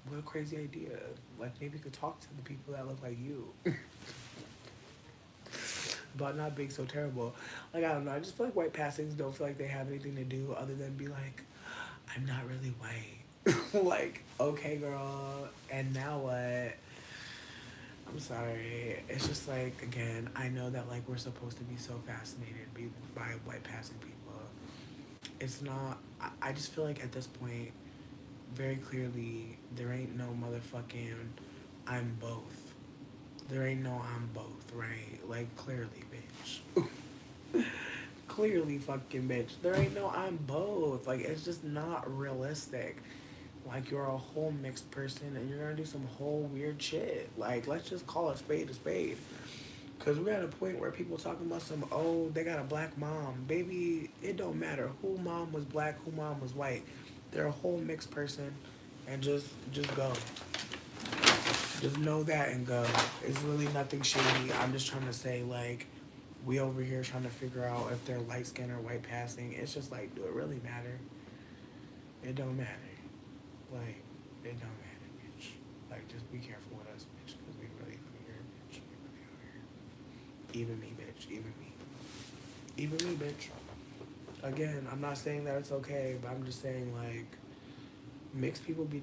What a crazy idea! Like maybe you could talk to the people that look like you. But not being so terrible. Like, I don't know. I just feel like white passings don't feel like they have anything to do other than be like, I'm not really white. Like, okay, girl. And now what? I'm sorry. It's just like, again, I know that, like, we're supposed to be so fascinated by white passing people. It's not. I just feel like at this point, very clearly, there ain't no motherfucking I'm both. There ain't no I'm both, right? Like, clearly, bitch. Clearly, fucking bitch. There ain't no I'm both. Like, it's just not realistic. Like, you're a whole mixed person and you're gonna do some whole weird shit. Like, let's just call a spade a spade. Because we're at a point where people talking about some, oh, they got a black mom. Baby, it don't matter who mom was black, who mom was white. They're a whole mixed person. And just go. Just know that and go. It's really nothing shady. I'm just trying to say, like, we over here trying to figure out if they're light skin or white passing. It's just like, do it really matter? It don't matter. Like, it don't matter, bitch. Like, just be careful with us, bitch, because we really out here, bitch. We really out here. Even me, bitch. Even me. Even me, bitch. Again, I'm not saying that it's okay, but I'm just saying, like, mixed people we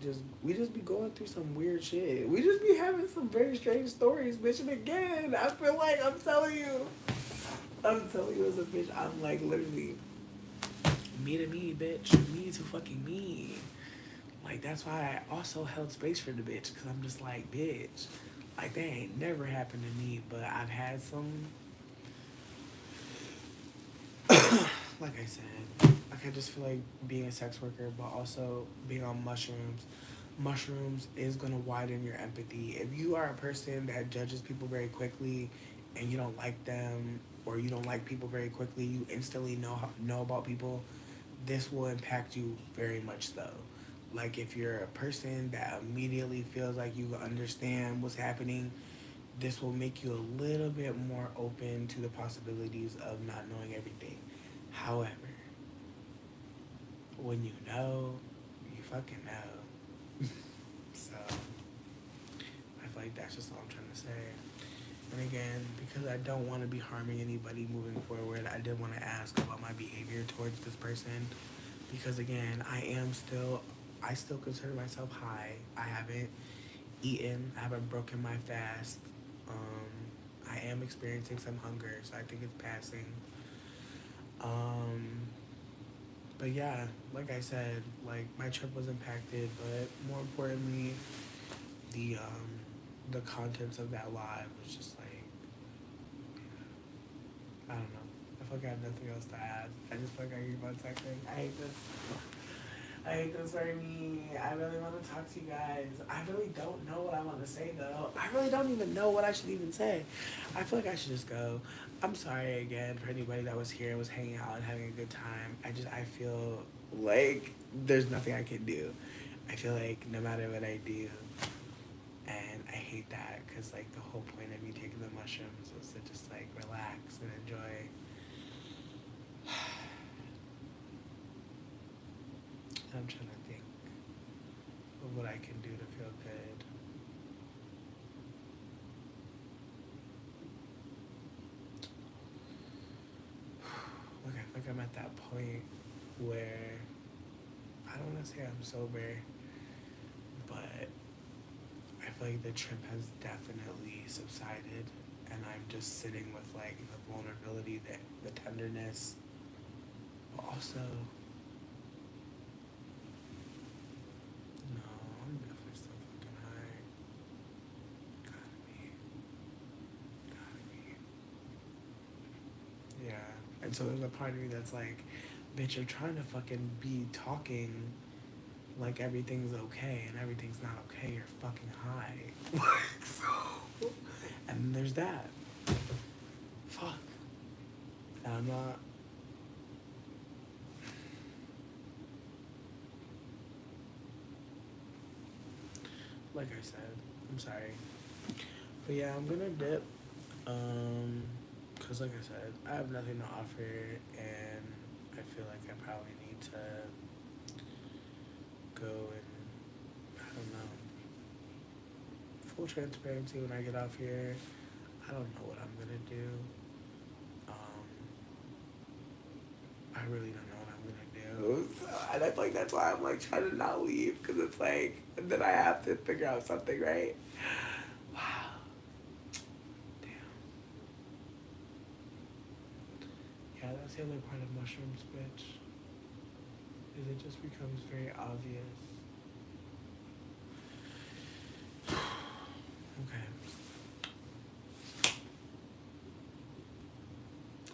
just be going through some weird shit. We just be having some very strange stories, bitch. And again, I feel like I'm telling you as a bitch, I'm like literally me to me, bitch. Me to fucking me. Like, that's why I also held space for the bitch, because I'm just like, bitch, like, that ain't never happened to me, but I've had some, like I said, like, I just feel like being a sex worker, but also being on mushrooms is going to widen your empathy. If you are a person that judges people very quickly and you don't like them, or you don't like people very quickly, you instantly know about people, this will impact you very much so. Like, if you're a person that immediately feels like you understand what's happening, this will make you a little bit more open to the possibilities of not knowing everything. However, when you know, you fucking know. So, I feel like that's just all I'm trying to say. And again, because I don't want to be harming anybody moving forward, I did want to ask about my behavior towards this person. Because again, I still consider myself high. I haven't eaten. I haven't broken my fast. I am experiencing some hunger, so I think it's passing. Um, but yeah, like I said, like, my trip was impacted, but more importantly, the contents of that live was just like, I don't know. I feel like I have nothing else to add. I just feel like I keep on texting. I hate this. I hate this for me. I really want to talk to you guys. I really don't know what I want to say, though. I really don't even know what I should even say. I feel like I should just go. I'm sorry again for anybody that was here and was hanging out and having a good time. I feel like there's nothing I can do. I feel like no matter what I do, and I hate that, because, like, the whole point of me taking the mushrooms was to just, like, relax and enjoy. I'm trying to think of what I can do to feel good. Look, I feel like I'm at that point where I don't want to say I'm sober, but I feel like the trip has definitely subsided, and I'm just sitting with, like, the vulnerability, the tenderness, but also, no, I'm definitely still fucking high. Gotta be. Yeah. And so there's a part of me that's like, bitch, you're trying to fucking be talking like everything's okay, and everything's not okay. You're fucking high. So, and there's that. Fuck. And I'm not. Like I said, I'm sorry. But yeah, I'm gonna dip. Cause like I said, I have nothing to offer, and I feel like I probably need to go and, I don't know, full transparency, when I get off here, I don't know what I'm gonna do. Um, I really don't know what I'm gonna do. So, and I feel like that's why I'm like trying to not leave, because it's like, then I have to figure out something, right? Wow. Damn. Yeah, that's the other part of mushrooms, bitch. Is it just becomes very obvious. Okay.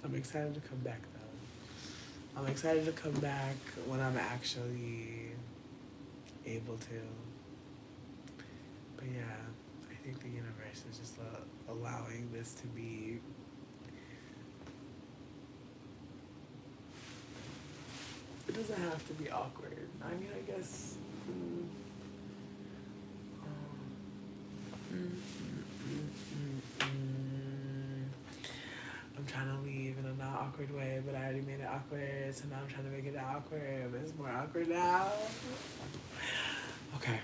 I'm excited to come back, though. I'm excited to come back when I'm actually able to. But yeah, I think the universe is just allowing this to be. It doesn't have to be awkward. I mean, I guess. Mm, I'm trying to leave in a not awkward way, but I already made it awkward, so now I'm trying to make it awkward, but it's more awkward now. Okay.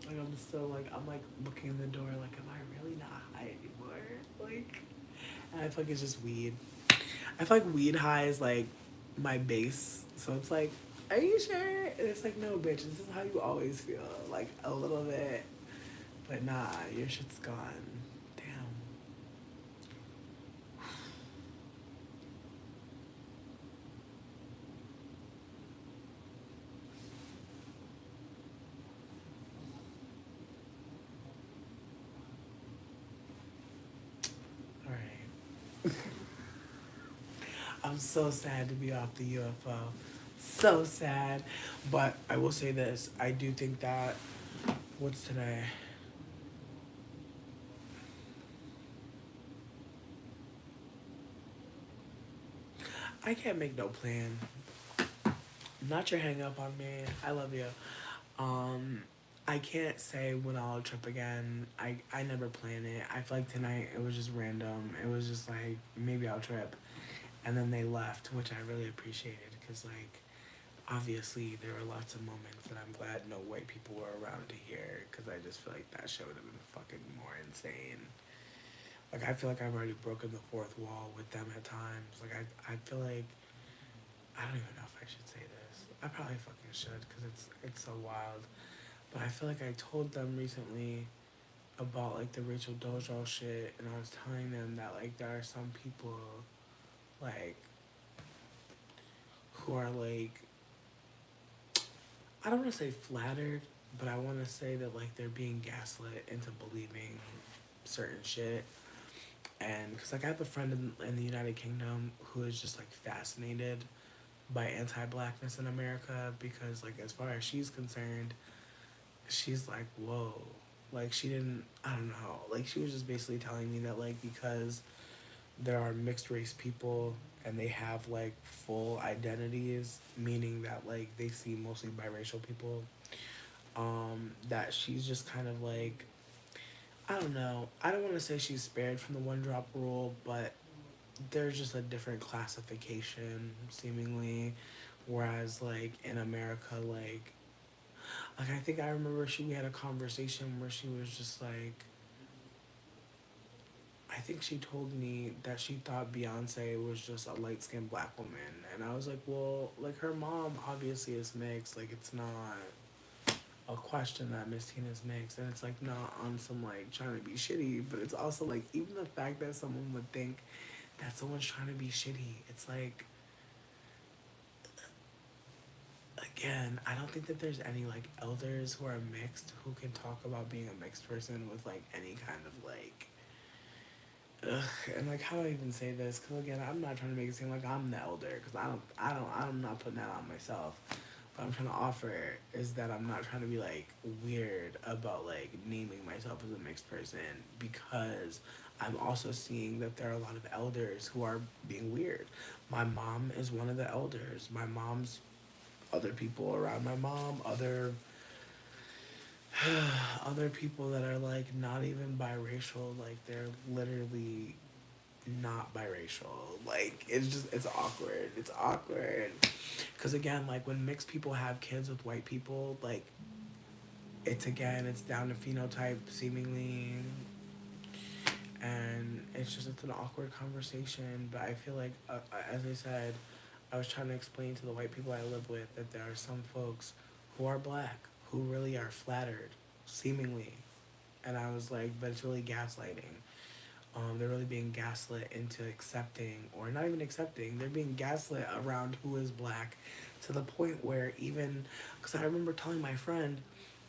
Like I'm still like I'm like looking in the door like am I really not high anymore? Like and I feel like it's just weed. I feel like weed high is like my base. So it's like, are you sure? And it's like, no bitch, this is how you always feel. Like a little bit. But nah, your shit's gone. Damn. Alright. I'm so sad to be off the UFO. So sad. But I will say this. I do think that what's today? I can't make no plan. Not your hang up on me. I love you. Um I can't say when I'll trip again. I never plan it. I feel like tonight it was just random. It was just like maybe I'll trip. And then they left, which I really appreciated because like obviously there were lots of moments that I'm glad no white people were around to hear because I just feel like that show would have been fucking more insane. Like I feel like I've already broken the fourth wall with them at times. Like I feel like I don't even know if I should say this. I probably fucking should because it's so wild. But I feel like I told them recently about like the Rachel Dojo shit, and I was telling them that like there are some people like who are like I don't want to say flattered, but I want to say that like they're being gaslit into believing certain shit. And because like I have a friend in the United Kingdom who is just like fascinated by anti-blackness in America because like as far as she's concerned, she's like whoa, like she didn't I don't know like she was just basically telling me that like because there are mixed race people and they have like full identities, meaning that like they see mostly biracial people, that she's just kind of like I don't know. I don't want to say she's spared from the one drop rule, but there's just a different classification seemingly. Whereas like in America, like I think I remember we had a conversation where she was just like I think she told me that she thought Beyonce was just a light skinned black woman. And I was like, well, like her mom obviously is mixed. Like it's not a question that Miss Tina's mixed. And it's like not on some like trying to be shitty, but it's also like even the fact that someone would think that someone's trying to be shitty, it's like again, I don't think that there's any like elders who are mixed who can talk about being a mixed person with like any kind of like ugh, and like how do I even say this? Because again, I'm not trying to make it seem like I'm the elder. Because I'm not putting that on myself. What I'm trying to offer is that I'm not trying to be like weird about like naming myself as a mixed person because I'm also seeing that there are a lot of elders who are being weird. My mom is one of the elders. My mom's other people around my mom, other people that are like not even biracial, like they're literally not biracial. Like it's awkward. It's awkward. Cuz again, like when mixed people have kids with white people, like it's down to phenotype seemingly and it's an awkward conversation, but I feel like as I said, I was trying to explain to the white people I live with that there are some folks who are black who really are flattered seemingly, and I was like, but it's really gaslighting. They're really being gaslit into accepting, or not even accepting. They're being gaslit around who is black, to the point where even, because I remember telling my friend,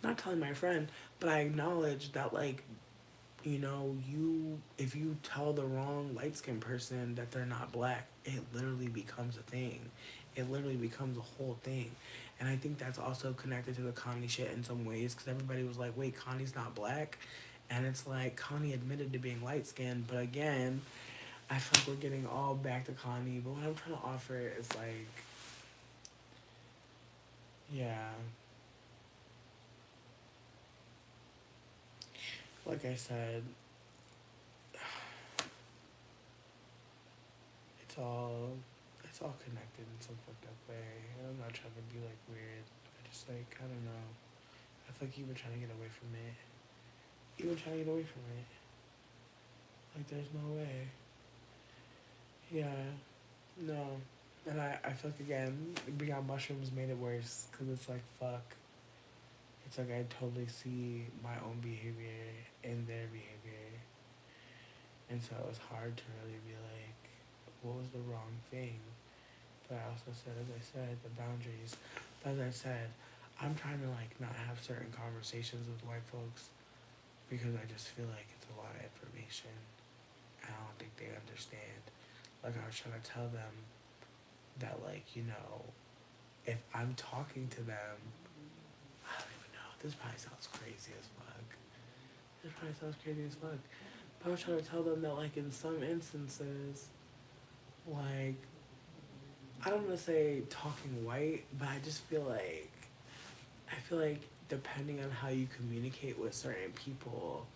not telling my friend, but I acknowledged that, like, you know, if you tell the wrong light skinned person that they're not black, it literally becomes a thing. It literally becomes a whole thing. And I think that's also connected to the Connie shit in some ways, because everybody was like, wait, Connie's not black? And it's like, Connie admitted to being light skinned, but again, I feel like we're getting all back to Connie. But what I'm trying to offer is like, yeah, like I said, it's all it's all connected in some fucked up way. And I'm not trying to be like weird. I just like, I don't know. I feel like even trying to get away from it. Even trying to get away from it. Like there's no way. Yeah. No. And I feel like again, being on mushrooms made it worse. Cause it's like fuck. It's like I totally see my own behavior in their behavior. And so it was hard to really be like, what was the wrong thing? But I also said, as I said, the boundaries. But as I said, I'm trying to like not have certain conversations with white folks because I just feel like it's a lot of information. I don't think they understand. Like I was trying to tell them that like, you know, if I'm talking to them, I don't even know. This probably sounds crazy as fuck. This probably sounds crazy as fuck. But I was trying to tell them that like in some instances, like I don't want to say talking white, but I feel like depending on how you communicate with certain people,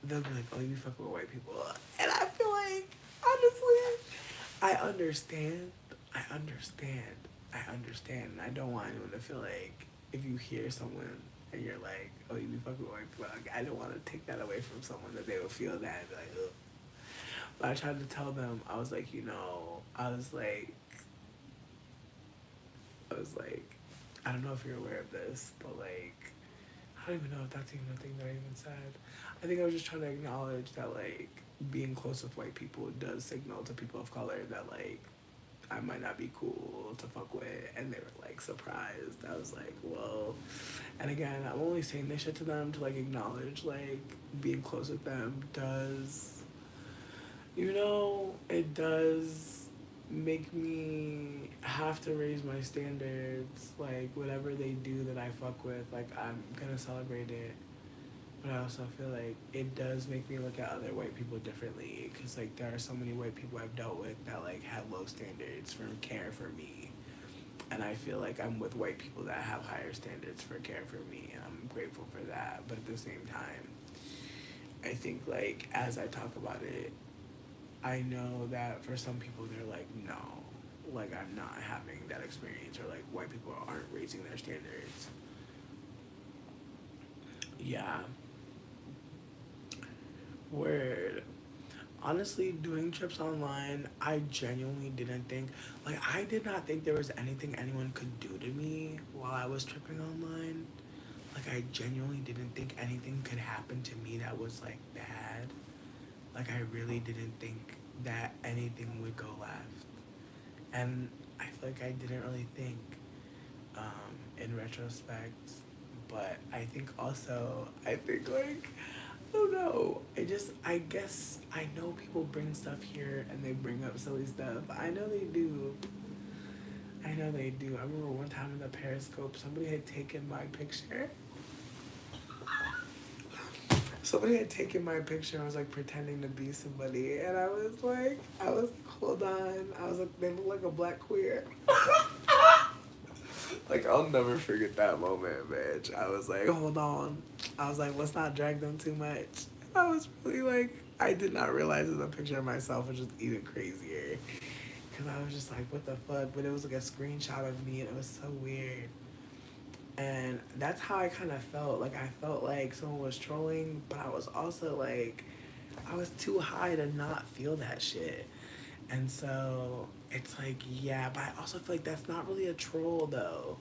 they'll be like, "Oh, you fuck with white people," and I feel like honestly, I understand, I understand, I understand, and I don't want anyone to feel like if you hear someone and you're like, "Oh, you be fucking with white people," like, I don't want to take that away from someone that they will feel that and be like, "Ugh." But I tried to tell them, I was like, you know, I was like, I don't know if you're aware of this, but like, I don't even know if that's even a thing that I even said. I think I was just trying to acknowledge that like being close with white people does signal to people of color that like I might not be cool to fuck with, and they were like surprised. I was like, whoa. And again, I'm only saying this shit to them to like acknowledge like being close with them does, you know, it does make me have to raise my standards. Like whatever they do that I fuck with, like I'm gonna celebrate it. But I also feel like it does make me look at other white people differently, because like there are so many white people I've dealt with that like have low standards for care for me, and I feel like I'm with white people that have higher standards for care for me, and I'm grateful for that. But at the same time, I think like as I talk about it, I know that for some people they're like, no, like I'm not having that experience, or like white people aren't raising their standards. Yeah. Word. Honestly, doing trips online, I genuinely didn't think, like, I did not think there was anything anyone could do to me while I was tripping online. Like, I genuinely didn't think anything could happen to me that was, like, bad. Like, I really didn't think that anything would go left. And I feel like I didn't really think in retrospect. But I think also, I think, like, I don't know. I guess I know people bring stuff here and they bring up silly stuff. I know they do. I know they do. I remember one time in the Periscope, somebody had taken my picture. Somebody had taken my picture. I was like pretending to be somebody, and I was like, hold on. I was like, they look like a black queer. Like I'll never forget that moment, bitch. I was like, hold on. I was like, let's not drag them too much. I was really like, I did not realize that the picture of myself was just even crazier. Cause I was just like, what the fuck? But it was like a screenshot of me, and it was so weird. And that's how I kind of felt. Like I felt like someone was trolling, but I was also like, I was too high to not feel that shit. And so it's like, yeah, but I also feel like that's not really a troll though.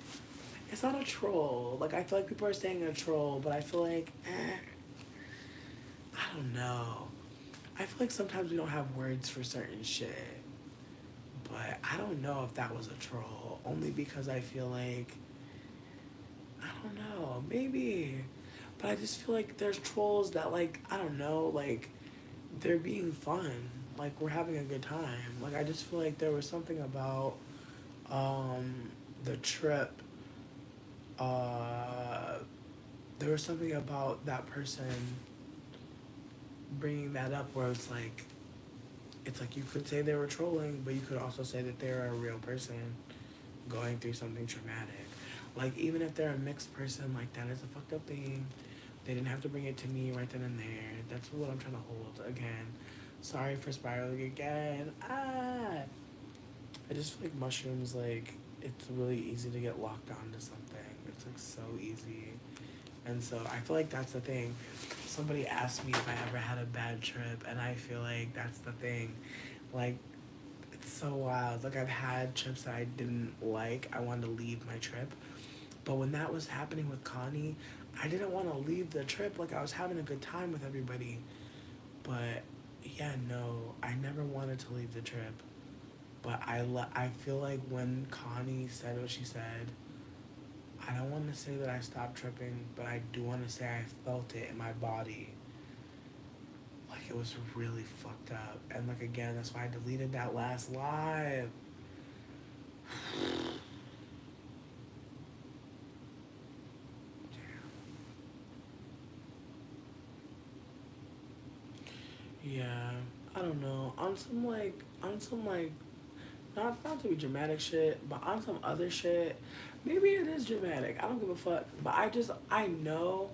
It's not a troll. Like I feel like people are saying a troll, but I feel like, I don't know. I feel like sometimes we don't have words for certain shit. But I don't know if that was a troll. Only because I feel like, I don't know, maybe. But I just feel like there's trolls that, like, I don't know, like, they're being fun. Like, we're having a good time. Like, I just feel like there was something about the trip. Uh, there was something about that person bringing that up where it's like you could say they were trolling, but you could also say that they're a real person going through something traumatic. Like, even if they're a mixed person, like, that is a fucked up thing. They didn't have to bring it to me right then and there. That's what I'm trying to hold again. Sorry for spiraling again. I just feel like mushrooms, like, it's really easy to get locked onto something. It's like so easy. And so I feel like that's the thing. Somebody asked me if I ever had a bad trip, and I feel like that's the thing. Like, it's so wild. Like, I've had trips that I didn't like. I wanted to leave my trip. But when that was happening with Connie, I didn't want to leave the trip. Like, I was having a good time with everybody. But yeah, no, I never wanted to leave the trip. But I feel like when Connie said what she said, I don't want to say that I stopped tripping, but I do want to say I felt it in my body. Like, it was really fucked up. And, like, again, that's why I deleted that last live. Yeah, I don't know. On some like, not to be dramatic shit, but on some other shit, maybe it is dramatic. I don't give a fuck. But I know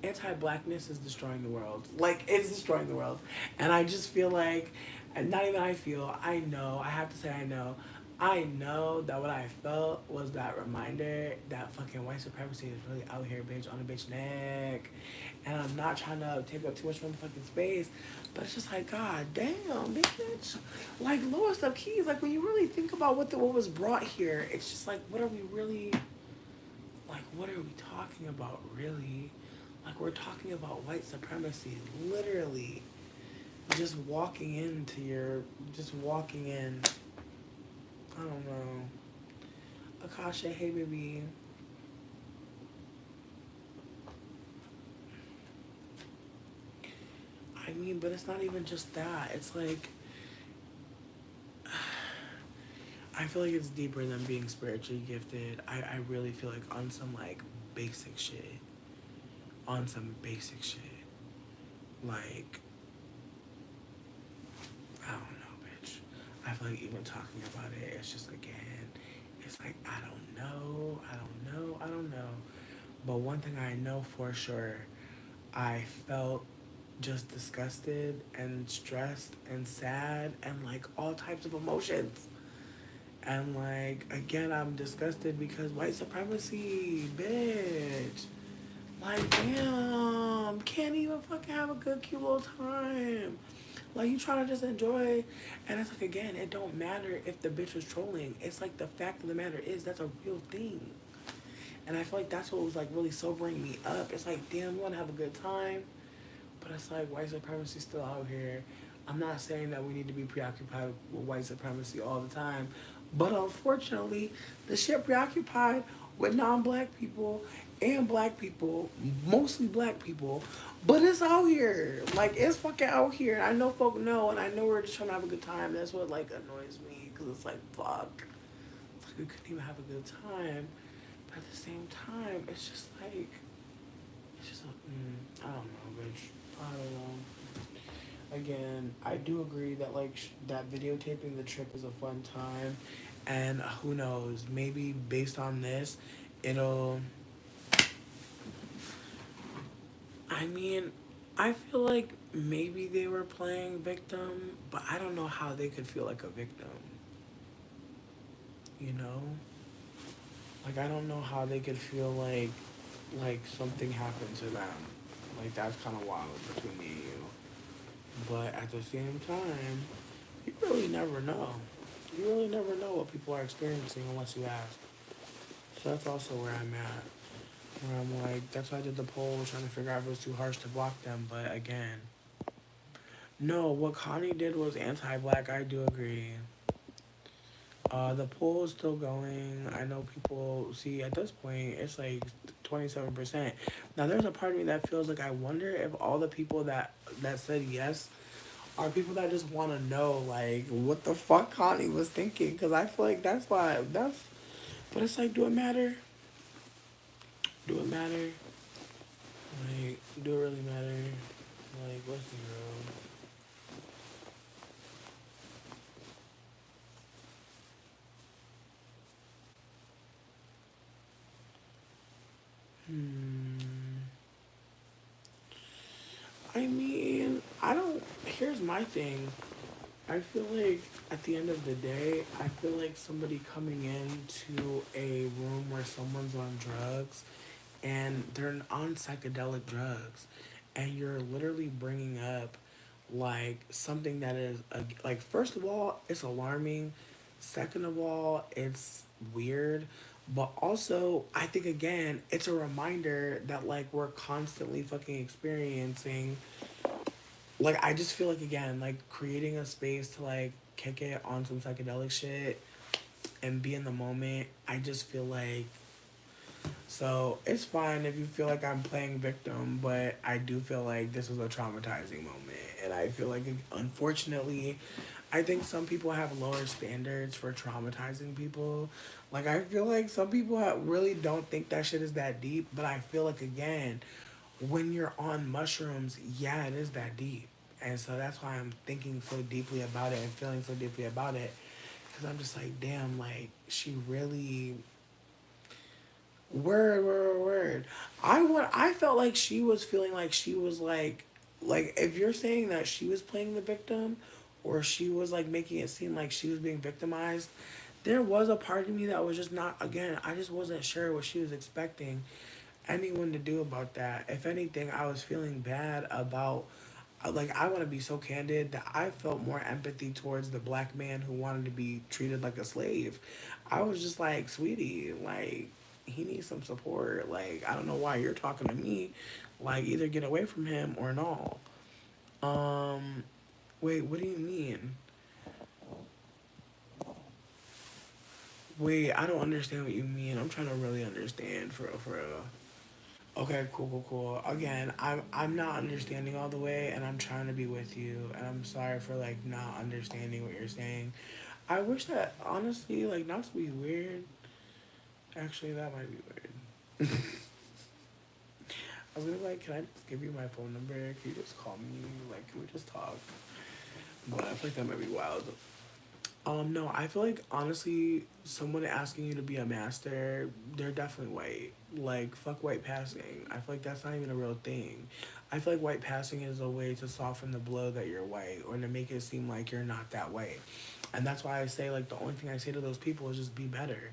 anti-blackness is destroying the world. Like, it's destroying the world. And I just feel like, and not even I feel, I know, I have to say I know that what I felt was that reminder that fucking white supremacy is really out here, bitch, on a bitch neck. And I'm not trying to take up too much motherfucking space, but it's just like, god damn, bitch. Like, lowest of keys, like, when you really think about what was brought here, it's just like, what are we really, like, what are we talking about, really? Like, we're talking about white supremacy, literally. Just walking into your, just walking in, I don't know. Akasha, hey, baby. I mean, but it's not even just that. It's like, I feel like it's deeper than being spiritually gifted. I really feel like on some, like, basic shit. On some basic shit. Like, I don't know, bitch. I feel like even talking about it, it's just, again, it's like, I don't know. But one thing I know for sure, I felt just disgusted and stressed and sad and, like, all types of emotions. And, like, again, I'm disgusted because white supremacy, bitch. Like, damn, can't even fucking have a good, cute little time. Like, you trying to just enjoy. And it's like, again, it don't matter if the bitch was trolling. It's like, the fact of the matter is that's a real thing. And I feel like that's what was, like, really sobering me up. It's like, damn, you want to have a good time. But it's like, white supremacy still out here. I'm not saying that we need to be preoccupied with white supremacy all the time. But unfortunately, the shit preoccupied with non-black people and black people, mostly black people. But it's out here. Like, it's fucking out here. I know folk know, and I know we're just trying to have a good time. That's what, like, annoys me. Because it's like, fuck. It's like we couldn't even have a good time. But at the same time, it's just like, it's just, I don't know, bitch. I don't know. Again, I do agree that, like, that videotaping the trip is a fun time, and who knows, maybe based on this, it'll. I mean, I feel like maybe they were playing victim, but I don't know how they could feel like a victim. You know, like, I don't know how they could feel like something happened to them. Like, that's kind of wild between me and you. But at the same time, you really never know. You really never know what people are experiencing unless you ask. So that's also where I'm at. Where I'm like, that's why I did the poll, trying to figure out if it was too harsh to block them. But again, no, what Connie did was anti-black. I do agree. The pool is still going. I know people see at this point it's like 27%. Now there's a part of me that feels like I wonder if all the people that said yes are people that just want to know like what the fuck Connie was thinking. Because I feel like that's why that's. But it's like, do it matter? Do it matter? Like, do it really matter? Like, what's the girl? Hmm. I mean, I don't. Here's my thing. I feel like at the end of the day, I feel like somebody coming into a room where someone's on drugs and they're on psychedelic drugs, and you're literally bringing up like something that is like, first of all, it's alarming. Second of all, it's weird. But also, I think again, it's a reminder that like we're constantly fucking experiencing, like, I just feel like again, like creating a space to like kick it on some psychedelic shit and be in the moment. I just feel like, so it's fine if you feel like I'm playing victim, but I do feel like this was a traumatizing moment, and I feel like unfortunately, I think some people have lower standards for traumatizing people. Like I feel like some people really don't think that shit is that deep, but I feel like again, when you're on mushrooms, yeah, it is that deep. And so that's why I'm thinking so deeply about it and feeling so deeply about it. Because I'm just like, damn, like, she really. Word, word, word. I felt like she was feeling like she was like, if you're saying that she was playing the victim or she was like making it seem like she was being victimized, there was a part of me that was just not, again, I just wasn't sure what she was expecting anyone to do about that. If anything, I was feeling bad about, like, I want to be so candid that I felt more empathy towards the black man who wanted to be treated like a slave. I was just like, sweetie, like, he needs some support. Like, I don't know why you're talking to me. Like, either get away from him or no. Um, wait, what do you mean? Wait, I don't understand what you mean. I'm trying to really understand for real, for real. Okay, cool, cool, cool. Again, I'm not understanding all the way, and I'm trying to be with you, and I'm sorry for like not understanding what you're saying. I wish that honestly, like, not to be weird. Actually, that might be weird. I was gonna be like, can I just give you my phone number? Can you just call me? Like, can we just talk? But I feel like that might be wild. No, I feel like honestly, someone asking you to be a master, they're definitely white. Like, fuck white passing. I feel like that's not even a real thing. I feel like white passing is a way to soften the blow that you're white or to make it seem like you're not that white. And that's why I say, like, the only thing I say to those people is just be better.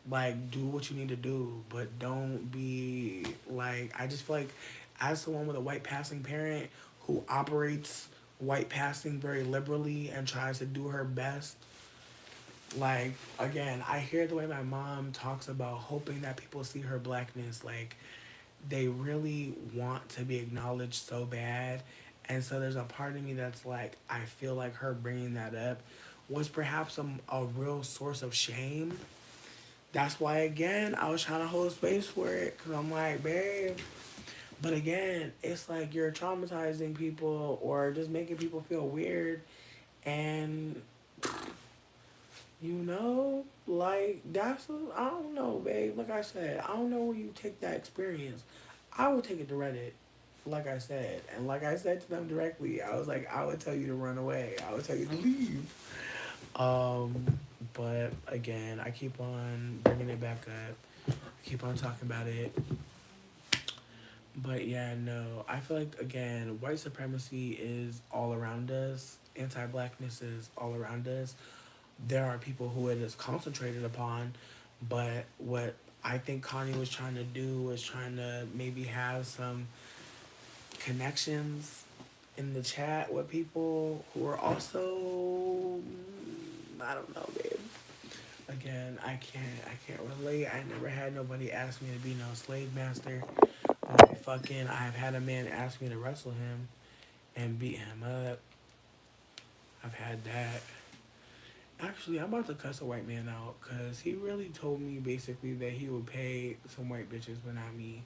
Like, do what you need to do, but don't be like, I just feel like as someone with a white passing parent who operates white passing very liberally and tries to do her best, like, again, I hear the way my mom talks about hoping that people see her blackness. Like, they really want to be acknowledged so bad. And so there's a part of me that's like, I feel like her bringing that up was perhaps a real source of shame. That's why, again, I was trying to hold space for it. Because I'm like, babe. But again, it's like you're traumatizing people or just making people feel weird. And like, I don't know, babe. Like I said, I don't know where you take that experience. I would take it to Reddit, like I said. And like I said to them directly, I was like, I would tell you to run away. I would tell you to leave. Um, but again, I keep on bringing it back up. Keep on talking about it. But yeah, no, I feel like again, white supremacy is all around us. Anti-blackness is all around us. There are people who it is concentrated upon, but what I think Kanye was trying to do was trying to maybe have some connections in the chat with people who are also, I don't know, babe. Again, I can't relate. I never had nobody ask me to be no slave master. I've had a man ask me to wrestle him and beat him up. I've had that. Actually, I'm about to cuss a white man out because he really told me basically that he would pay some white bitches, but not me.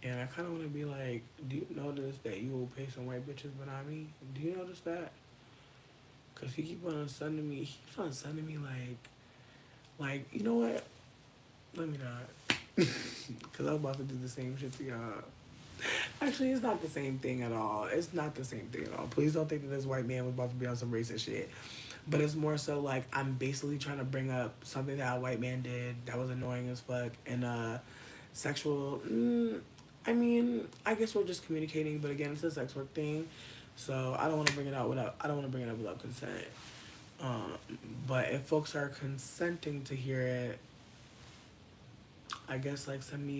And I kind of want to be like, do you notice that you will pay some white bitches, but not me? Do you notice that? Because he keeps on sending me you know what? Let me not. Because I'm about to do the same shit to y'all. Actually, it's not the same thing at all. It's not the same thing at all. Please don't think that this white man was about to be on some racist shit. But it's more so like I'm basically trying to bring up something that a white man did that was annoying as fuck. And sexual. I mean, I guess we're just communicating, but again, it's a sex work thing. So I don't want to bring it out without. I don't want to bring it up without consent. Um, but if folks are consenting to hear it, I guess like send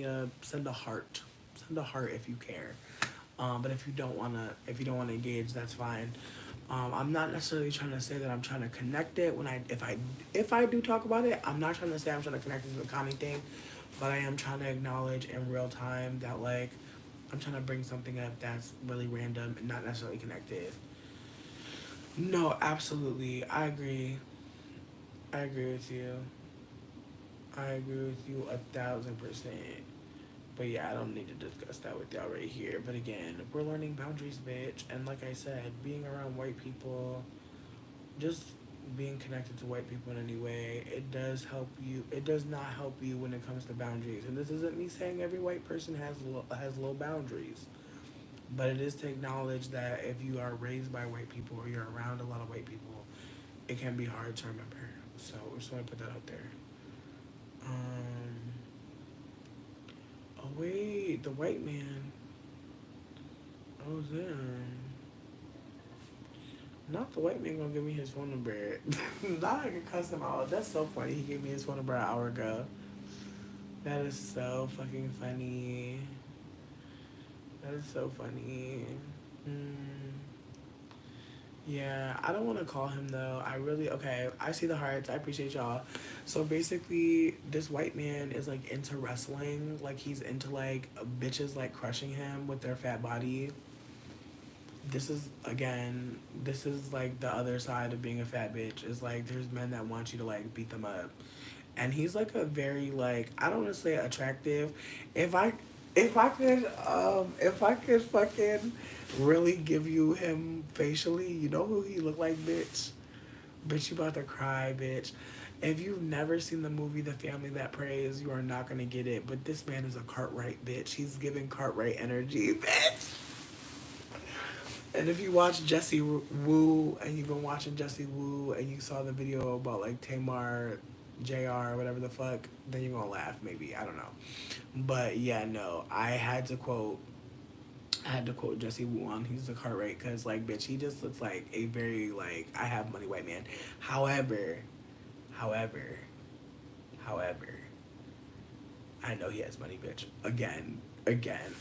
a heart, send a heart if you care. But if you don't wanna engage, that's fine. I'm not necessarily trying to say that I'm trying to connect it when if I do talk about it, I'm not trying to say I'm trying to connect it to the Connie thing, but I am trying to acknowledge in real time that like I'm trying to bring something up that's really random and not necessarily connected. No, absolutely, I agree. I agree with you. I agree with you 1,000%. But yeah, I don't need to discuss that with y'all right here. But again, we're learning boundaries, bitch. And like I said, being around white people, just being connected to white people in any way, it does help you. It does not help you when it comes to boundaries. And this isn't me saying every white person has low boundaries, but it is to acknowledge that if you are raised by white people or you're around a lot of white people, it can be hard to remember. So we just want to put that out there. Um, oh wait, the white man. Oh damn. Not the white man gonna give me his phone number. Now I can cuss him out. That's so funny. He gave me his phone number an hour ago. That is so fucking funny. That is so funny. Mm, yeah, I don't want to call him though. Okay, I see the hearts. I appreciate y'all. So basically, this white man is like into wrestling. Like he's into like bitches like crushing him with their fat body. This is like the other side of being a fat bitch. Is like there's men that want you to like beat them up, and he's like a very like I don't want to say attractive. If I if I could fucking really give you him facially, you know who he look like, bitch. Bitch, you about to cry, bitch. If you've never seen the movie The Family That Prays, you are not gonna get it. But this man is a Cartwright, bitch. He's giving Cartwright energy, bitch. And if you watch Jesse Wu and you've been watching Jesse Wu and you saw the video about like Tamar, JR, whatever the fuck, then you're gonna laugh maybe. I don't know. But yeah, no, I had to quote Jesse Wu on He's the Cartwright because like bitch, he just looks like a very like I have money white man. However, however, however, I know he has money, bitch. Again.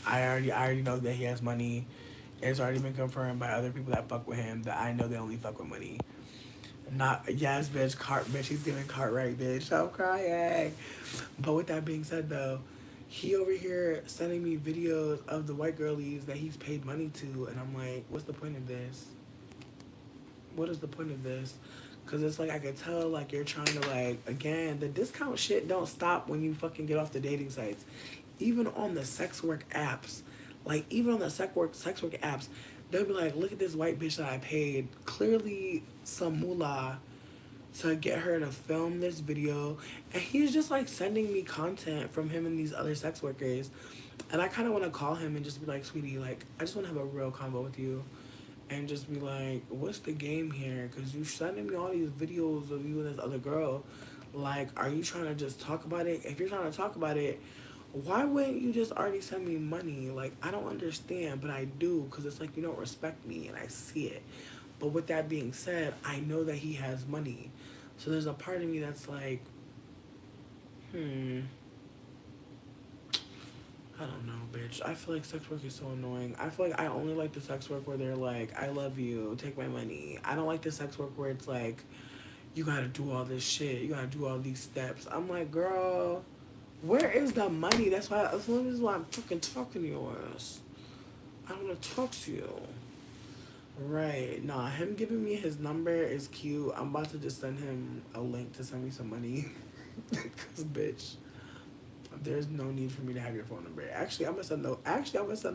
I already know that he has money. It's already been confirmed by other people that fuck with him that I know they only fuck with money. Not yes, bitch, bitch, he's giving Cartwright, bitch. I'm crying. But with that being said though, he over here sending me videos of the white girlies that he's paid money to and I'm like, what's the point of this? What is the point of this? Cause it's like I could tell like you're trying to like again, the discount shit don't stop when you fucking get off the dating sites. Even on the sex work apps. Like even on the sex work apps, they'll be like, look at this white bitch that I paid clearly some moolah to get her to film this video and he's just like sending me content from him and these other sex workers and I kind of want to call him and just be like, sweetie, like I just want to have a real convo with you and just be like, what's the game here? Because you sending me all these videos of you and this other girl. Like, are you trying to just talk about it? If you're trying to talk about it, why wouldn't you just already send me money? Like, I don't understand, but I do because it's like you don't respect me and I see it. But with that being said, I know that he has money. So there's a part of me that's like, hmm, I don't know, bitch. I feel like sex work is so annoying. I feel like I only like the sex work where they're like, I love you, take my money. I don't like the sex work where it's like, you gotta do all this shit, you gotta do all these steps. I'm like, girl, where is the money? That's why I'm fucking talking to your ass. I wanna talk to you. Right. Nah, him giving me his number is cute. I'm about to just send him a link to send me some money. Cause bitch, there's no need for me to have your phone number. I'm gonna send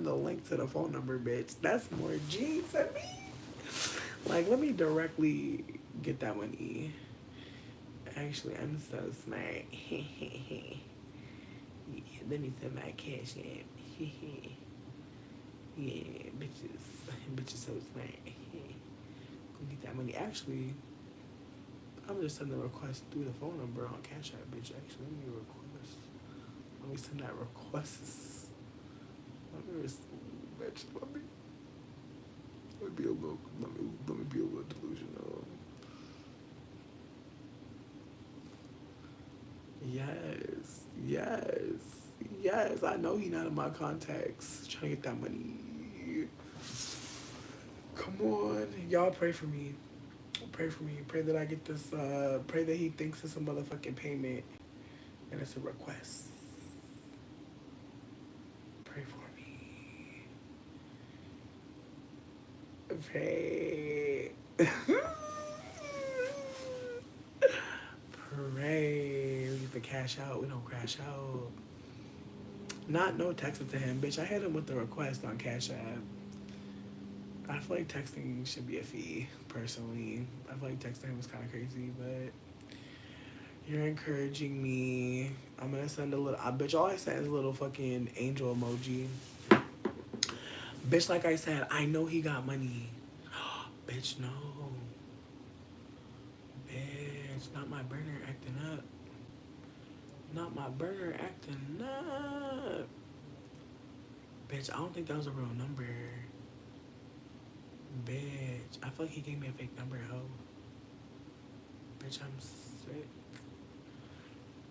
the link to the phone number, bitch. That's more G to me. Like, let me directly get that money. Actually, I'm so smart. Yeah, let me send my cash app. Yeah, bitches so smart. Go get that money. Actually, I'm just sending a request through the phone number on Cash App, bitch. Actually, let me send that request. Let me, bitch. Let me be a little. Let me be a little delusional. Yes, yes, yes. I know he not in my contacts. Trying to get that money. Come on, y'all pray for me. Pray for me. Pray that I get this. Pray that he thinks it's a motherfucking payment and it's a request. Pray for me. Pray. Pray. We get the cash out. We don't crash out. Not no texting to him, bitch. I hit him with the request on Cash App. I feel like texting should be a fee, personally. I feel like texting him is kind of crazy, but you're encouraging me. I'm gonna send a little. I bet you all I sent is a little fucking angel emoji. Bitch, like I said, I know he got money. Bitch, no. Bitch, not my burner acting up. Not my burner acting up. Bitch, I don't think that was a real number. Bitch, I feel like he gave me a fake number, ho. Bitch, I'm sick.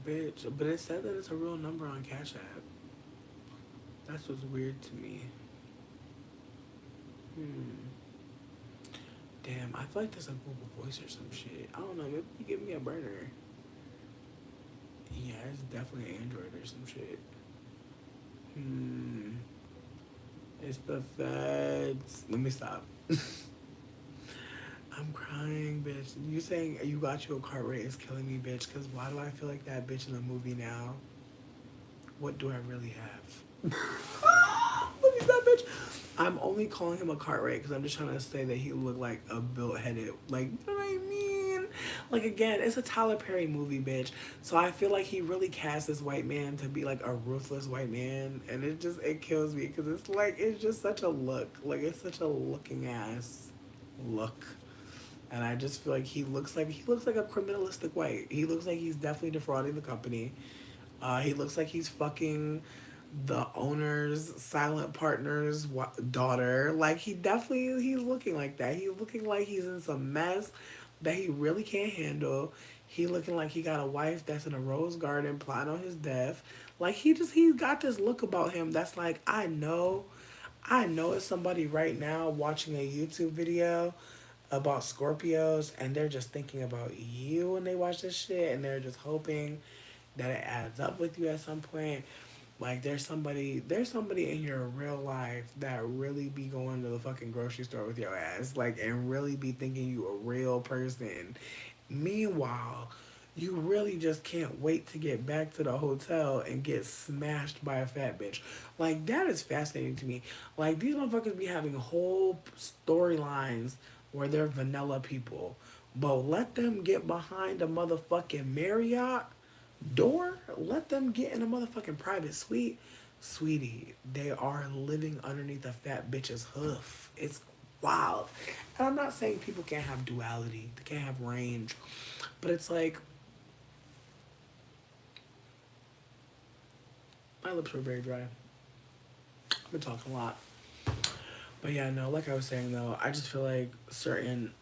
Bitch, but it said that it's a real number on Cash App. That's what's weird to me. Damn, I feel like there's a Google Voice or some shit. I don't know, maybe you give me a burner. Yeah, it's definitely Android or some shit. It's the feds. Let me stop. I'm crying, bitch. You saying you got you a car rate is killing me, bitch. Cause why do I feel like that bitch in the movie now? What do I really have? Look at that bitch. I'm only calling him a Cartwright because I'm just trying to say that he looked like a built-headed, like, you know what I mean? Like, again, it's a Tyler Perry movie, bitch. So I feel like he really cast this white man to be like a ruthless white man, and it kills me because it's like it's just such a look, like it's such a looking ass look. And I just feel like he looks like a criminalistic white. He looks like he's definitely defrauding the company. He looks like he's fucking the owner's silent partner's daughter. Like he's looking like that. He's looking like he's in some mess that he really can't handle. He looking like he got a wife that's in a rose garden plotting on his death. Like he's got this look about him that's like I know it's somebody right now watching a YouTube video about Scorpios and they're just thinking about you when they watch this shit and they're just hoping that it adds up with you at some point. Like there's somebody in your real life that really be going to the fucking grocery store with your ass, like, and really be thinking you a real person. Meanwhile, you really just can't wait to get back to the hotel and get smashed by a fat bitch. Like that is fascinating to me. Like these motherfuckers be having whole storylines where they're vanilla people, but let them get behind a motherfucking Marriott door, let them get in a motherfucking private suite. Sweetie, they are living underneath a fat bitch's hoof. It's wild. And I'm not saying people can't have duality, they can't have range, but it's like my lips were very dry. I've been talking a lot. But yeah, no, like I was saying though, I just feel like certain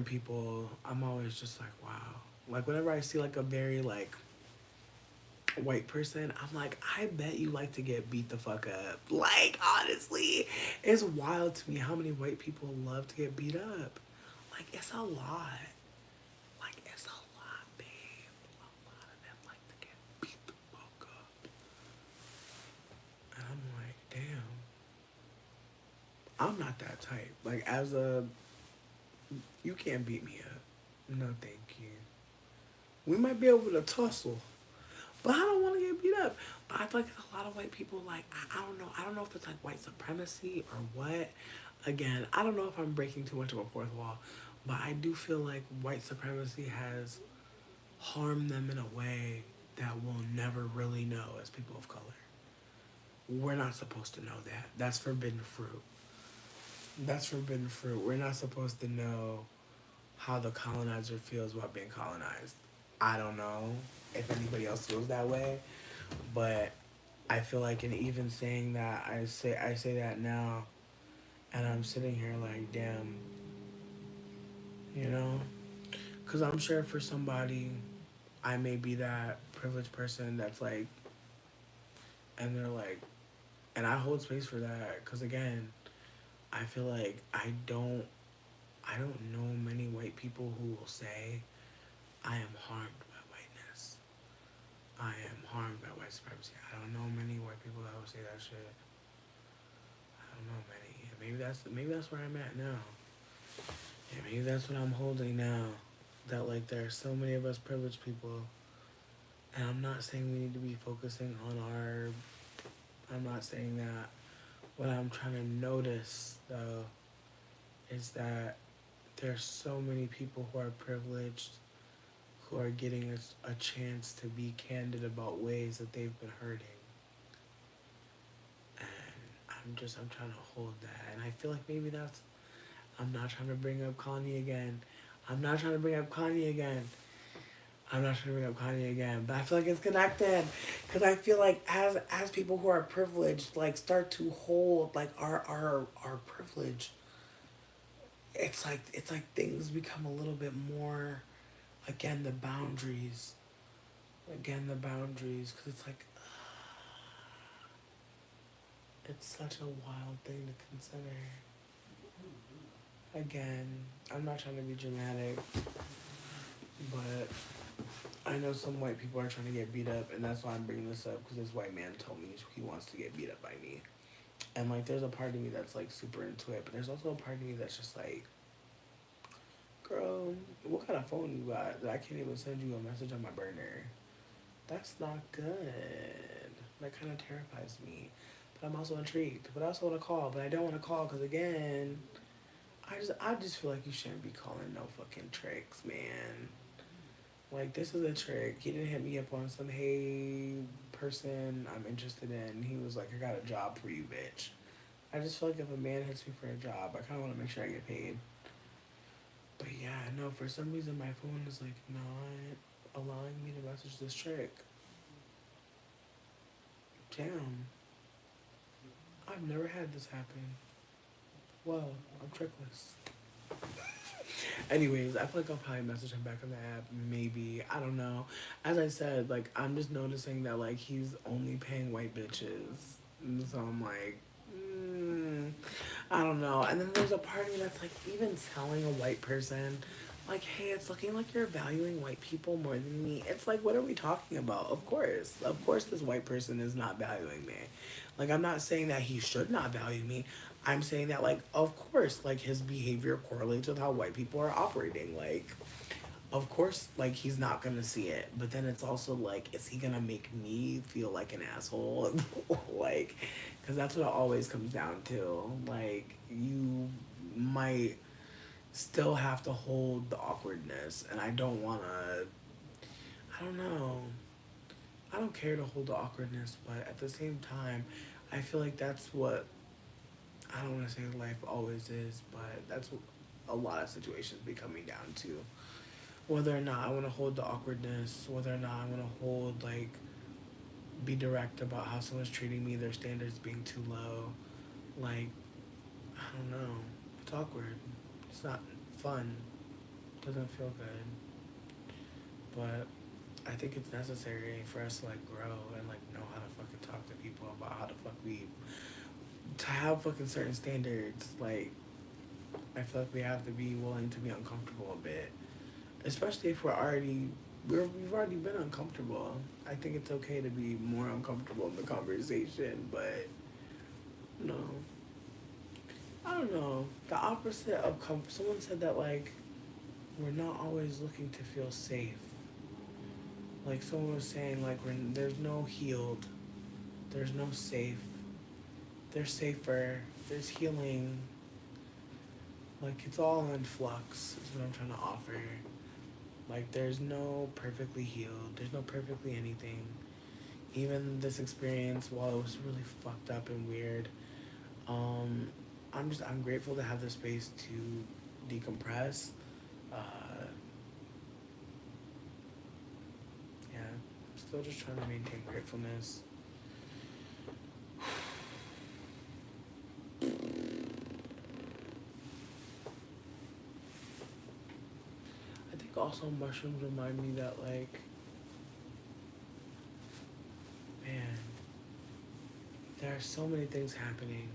people, I'm always just like, wow. Like whenever I see like a very like white person, I'm like, I bet you like to get beat the fuck up. Like, honestly, it's wild to me how many white people love to get beat up. Like, it's a lot. Like, it's a lot, babe. A lot of them like to get beat the fuck up. And I'm like, damn. I'm not that type. Like, as a, you can't beat me up. No, thank you. We might be able to tussle, but I don't want to get beat up. But I feel like there's a lot of white people, like, I don't know. I don't know if it's like white supremacy or what. Again, I don't know if I'm breaking too much of a fourth wall, but I do feel like white supremacy has harmed them in a way that we'll never really know as people of color. We're not supposed to know that. That's forbidden fruit. That's forbidden fruit. We're not supposed to know how the colonizer feels about being colonized. I don't know if anybody else feels that way, but I feel like in even saying that, I say that now, and I'm sitting here like, damn, you know, because I'm sure for somebody, I may be that privileged person that's like, and they're like, and I hold space for that, because again, I feel like I don't know many white people who will say, I am harmed by whiteness. I am harmed by white supremacy. I don't know many white people that would say that shit. I don't know many. And maybe that's where I'm at now. Yeah, maybe that's what I'm holding now. That like there are so many of us privileged people, and I'm not saying we need to be focusing on our. I'm not saying that. What I'm trying to notice though is that there's so many people who are privileged who are getting a chance to be candid about ways that they've been hurting. And I'm trying to hold that. And I feel like maybe that's, I'm not trying to bring up Kanye again. I'm not trying to bring up Kanye again. I'm not trying to bring up Kanye again, but I feel like it's connected, because I feel like as people who are privileged like start to hold like our privilege, it's like things become a little bit more, again the boundaries, because it's like it's such a wild thing to consider. Again, I'm not trying to be dramatic, but I know some white people are trying to get beat up, and that's why I'm bringing this up, because this white man told me he wants to get beat up by me. And like, there's a part of me that's like super into it, but there's also a part of me that's just like, girl, what kind of phone you got that I can't even send you a message on my burner? That's not good. That kind of terrifies me. But I'm also intrigued. But I also want to call, but I don't want to call because again, I just feel like you shouldn't be calling no fucking tricks, man. Like, this is a trick. He didn't hit me up on some, hey, person I'm interested in. He was like, I got a job for you, bitch. I just feel like if a man hits me for a job, I kind of want to make sure I get paid. But yeah, no, for some reason my phone is like not allowing me to message this trick. Damn. I've never had this happen. Well, I'm trickless. Anyways, I feel like I'll probably message him back on the app. Maybe. I don't know. As I said, like, I'm just noticing that, like, he's only paying white bitches. And so I'm like, I don't know. And then there's a part of me that's like, even telling a white person, like, hey, it's looking like you're valuing white people more than me. It's like, what are we talking about? Of course. Of course, this white person is not valuing me. Like, I'm not saying that he should not value me. I'm saying that, like, of course, like, his behavior correlates with how white people are operating. Like, of course, like, he's not gonna see it. But then it's also like, is he gonna make me feel like an asshole? Like, because that's what it always comes down to. Like, you might still have to hold the awkwardness. And I don't wanna, I don't know. I don't care to hold the awkwardness, but at the same time, I feel like that's what, I don't want to say life always is, but that's what a lot of situations be coming down to. Whether or not I want to hold the awkwardness, whether or not I want to hold, like, be direct about how someone's treating me, their standards being too low. Like, I don't know. It's awkward. It's not fun. It doesn't feel good. But I think it's necessary for us to, like, grow and, like, know how to fucking talk to people about how the fuck we, to have fucking certain standards. Like, I feel like we have to be willing to be uncomfortable a bit, especially if we've already been uncomfortable. I think it's okay to be more uncomfortable in the conversation, but no, I don't know. The opposite of comfort. Someone said that, like, we're not always looking to feel safe. Like, someone was saying, like, there's no healed, there's no safe, there's safer, there's healing. Like, it's all in flux, is what I'm trying to offer. Like, there's no perfectly healed, there's no perfectly anything. Even this experience, while it was really fucked up and weird, um, I'm grateful to have the space to decompress. Uh, yeah, I'm still just trying to maintain gratefulness. I think also mushrooms remind me that, like, man, there are so many things happening.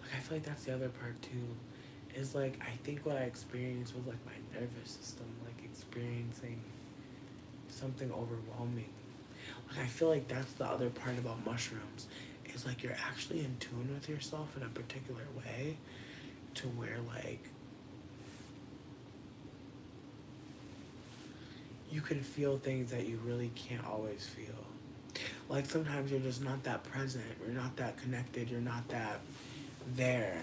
Like, I feel like that's the other part too. Is like, I think what I experienced was like my nervous system, like experiencing something overwhelming. Like, I feel like that's the other part about mushrooms. Is like you're actually in tune with yourself in a particular way, to where, like, you can feel things that you really can't always feel. Like, sometimes you're just not that present, you're not that connected, you're not that there,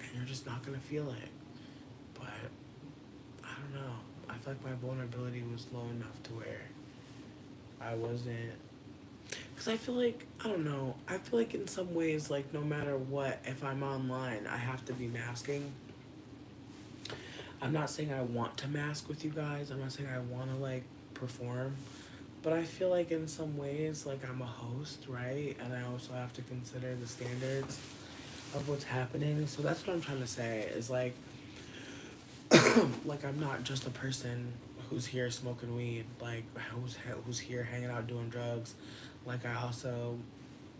and you're just not gonna feel it. But I don't know. I feel like my vulnerability was low enough to where I wasn't. Because I feel like, I don't know, I feel like in some ways, like, no matter what, if I'm online, I have to be masking. I'm not saying I want to mask with you guys, I'm not saying I want to, like, perform. But I feel like in some ways, like, I'm a host, right? And I also have to consider the standards of what's happening. So that's what I'm trying to say is, like, like, I'm not just a person who's here smoking weed, like, who's here hanging out doing drugs. Like, I also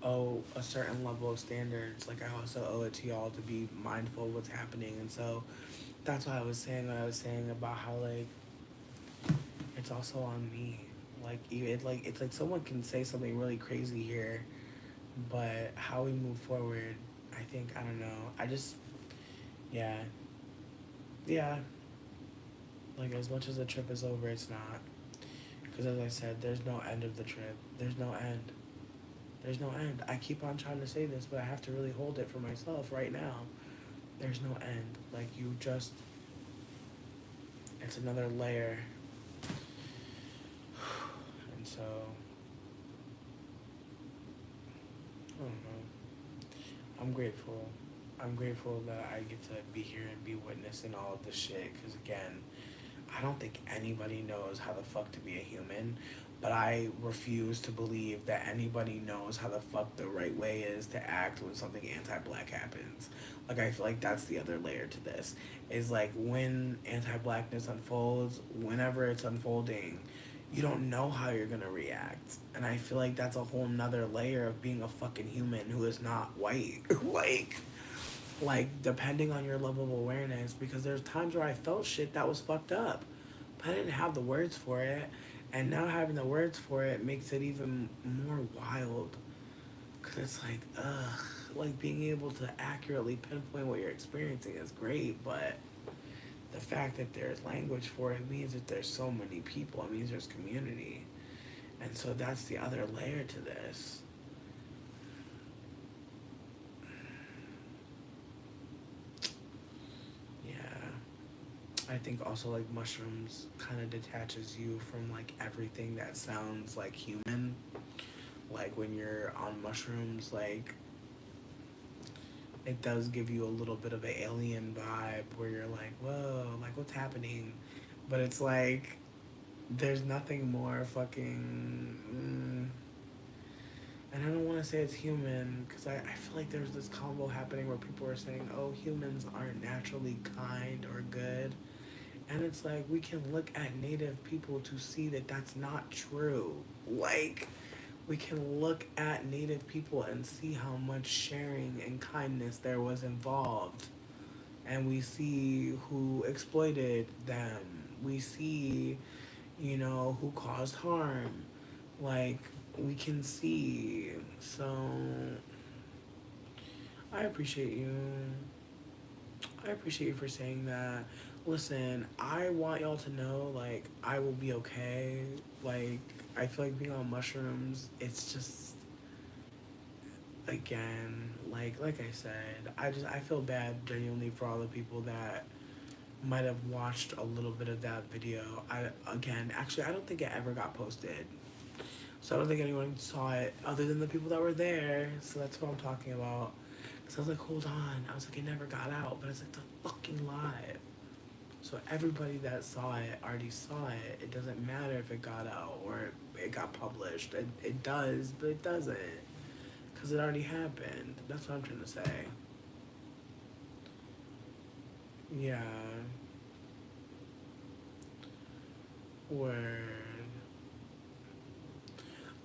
owe a certain level of standards. Like, I also owe it to y'all to be mindful of what's happening. And so that's why I was saying what I was saying about how, like, it's also on me. Like, it's like someone can say something really crazy here, but how we move forward, I think, I don't know. I just, yeah, yeah. Like, as much as the trip is over, it's not. Because as I said, there's no end of the trip. There's no end. There's no end. I keep on trying to say this, but I have to really hold it for myself right now. There's no end. Like, you just, it's another layer. And so, I don't know. I'm grateful. I'm grateful that I get to be here and be witnessing all of this shit. Because, again, I don't think anybody knows how the fuck to be a human, but I refuse to believe that anybody knows how the fuck the right way is to act when something anti-black happens. Like, I feel like that's the other layer to this. Is like, when anti-blackness unfolds, whenever it's unfolding, you don't know how you're gonna react. And I feel like that's a whole nother layer of being a fucking human who is not white. like, depending on your level of awareness, because there's times where I felt shit that was fucked up, but I didn't have the words for it, and now having the words for it makes it even more wild, because it's like, ugh, like, being able to accurately pinpoint what you're experiencing is great, but the fact that there's language for it means that there's so many people, it means there's community, and so that's the other layer to this. I think also, like, mushrooms kind of detaches you from, like, everything that sounds like human. Like, when you're on mushrooms, like, it does give you a little bit of an alien vibe where you're like, whoa, like, what's happening? But it's like, there's nothing more fucking. And I don't want to say it's human, because I feel like there's this combo happening where people are saying, oh, humans aren't naturally kind or good. And it's like, we can look at native people to see that that's not true. Like, we can look at native people and see how much sharing and kindness there was involved. And we see who exploited them. We see, who caused harm. Like, we can see. So, I appreciate you. I appreciate you for saying that. Listen, I want y'all to know, like, I will be okay. Like, I feel like being on mushrooms, it's just, again, like I said, I feel bad genuinely for all the people that might have watched a little bit of that video. Actually, I don't think it ever got posted. So I don't think anyone saw it other than the people that were there. So that's what I'm talking about. So I was like, hold on. I was like, it never got out, but it's like the fucking live. So everybody that saw it already saw it. It doesn't matter if it got out or it got published. It does, but it doesn't. Because it already happened. That's what I'm trying to say. Yeah. Word.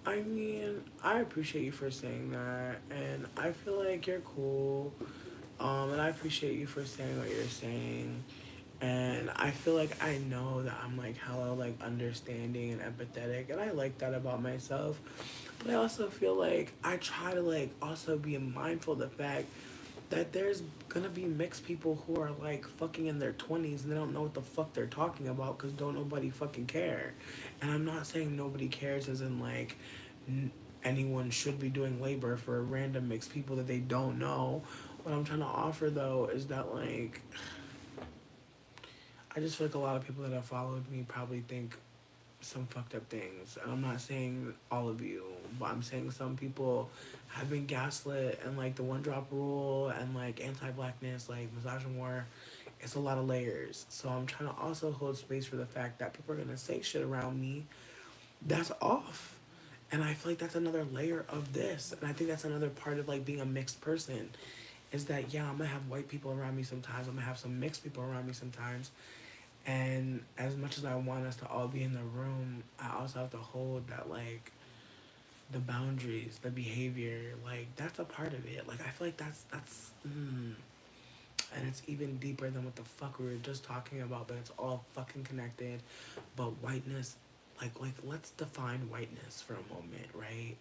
I mean, I appreciate you for saying that, and I feel like you're cool. And I appreciate you for saying what you're saying. And I feel like I know that I'm like hella like understanding and empathetic, and I like that about myself. But I also feel like I try to like also be mindful of the fact that there's gonna be mixed people who are like fucking in their 20s and they don't know what the fuck they're talking about because don't nobody fucking care. And I'm not saying nobody cares as in like n- anyone should be doing labor for random mixed people that they don't know. What I'm trying to offer though is that like I just feel like a lot of people that have followed me probably think some fucked up things. And I'm not saying all of you, but I'm saying some people have been gaslit and like the one drop rule and like anti blackness, like misogyny, it's a lot of layers. So I'm trying to also hold space for the fact that people are gonna say shit around me that's off. And I feel like that's another layer of this. And I think that's another part of like being a mixed person. Is that yeah, I'm gonna have white people around me sometimes, I'm gonna have some mixed people around me sometimes. And as much as I want us to all be in the room, I also have to hold that like the boundaries, the behavior, like that's a part of it. Like I feel like and it's even deeper than what the fuck we were just talking about, but it's all fucking connected. But whiteness, like let's define whiteness for a moment, right?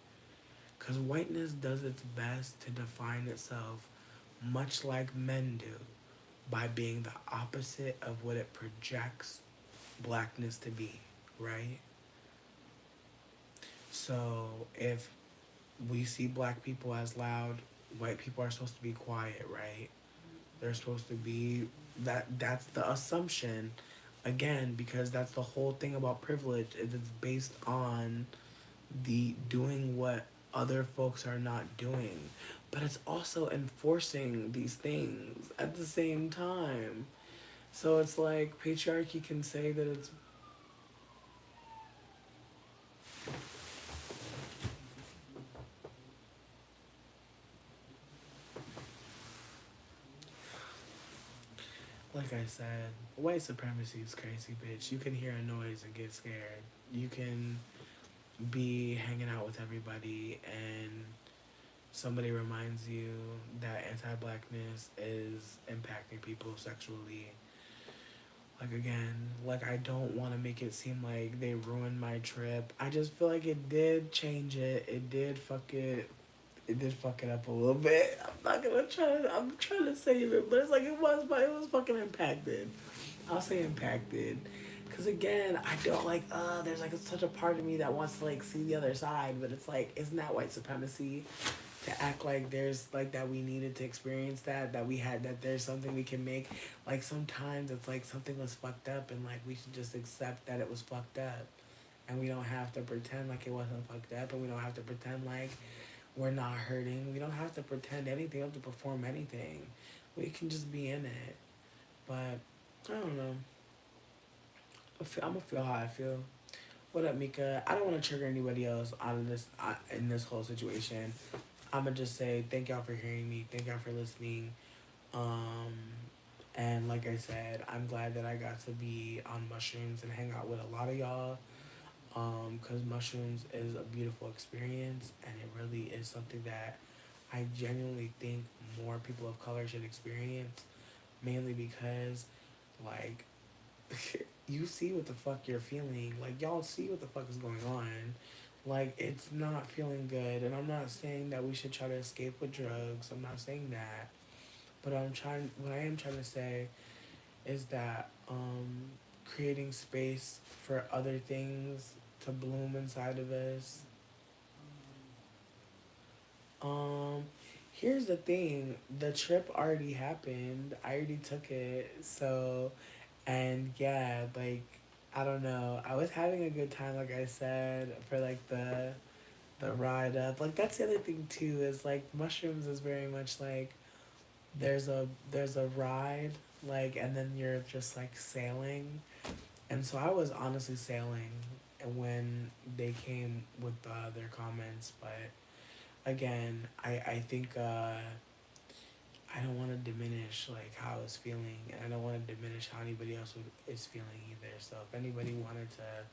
Because whiteness does its best to define itself, much like men do, by being the opposite of what it projects blackness to be, right? So if we see black people as loud, white people are supposed to be quiet, right? They're supposed to be that's the assumption again because that's the whole thing about privilege is it's based on the doing what other folks are not doing. But it's also enforcing these things at the same time. So it's like patriarchy can say that it's like I said, white supremacy is crazy, bitch. You can hear a noise and get scared. You can be hanging out with everybody and somebody reminds you that anti-blackness is impacting people sexually. Like again, like I don't want to make it seem like they ruined my trip. I just feel like it did change it. It did fuck it. It did fuck it up a little bit. I'm not gonna try. I'm trying to save it, but it's like it was, but it was fucking impacted. I'll say impacted. Cause again, I don't like. There's like such a part of me that wants to like see the other side, but it's like, isn't that white supremacy? To act like there's like that we needed to experience that we had that there's something we can make. Like sometimes it's like something was fucked up and like we should just accept that it was fucked up, and we don't have to pretend like it wasn't fucked up, and we don't have to pretend like we're not hurting. We don't have to pretend anything. We don't have to perform anything. We can just be in it. But I don't know. I'm gonna feel how I feel. What up, Mika? I don't want to trigger anybody else out of this in this whole situation. I'm gonna just say thank y'all for hearing me. Thank y'all for listening. Um, and like I said, I'm glad that I got to be on mushrooms and hang out with a lot of y'all. Because mushrooms is a beautiful experience, and it really is something that I genuinely think more people of color should experience. Mainly because, like, you see what the fuck you're feeling. Like, y'all see what the fuck is going on. Like, it's not feeling good. And I'm not saying that we should try to escape with drugs. I'm not saying that. But what I am trying to say is that creating space for other things to bloom inside of us. Um, Here's the thing: the trip already happened. I already took it, so and yeah, like I don't know. I was having a good time, like I said, for like the ride up. Like that's the other thing too is like mushrooms is very much like there's a ride like and then you're just like sailing, and so I was honestly sailing when they came with their comments, but again I think I don't want to diminish like how I was feeling, and I don't want to diminish how anybody else is feeling either. So if anybody wanted to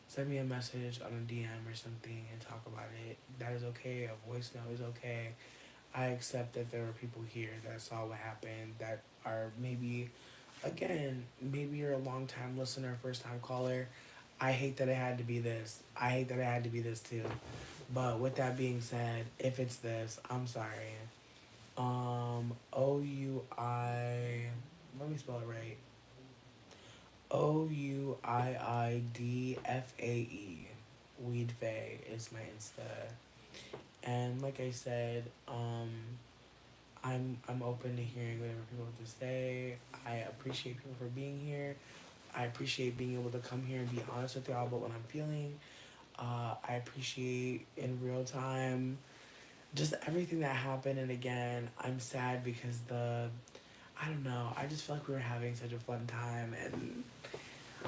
send me a message on a DM or something and talk about it, that is okay. A voice note is okay. I accept that there are people here that saw what happened, that are maybe, again, maybe you're a long time listener, first time caller. I hate that it had to be this. I hate that it had to be this too. But with that being said, if it's this, I'm sorry. OUI. Let me spell it right. OUIIDFAE. Weed Faye is my Insta. And like I said, I'm open to hearing whatever people have to say. I appreciate people for being here. I appreciate being able to come here and be honest with y'all about what I'm feeling. I appreciate in real time just everything that happened. And again, I'm sad because I don't know, I just feel like we were having such a fun time and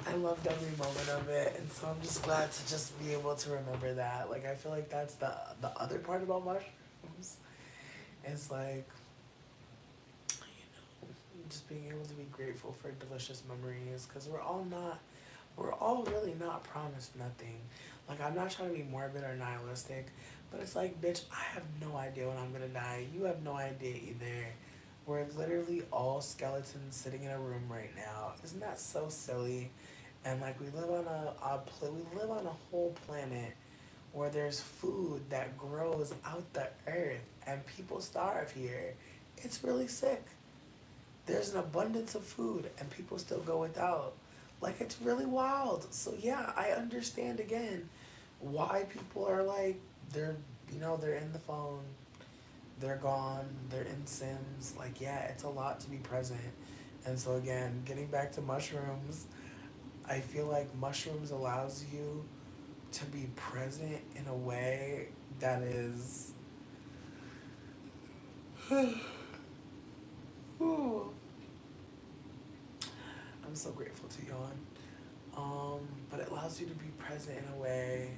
I loved every moment of it. And so I'm just glad to just be able to remember that. Like, I feel like that's the other part about mushrooms. It's like, just being able to be grateful for delicious memories because we're all really not promised nothing. Like, I'm not trying to be morbid or nihilistic, but it's like, bitch, I have no idea when I'm gonna die. You have no idea either. We're literally all skeletons sitting in a room right now. Isn't that so silly? And like, we live on we live on a whole planet where there's food that grows out the earth and people starve here. It's really sick. There's an abundance of food and people still go without. Like, it's really wild. So yeah, I understand again why people are like they're in the phone, they're gone, they're in Sims. Like, yeah, it's a lot to be present. And so again, getting back to mushrooms, I feel like mushrooms allows you to be present in a way that is Ooh, I'm so grateful to yawn. But it allows you to be present in a way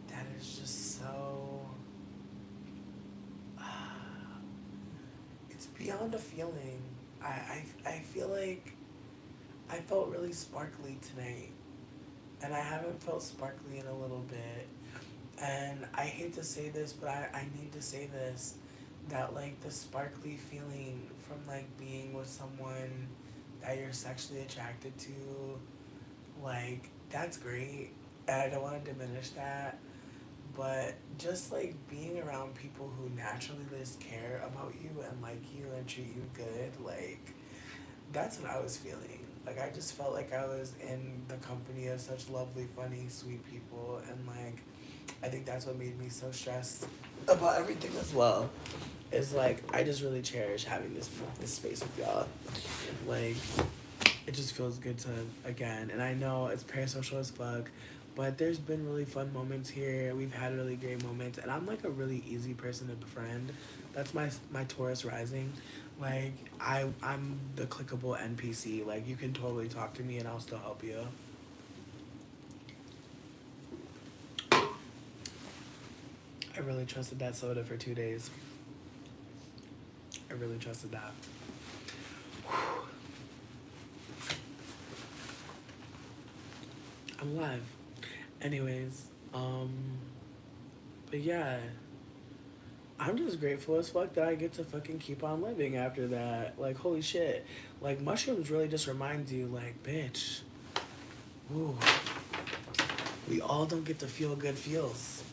that is just so. It's beyond a feeling. I feel like I felt really sparkly tonight, and I haven't felt sparkly in a little bit. And I hate to say this, but I need to say this, that like the sparkly feeling from like being with someone that you're sexually attracted to, like that's great. And I don't want to diminish that. But just like being around people who naturally just care about you and like you and treat you good, like that's what I was feeling. Like I just felt like I was in the company of such lovely, funny, sweet people, and like I think that's what made me so stressed about everything as well. Is like I just really cherish having this space with y'all. Like it just feels good to again, and I know it's parasocial as fuck, but there's been really fun moments here. We've had really great moments, and I'm like a really easy person to befriend. That's my Taurus rising. Like I'm the clickable NPC. Like you can totally talk to me and I'll still help you. I really trusted that soda for 2 days. I really trusted that. I'm alive. Anyways, but yeah, I'm just grateful as fuck that I get to fucking keep on living after that. Like, holy shit. Like, mushrooms really just reminds you, like, bitch, ooh, we all don't get to feel good feels.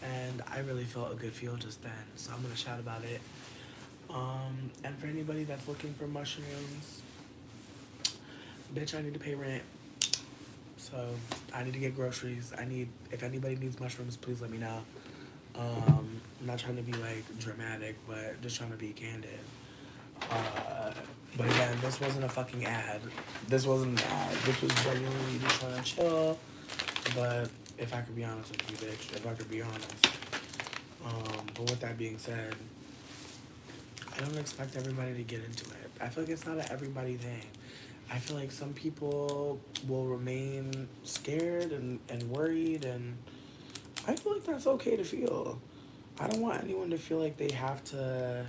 And I really felt a good feel just then, so I'm gonna shout about it. And for anybody that's looking for mushrooms, bitch, I need to pay rent. So I need to get groceries. If anybody needs mushrooms, please let me know. I'm not trying to be like dramatic, but just trying to be candid. Uh, but again, this wasn't a fucking ad. This wasn't an ad. This was genuinely just trying to chill. But if I could be honest with you, bitch, if I could be honest. But with that being said, I don't expect everybody to get into it. I feel like it's not an everybody thing. I feel like some people will remain scared and worried, and I feel like that's okay to feel. I don't want anyone to feel like they have to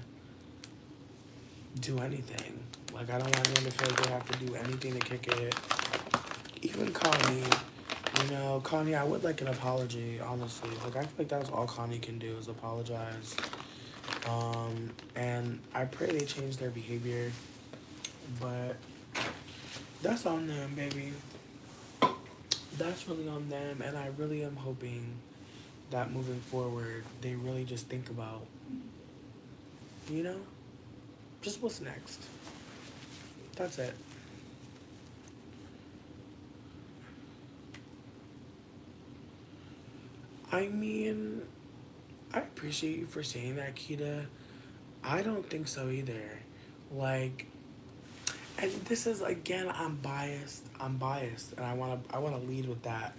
do anything. Like, I don't want anyone to feel like they have to do anything to kick it. Even Connie, Connie, I would like an apology, honestly. Like, I feel like that's all Connie can do is apologize. And I pray they change their behavior, but that's on them, baby. That's really on them, and I really am hoping that moving forward, they really just think about, you know, just what's next. That's it. I mean, I appreciate you for saying that, Kita. I don't think so either. Like, and this is again, I'm biased. And I wanna lead with that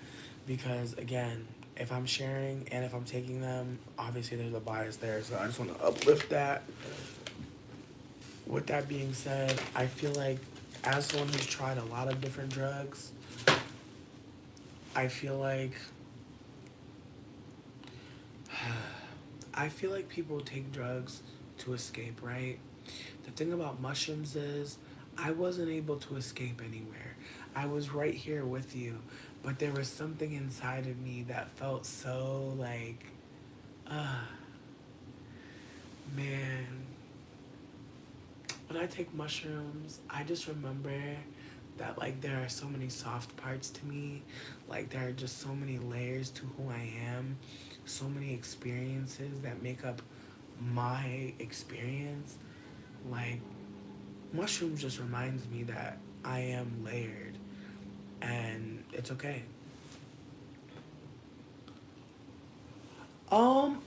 because again, if I'm sharing and if I'm taking them, obviously there's a bias there. So I just want to uplift that. With that being said, I feel like as someone who's tried a lot of different drugs, I feel like I feel like people take drugs to escape, right? The thing about mushrooms is I wasn't able to escape anywhere. I was right here with you, but there was something inside of me that felt so like, uh, man, when I take mushrooms, I just remember that like there are so many soft parts to me, like there are just so many layers to who I am, so many experiences that make up my experience. Like mushrooms just reminds me that I am layered and it's okay.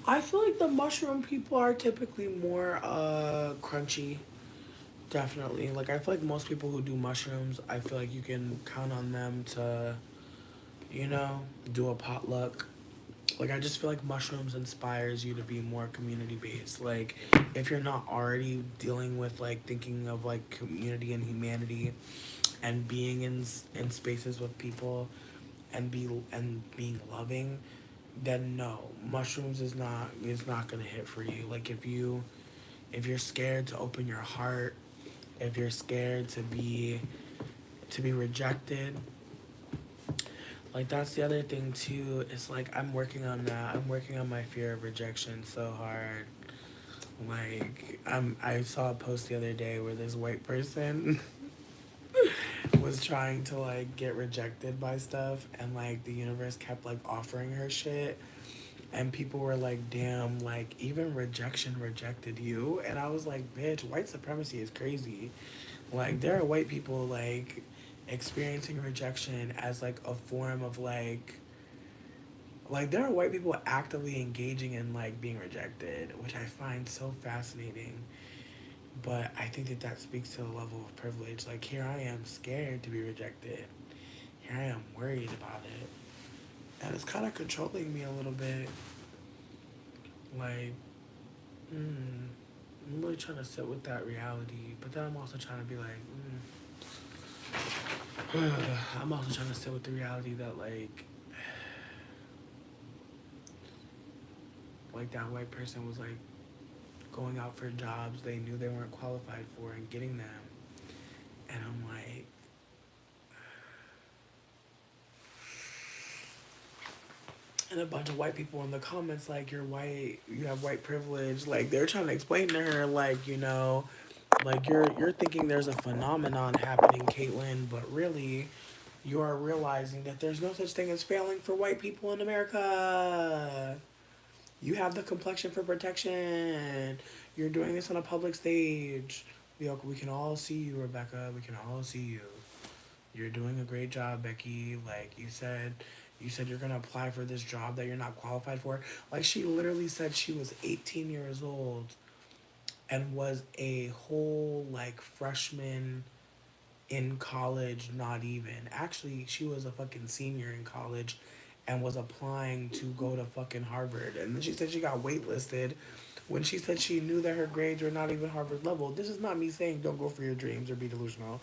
I feel like the mushroom people are typically more crunchy. Definitely. Like I feel like most people who do mushrooms, I feel like you can count on them to, you know, do a potluck. Like I just feel like mushrooms inspires you to be more community based. Like if you're not already dealing with like thinking of like community and humanity and being in spaces with people and being loving, then no, mushrooms is not gonna hit for you. Like if you're scared to open your heart, if you're scared to be rejected, like that's the other thing too. It's like I'm working on that. I'm working on my fear of rejection so hard. Like I saw a post the other day where this white person was trying to like get rejected by stuff and like the universe kept like offering her shit and people were like, damn, like even rejection rejected you. And I was like, bitch, white supremacy is crazy. Like there are white people like experiencing rejection as like a form of like there are white people actively engaging in like being rejected, which I find so fascinating. But I think that that speaks to the level of privilege. Like here I am scared to be rejected. Here I am worried about it. And it's kind of controlling me a little bit. Like, I'm really trying to sit with that reality. But then I'm also trying to be like, I'm also trying to sit with the reality that like that white person was like going out for jobs they knew they weren't qualified for and getting them. And I'm like, and a bunch of white people in the comments like, you're white, you have white privilege. Like they're trying to explain to her like, like you're thinking there's a phenomenon happening, Caitlin, but really you are realizing that there's no such thing as failing for white people in America. You have the complexion for protection. You're doing this on a public stage. We can all see you, Rebecca. We can all see you. You're doing a great job, Becky. Like you said you're gonna apply for this job that you're not qualified for. Like she literally said she was 18 years old and was a whole like freshman in college, not even. Actually, she was a fucking senior in college and was applying to go to fucking Harvard. And then she said she got waitlisted when she said she knew that her grades were not even Harvard level. This is not me saying don't go for your dreams or be delusional.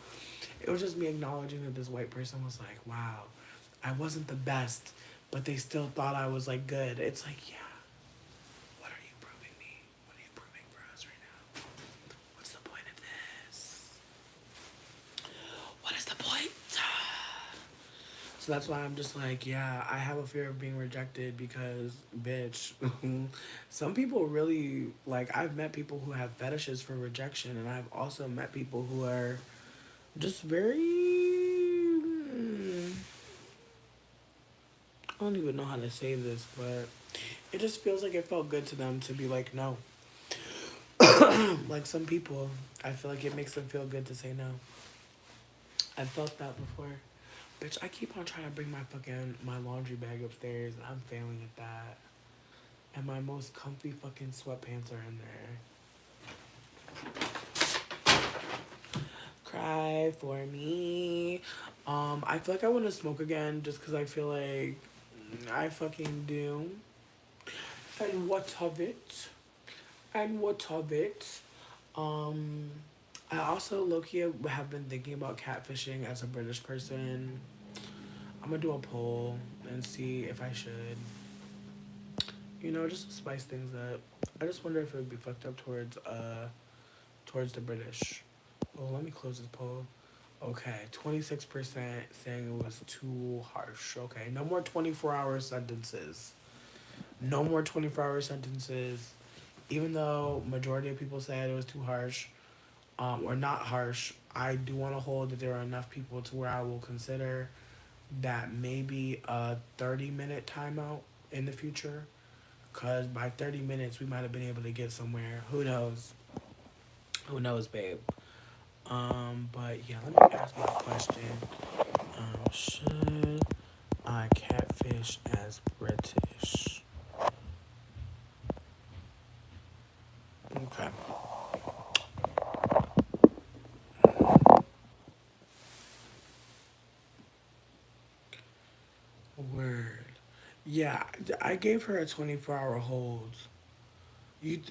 It was just me acknowledging that this white person was like, wow, I wasn't the best, but they still thought I was like good. It's like, yeah, what are you proving me? What are you proving for us right now? What's the point of this? What is the point? So that's why I'm just like, yeah, I have a fear of being rejected because, bitch, some people really, like, I've met people who have fetishes for rejection, and I've also met people who are just very. I don't even know how to say this, but it just feels like it felt good to them to be like, no. Like some people, I feel like it makes them feel good to say no. I felt that before. Bitch, I keep on trying to bring my laundry bag upstairs and I'm failing at that. And my most comfy fucking sweatpants are in there. Cry for me. I feel like I want to smoke again just because I feel like I fucking do. And what of it? And what of it? Um, I also, low-key, have been thinking about catfishing as a British person. I'm gonna do a poll and see if I should. You know, just to spice things up. I just wonder if it would be fucked up towards the British. Oh, let me close this poll. Okay, 26% saying it was too harsh. Okay, no more 24-hour sentences. No more 24-hour sentences. Even though majority of people said it was too harsh, or not harsh, I do want to hold that there are enough people to where I will consider that maybe a 30-minute timeout in the future. Because by 30 minutes, we might have been able to get somewhere. Who knows? Who knows, babe? But yeah, let me ask my question. Should I catfish as British? Okay. Word. Yeah, I gave her a 24-hour hold. You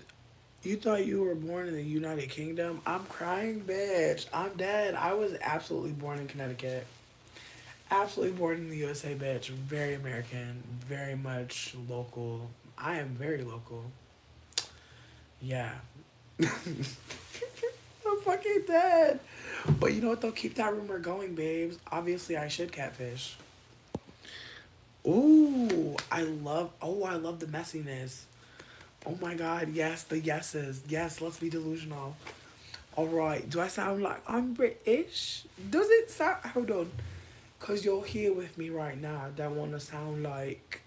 you thought you were born in the United Kingdom? I'm crying, bitch. I'm dead. I was absolutely born in Connecticut. Absolutely born in the USA, bitch. Very American. Very much local. I am very local. Yeah. I'm fucking dead. But you know what, though? Keep that rumor going, babes. Obviously, I should catfish. Ooh, I love the messiness. Oh my god, yes, the yeses. Yes, let's be delusional. Alright, do I sound like I'm British? Does it sound, hold on. Because you're here with me right now. I don't want to sound like,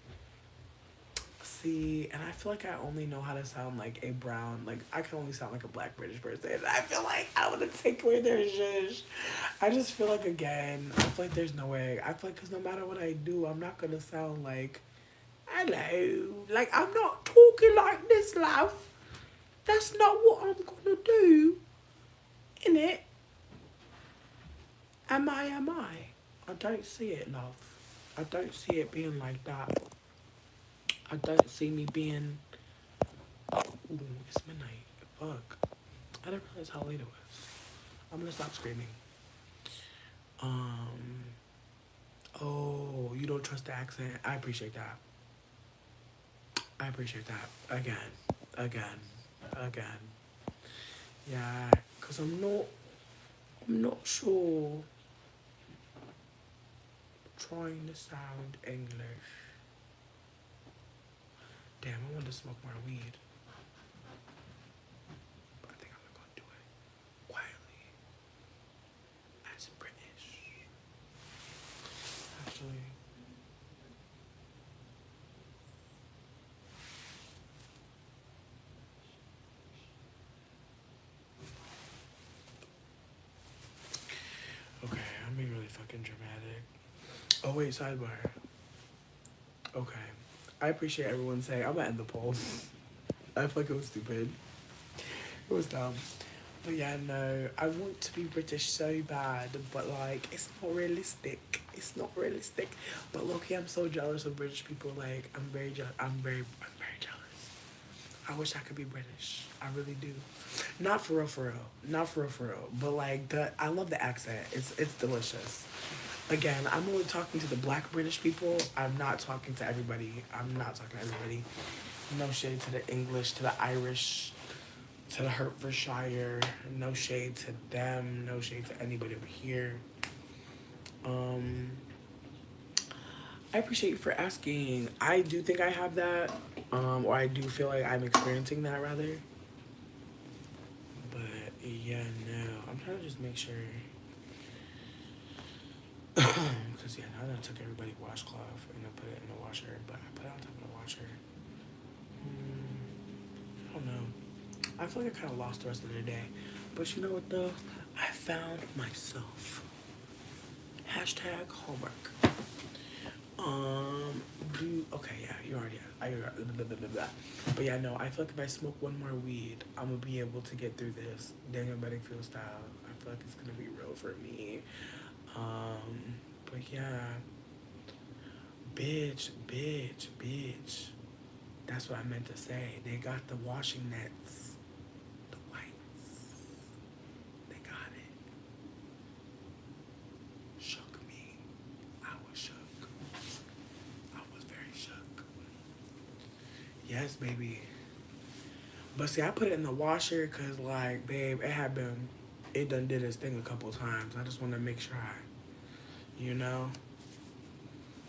see, and I feel like I only know how to sound like a brown, like, I can only sound like a black British person. I feel like I want to take away their zhuzh. I just feel like, again, I feel like there's no way. I feel like, because no matter what I do, I'm not going to sound like, hello. Like, I'm not talking like this, love. That's not what I'm going to do. Innit? Am I? I don't see it, love. I don't see it being like that. I don't see me being. Ooh, it's midnight. Fuck. I didn't realize how late it was. I'm gonna stop screaming. Um. Oh, you don't trust the accent? I appreciate that. I appreciate that. Again. Again. Again. Yeah. Cause I'm not. I'm not sure. Trying to sound English. Damn, I want to smoke more weed. But I think I'm gonna do it quietly. As British. Actually. I'm being really fucking dramatic. Oh wait, sidebar. Okay. I appreciate everyone saying I'm gonna end the poll. I feel like it was stupid. It was dumb. But yeah, no, I want to be British so bad, but like, it's not realistic. It's not realistic. But low-key, I'm so jealous of British people. Like, I'm very jealous. I'm very jealous. I wish I could be British. I really do. Not for real, for real. Not for real, for real. But like, I love the accent. It's delicious. Again, I'm only talking to the black British people. I'm not talking to everybody. I'm not talking to everybody. No shade to the English, to the Irish, to the Hertfordshire. No shade to them. No shade to anybody over here. I appreciate you for asking. I do think I have that, or I do feel like I'm experiencing that rather. But yeah, no, I'm trying to just make sure. Because yeah, now that I took everybody's washcloth and I put it in the washer, but I put it on top of the washer. I don't know. I feel like I kind of lost the rest of the day. But you know what though? I found myself. Hashtag homework. Okay, yeah, you already. Blah, blah, blah, blah. But yeah, no, I feel like if I smoke one more weed, I'm gonna be able to get through this Daniel Bedingfield style. I feel like it's gonna be real for me. But yeah, bitch. That's what I meant to say. They got the washing nets, the whites. They got it. Shook me. I was shook. I was very shook. Yes, baby. But see, I put it in the washer because, like, babe, it done did its thing a couple times. I just want to make sure you know?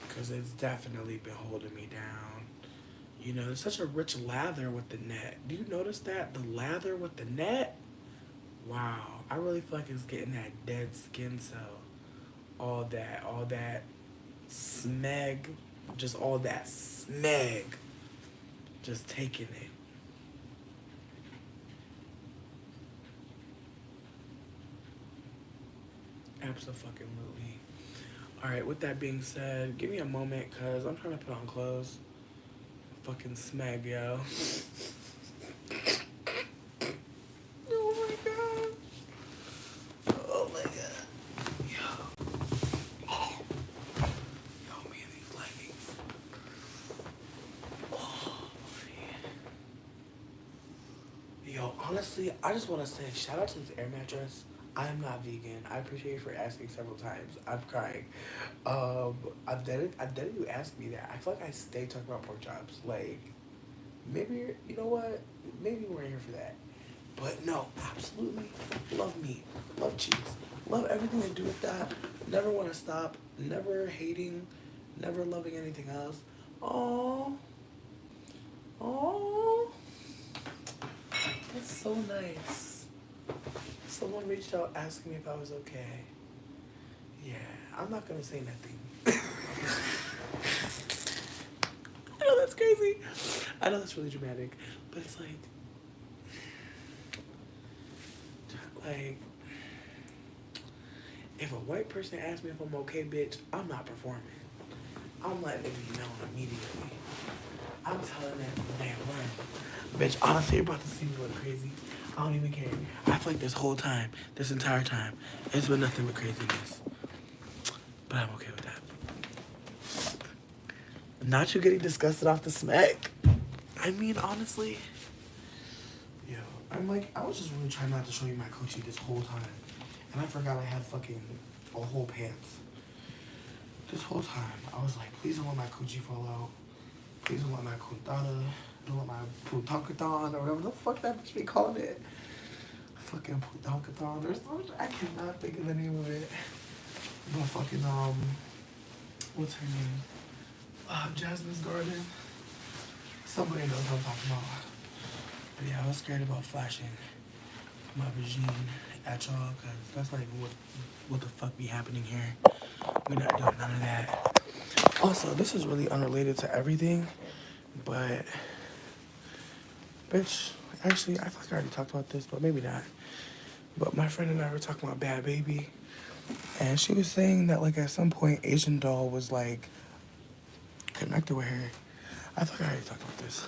Because it's definitely been holding me down. You know, there's such a rich lather with the net. Do you notice that? The lather with the net? Wow. I really feel like it's getting that dead skin cell. All that smeg. Just all that smeg. Just taking it. Absolutely. Alright, with that being said, give me a moment because I'm trying to put on clothes. Fucking smeg, yo. Oh my god. Oh my god. Yo. Yo, me and these leggings. Oh, yeah. Yo, honestly, I just want to say shout out to this air mattress. I'm not vegan. I appreciate you for asking several times. I'm crying. I'm dead you asked me that. I feel like I stay talking about pork chops. Like, maybe, you know what? Maybe we're here for that. But no, absolutely love meat. Love cheese. Love everything to do with that. Never want to stop. Never hating. Never loving anything else. Aww. Aww. That's so nice. Someone reached out asking me if I was okay. Yeah, I'm not gonna say nothing. I know that's crazy. I know that's really dramatic, but it's like, if a white person asks me if I'm okay, bitch, I'm not performing. I'm letting it be known immediately. I'm telling them from day one. Bitch, honestly, you're about to see me look crazy. I don't even care. I feel like this entire time, it's been nothing but craziness. But I'm okay with that. Not you getting disgusted off the smack. I mean, honestly, yo, I was just really trying not to show you my coochie this whole time. And I forgot I had fucking a whole pants. This whole time, I was like, please don't let my coochie fall out. Please don't let my kuntada, don't let my putankathon, or whatever the fuck that bitch be calling it. Fucking putankathon. I cannot think of the name of it. But fucking, what's her name? Jasmine's Garden. Somebody knows what I'm talking about. But yeah, I was scared about flashing my vagine at y'all, because that's like what the fuck be happening here. We're not doing none of that. Also, this is really unrelated to everything, but bitch, actually, I feel like I already talked about this, but maybe not. But my friend and I were talking about Bad Baby, And she was saying that like at some point Asian doll was like connected with her. I thought I already talked about this.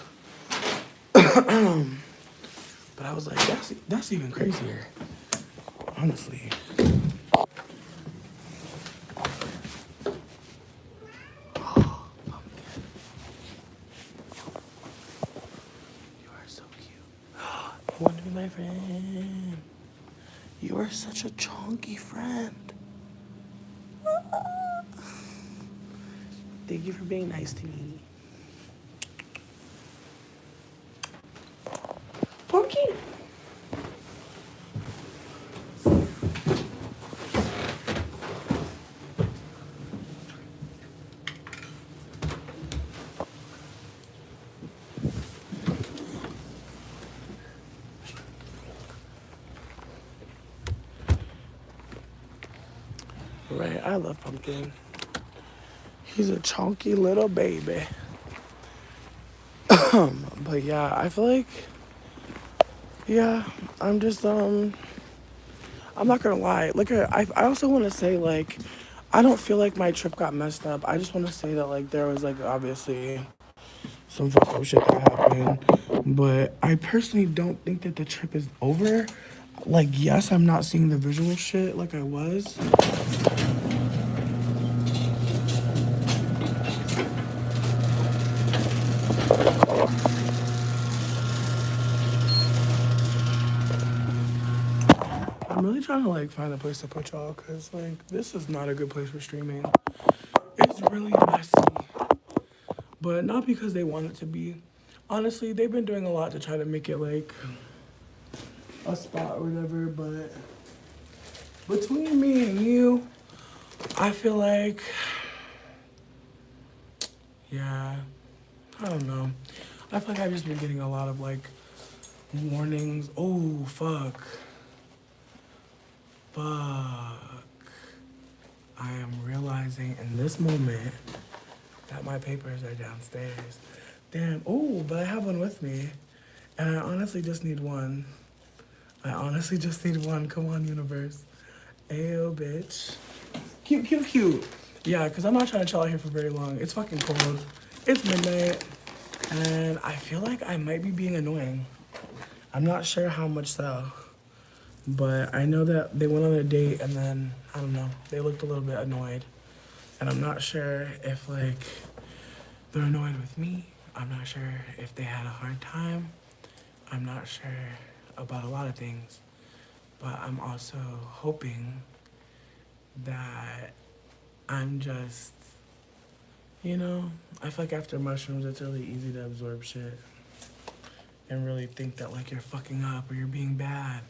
But I was like, that's even crazier. Honestly. You are so cute. You want to be my friend? You are such a chunky friend. Thank you for being nice to me. Pumpkin. Right, I love Pumpkin. He's a chunky little baby. But yeah, I feel like, yeah, I'm just, I'm not gonna lie. Like, I also want to say, like, I don't feel like my trip got messed up. I just want to say that, like, there was, like, obviously some fucked up shit that happened. But I personally don't think that the trip is over. Like, yes, I'm not seeing the visual shit like I was. I'm really trying to, like, find a place to put y'all because, like, this is not a good place for streaming. It's really messy. But not because they want it to be. Honestly, they've been doing a lot to try to make it, like, a spot or whatever, but between me and you, I feel like, yeah, I don't know. I feel like I've just been getting a lot of like warnings. Oh, fuck. Fuck. I am realizing in this moment that my papers are downstairs. Damn. Oh, but I have one with me. And I honestly just need one. I honestly just need one. Come on, universe. Ayo, bitch. Cute, cute, cute. Yeah, because I'm not trying to chill out here for very long. It's fucking cold. It's midnight. And I feel like I might be being annoying. I'm not sure how much so. But I know that they went on a date and then, I don't know, they looked a little bit annoyed. And I'm not sure if, like, they're annoyed with me. I'm not sure if they had a hard time. I'm not sure about a lot of things. But I'm also hoping that I'm just, you know, I feel like after mushrooms, it's really easy to absorb shit and really think that, like, you're fucking up or you're being bad.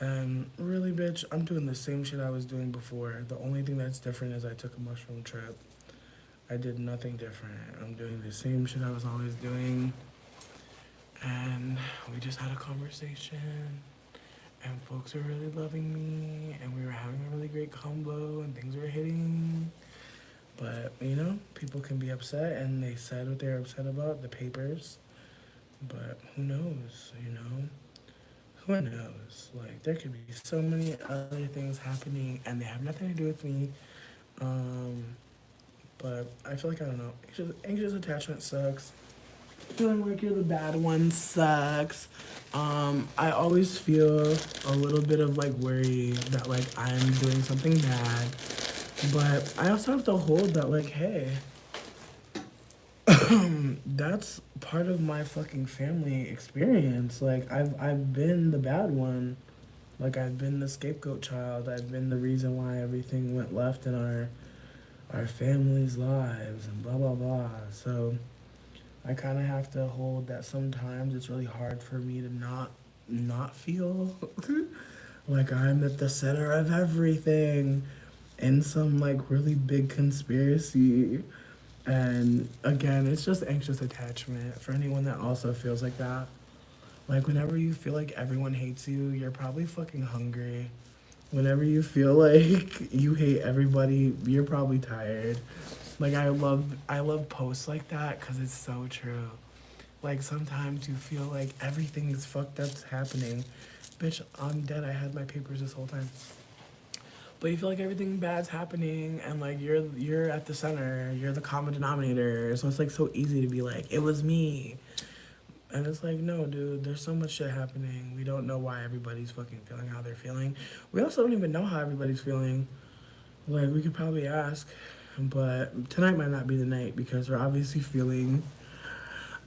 And really, bitch, I'm doing the same shit I was doing before. The only thing that's different is I took a mushroom trip. I did nothing different. I'm doing the same shit I was always doing. And we just had a conversation. And folks were really loving me. And we were having a really great combo. And things were hitting. But, you know, people can be upset. And they said what they were upset about, the papers. But who knows, you know? Who knows? Like, there could be so many other things happening, and they have nothing to do with me. But I feel like, I don't know. Anxious attachment sucks. Feeling like you're the bad one sucks. I always feel a little bit of, like, worry that, like, I'm doing something bad. But I also have to hold that, like, hey, that's part of my fucking family experience. Like, I've been the bad one. Like, I've been the scapegoat child. I've been the reason why everything went left in our family's lives and blah blah blah. So I kind of have to hold that sometimes it's really hard for me to not feel like I'm at the center of everything in some like really big conspiracy. And again, it's just anxious attachment for anyone that also feels like that. Like, whenever you feel like everyone hates you, you're probably fucking hungry. Whenever you feel like you hate everybody, you're probably tired. Like, I love posts like that because it's so true. Like, sometimes you feel like everything is fucked up's happening. Bitch, I'm dead. I had my papers this whole time. but you feel like everything bad's happening, and like you're at the center, you're the common denominator. So it's like so easy to be like, it was me, and it's like, no, dude, there's so much shit happening. We don't know why everybody's fucking feeling how they're feeling. We also don't even know how everybody's feeling. Like, we could probably ask, but tonight might not be the night because we're obviously feeling,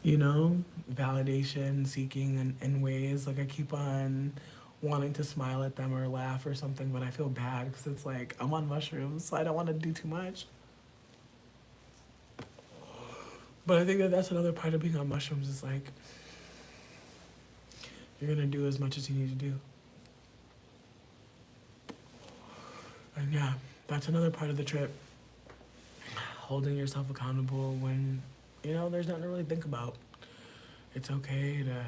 you know, validation seeking in ways. Like, I keep on wanting to smile at them or laugh or something, but I feel bad because it's like I'm on mushrooms, so I don't want to do too much. But I think that that's another part of being on mushrooms is like, you're gonna do as much as you need to do. And yeah, that's another part of the trip. Holding yourself accountable when, you know, there's nothing to really think about. It's okay to,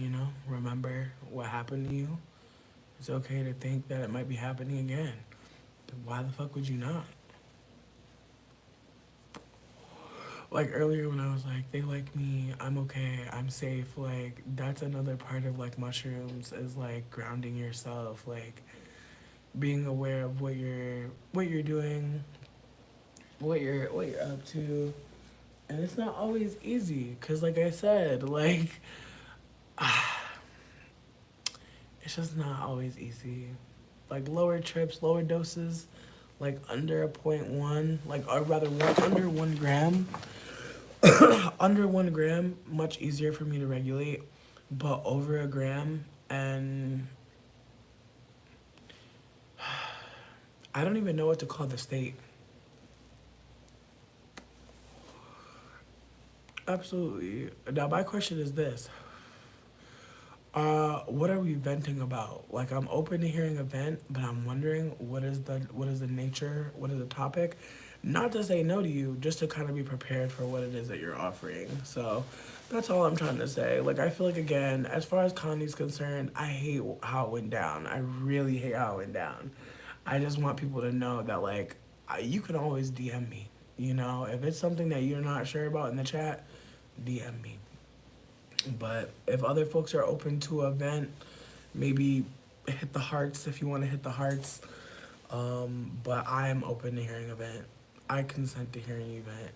you know, remember what happened to you. It's okay to think that it might be happening again. But why the fuck would you not? Like earlier when I was like, they like me, I'm okay, I'm safe. Like, that's another part of like mushrooms is like grounding yourself, like being aware of what you're doing, what you're up to. And it's not always easy because like I said, like it's just not always easy. Like lower trips, lower doses, like under a point one, like or rather under 1 gram, under 1 gram, much easier for me to regulate, but over a gram, and I don't even know what to call the state. Absolutely. Now my question is this: what are we venting about? Like, I'm open to hearing a vent, but I'm wondering what is the nature, what is the topic? Not to say no to you, just to kind of be prepared for what it is that you're offering. So that's all I'm trying to say. Like, I feel like, again, as far as Connie's concerned, I hate how it went down. I really hate how it went down. I just want people to know that, like, you can always DM me. You know, if it's something that you're not sure about in the chat, DM me. But if other folks are open to a vent, maybe hit the hearts if you want to hit the hearts. But I am open to hearing a vent. I consent to hearing you vent.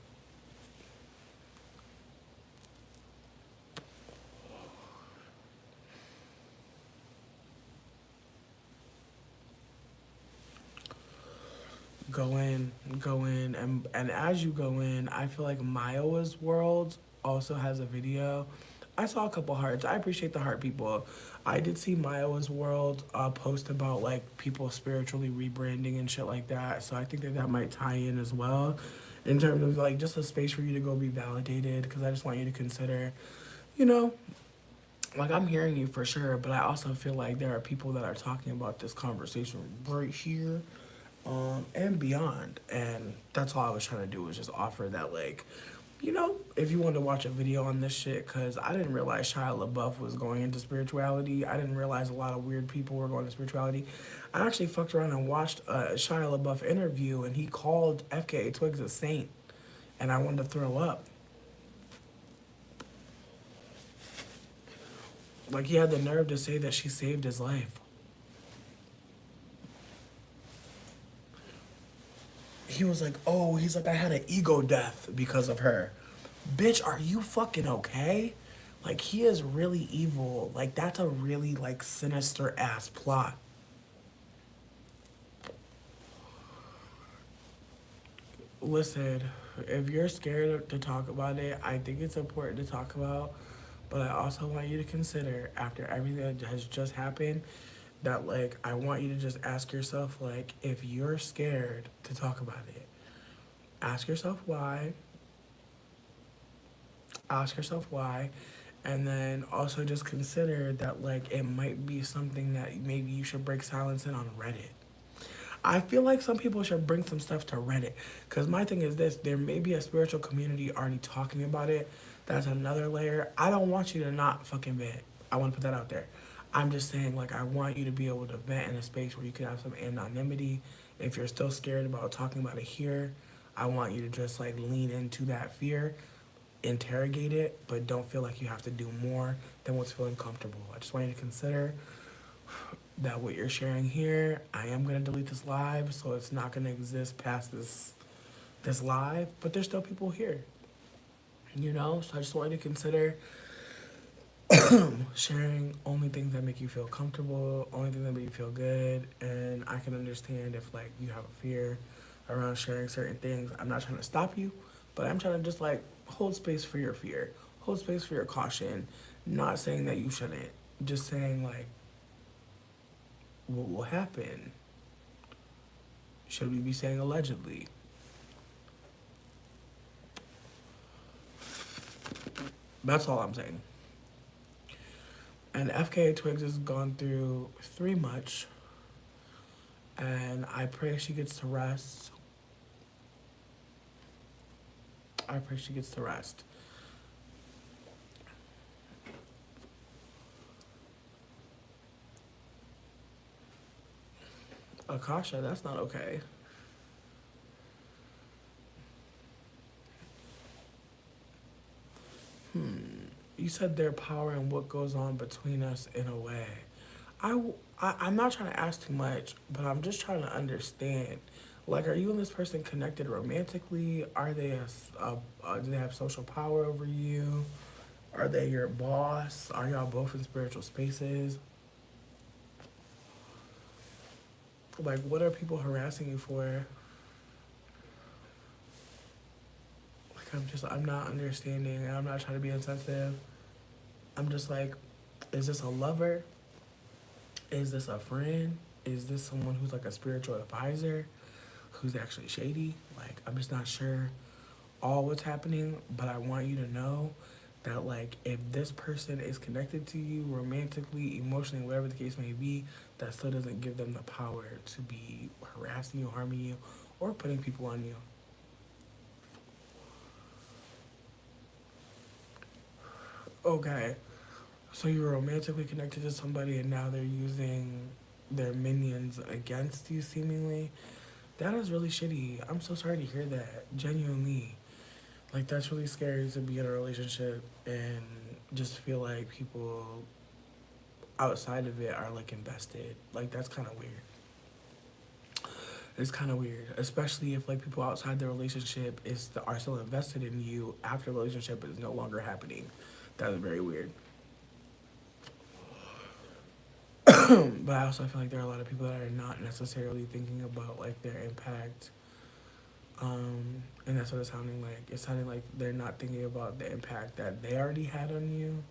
Go in, and as you go in, I feel like Mayowa's World also has a video. I saw a couple hearts. I appreciate the heart people. I did see Mayowa's World post about like people spiritually rebranding and shit like that. So I think that that might tie in as well, in terms of like just a space for you to go be validated. Because I just want you to consider, you know, like I'm hearing you for sure, but I also feel like there are people that are talking about this conversation right here and beyond. And that's all I was trying to do was just offer that, like, you know, if you want to watch a video on this shit, because I didn't realize Shia LaBeouf was going into spirituality. I didn't realize a lot of weird people were going to spirituality. I actually fucked around and watched a Shia LaBeouf interview, and he called FKA Twigs a saint, and I wanted to throw up. Like, he had the nerve to say that she saved his life. He was like, oh, he's like, I had an ego death because of her. Bitch, are you fucking okay? Like, he is really evil. Like, that's a really, like, sinister ass plot. Listen, if you're scared to talk about it, I think it's important to talk about. But I also want you to consider, after everything that has just happened, that, like, I want you to just ask yourself, like, if you're scared to talk about it, ask yourself why. Ask yourself why. And then also just consider that, like, it might be something that maybe you should break silence in on Reddit. I feel like some people should bring some stuff to Reddit. Because my thing is this, there may be a spiritual community already talking about it. That's another layer. I don't want you to not fucking vent. I want to put that out there. I'm just saying, like, I want you to be able to vent in a space where you can have some anonymity. If you're still scared about talking about it here, I want you to just, like, lean into that fear, interrogate it, but don't feel like you have to do more than what's feeling comfortable. I just want you to consider that what you're sharing here, I am gonna delete this live, so it's not gonna exist past this live. But there's still people here, you know. So I just want you to consider sharing only things that make you feel comfortable, only things that make you feel good. And I can understand if like you have a fear around sharing certain things. I'm not trying to stop you, but I'm trying to just like hold space for your fear, hold space for your caution. Not saying that you shouldn't, just saying like what will happen. Should we be saying allegedly? That's all I'm saying. And FKA Twigs has gone through 3 much, and I pray she gets to rest. I pray she gets to rest. Akasha, that's not okay. You said their power and what goes on between us in a way. I'm not trying to ask too much, but I'm just trying to understand. Like, are you and this person connected romantically? Are they do they have social power over you? Are they your boss? Are y'all both in spiritual spaces? Like, what are people harassing you for? Like, I'm not understanding. I'm not trying to be insensitive. I'm just like, is this a lover? Is this a friend? Is this someone who's like a spiritual advisor who's actually shady? Like, I'm just not sure all what's happening, but I want you to know that, like, if this person is connected to you romantically, emotionally, whatever the case may be, that still doesn't give them the power to be harassing you, harming you, or putting people on you. Okay, so you're romantically connected to somebody and now they're using their minions against you, seemingly. That is really shitty. I'm so sorry to hear that. Genuinely. Like, that's really scary to be in a relationship and just feel like people outside of it are like invested. Like, that's kind of weird. It's kind of weird, especially if like people outside the relationship are still invested in you after the relationship is no longer happening. That is very weird. But I also feel like there are a lot of people that are not necessarily thinking about like their impact. And that's what it's sounding like. It's sounding like they're not thinking about the impact that they already had on you.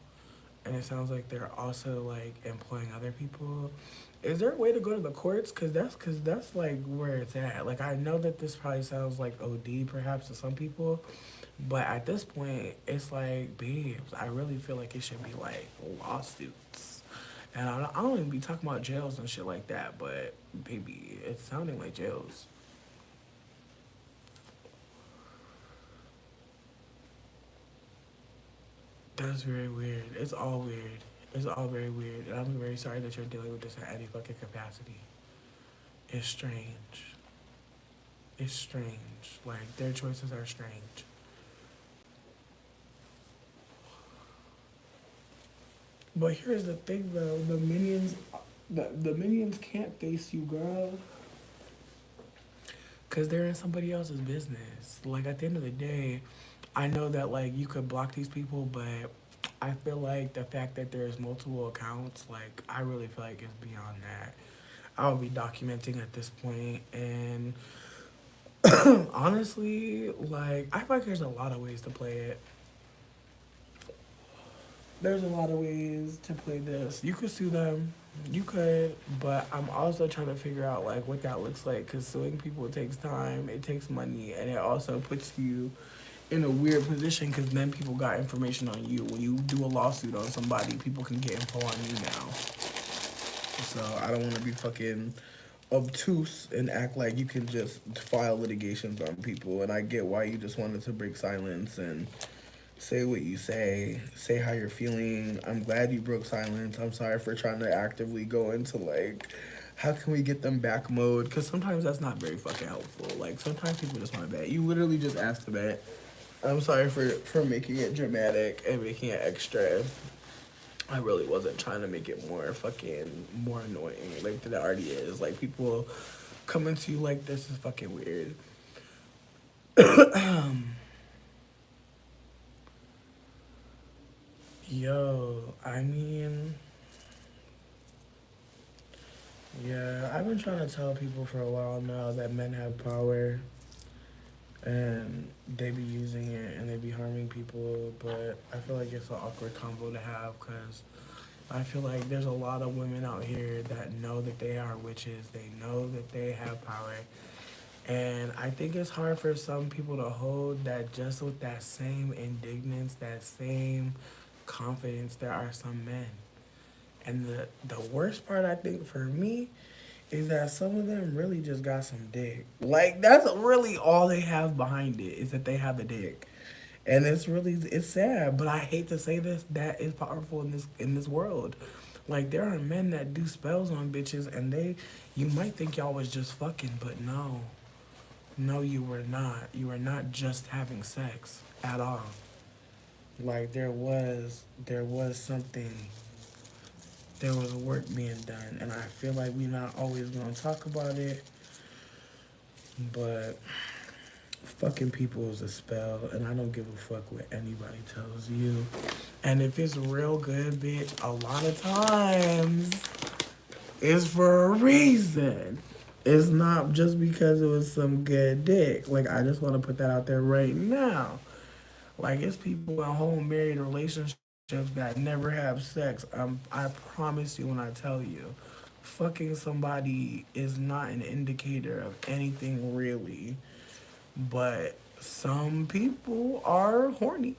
And it sounds like they're also like employing other people. Is there a way to go to the courts? Cause that's like where it's at. Like, I know that this probably sounds like OD perhaps to some people, but at this point it's like, babes, I really feel like it should be like lawsuits. And I don't even be talking about jails and shit like that, but baby, it's sounding like jails. That's very weird. It's all weird. It's all very weird. And I'm very sorry that you're dealing with this in any fucking capacity. It's strange. It's strange. Like, their choices are strange. But here's the thing, though. The minions can't face you, girl. Because they're in somebody else's business. Like, at the end of the day, I know that, like, you could block these people, but I feel like the fact that there's multiple accounts, like, I really feel like it's beyond that. I'll be documenting at this point, and honestly, like, I feel like there's a lot of ways to play it. There's a lot of ways to play this. You could sue them. You could, but I'm also trying to figure out like what that looks like because suing people takes time, it takes money, and it also puts you in a weird position because then people got information on you. When you do a lawsuit on somebody, people can get info on you now. So I don't want to be fucking obtuse and act like you can just file litigations on people. And I get why you just wanted to break silence and say what you say how you're feeling. I'm glad you broke silence. I'm sorry for trying to actively go into like, how can we get them back mode? Because sometimes that's not very fucking helpful. Like, sometimes people just want to bet. You literally just asked to bet. I'm sorry for making it dramatic and making it extra. I really wasn't trying to make it more annoying like than it already is. Like people coming to you like this is fucking weird. Yo, I mean, yeah, I've been trying to tell people for a while now that men have power and they be using it and they be harming people, but I feel like it's an awkward combo to have because I feel like there's a lot of women out here that know that they are witches, they know that they have power, and I think it's hard for some people to hold that just with that same indignance, that same confidence there are some men. And the worst part I think for me is that some of them really just got some dick. Like that's really all they have behind it is that they have a dick. And it's sad, but I hate to say this, that is powerful in this world. Like there are men that do spells on bitches and you might think y'all was just fucking, but no. No, you were not. You were not just having sex at all. Like there was something, there was work being done, and I feel like we're not always gonna talk about it, but fucking people is a spell, and I don't give a fuck what anybody tells you. And if it's real good, bitch, a lot of times it's for a reason. It's not just because it was some good dick. Like I just want to put that out there right now. Like it's people in whole married relationships that never have sex. I promise you when I tell you, fucking somebody is not an indicator of anything really. But some people are horny.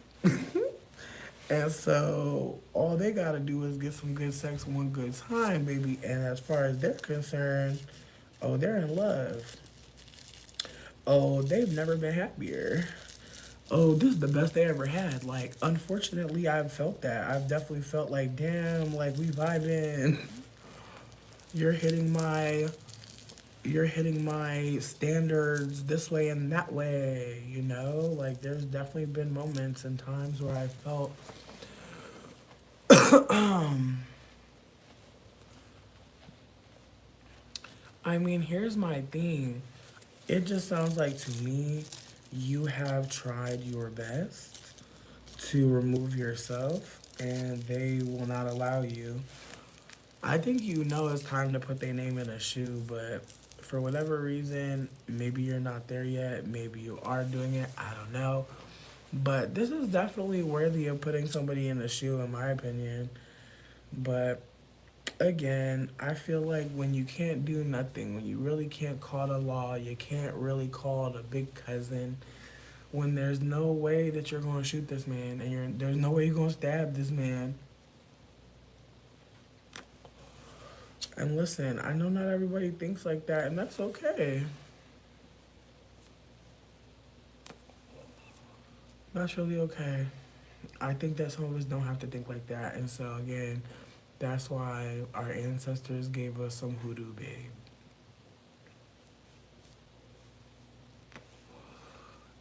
And so all they gotta do is get some good sex one good time, baby. And as far as they're concerned, oh, they're in love. Oh, they've never been happier. Oh, this is the best they ever had. Like, unfortunately, I've felt that. I've definitely felt like, damn, like we vibing. You're hitting my, you're hitting my standards this way and that way. You know, like there's definitely been moments and times where I felt, I mean, here's my thing. It just sounds like to me, you have tried your best to remove yourself, and they will not allow you. I think you know it's time to put their name in a shoe, but for whatever reason, maybe you're not there yet. Maybe you are doing it. I don't know. But this is definitely worthy of putting somebody in a shoe, in my opinion. But again, I feel like when you can't do nothing, when you really can't call the law, you can't really call the big cousin, when there's no way that you're going to shoot this man and there's no way you're going to stab this man. And listen, I know not everybody thinks like that, and that's okay. That's really okay. I think that some of us don't have to think like that. And so, again, that's why our ancestors gave us some hoodoo, babe.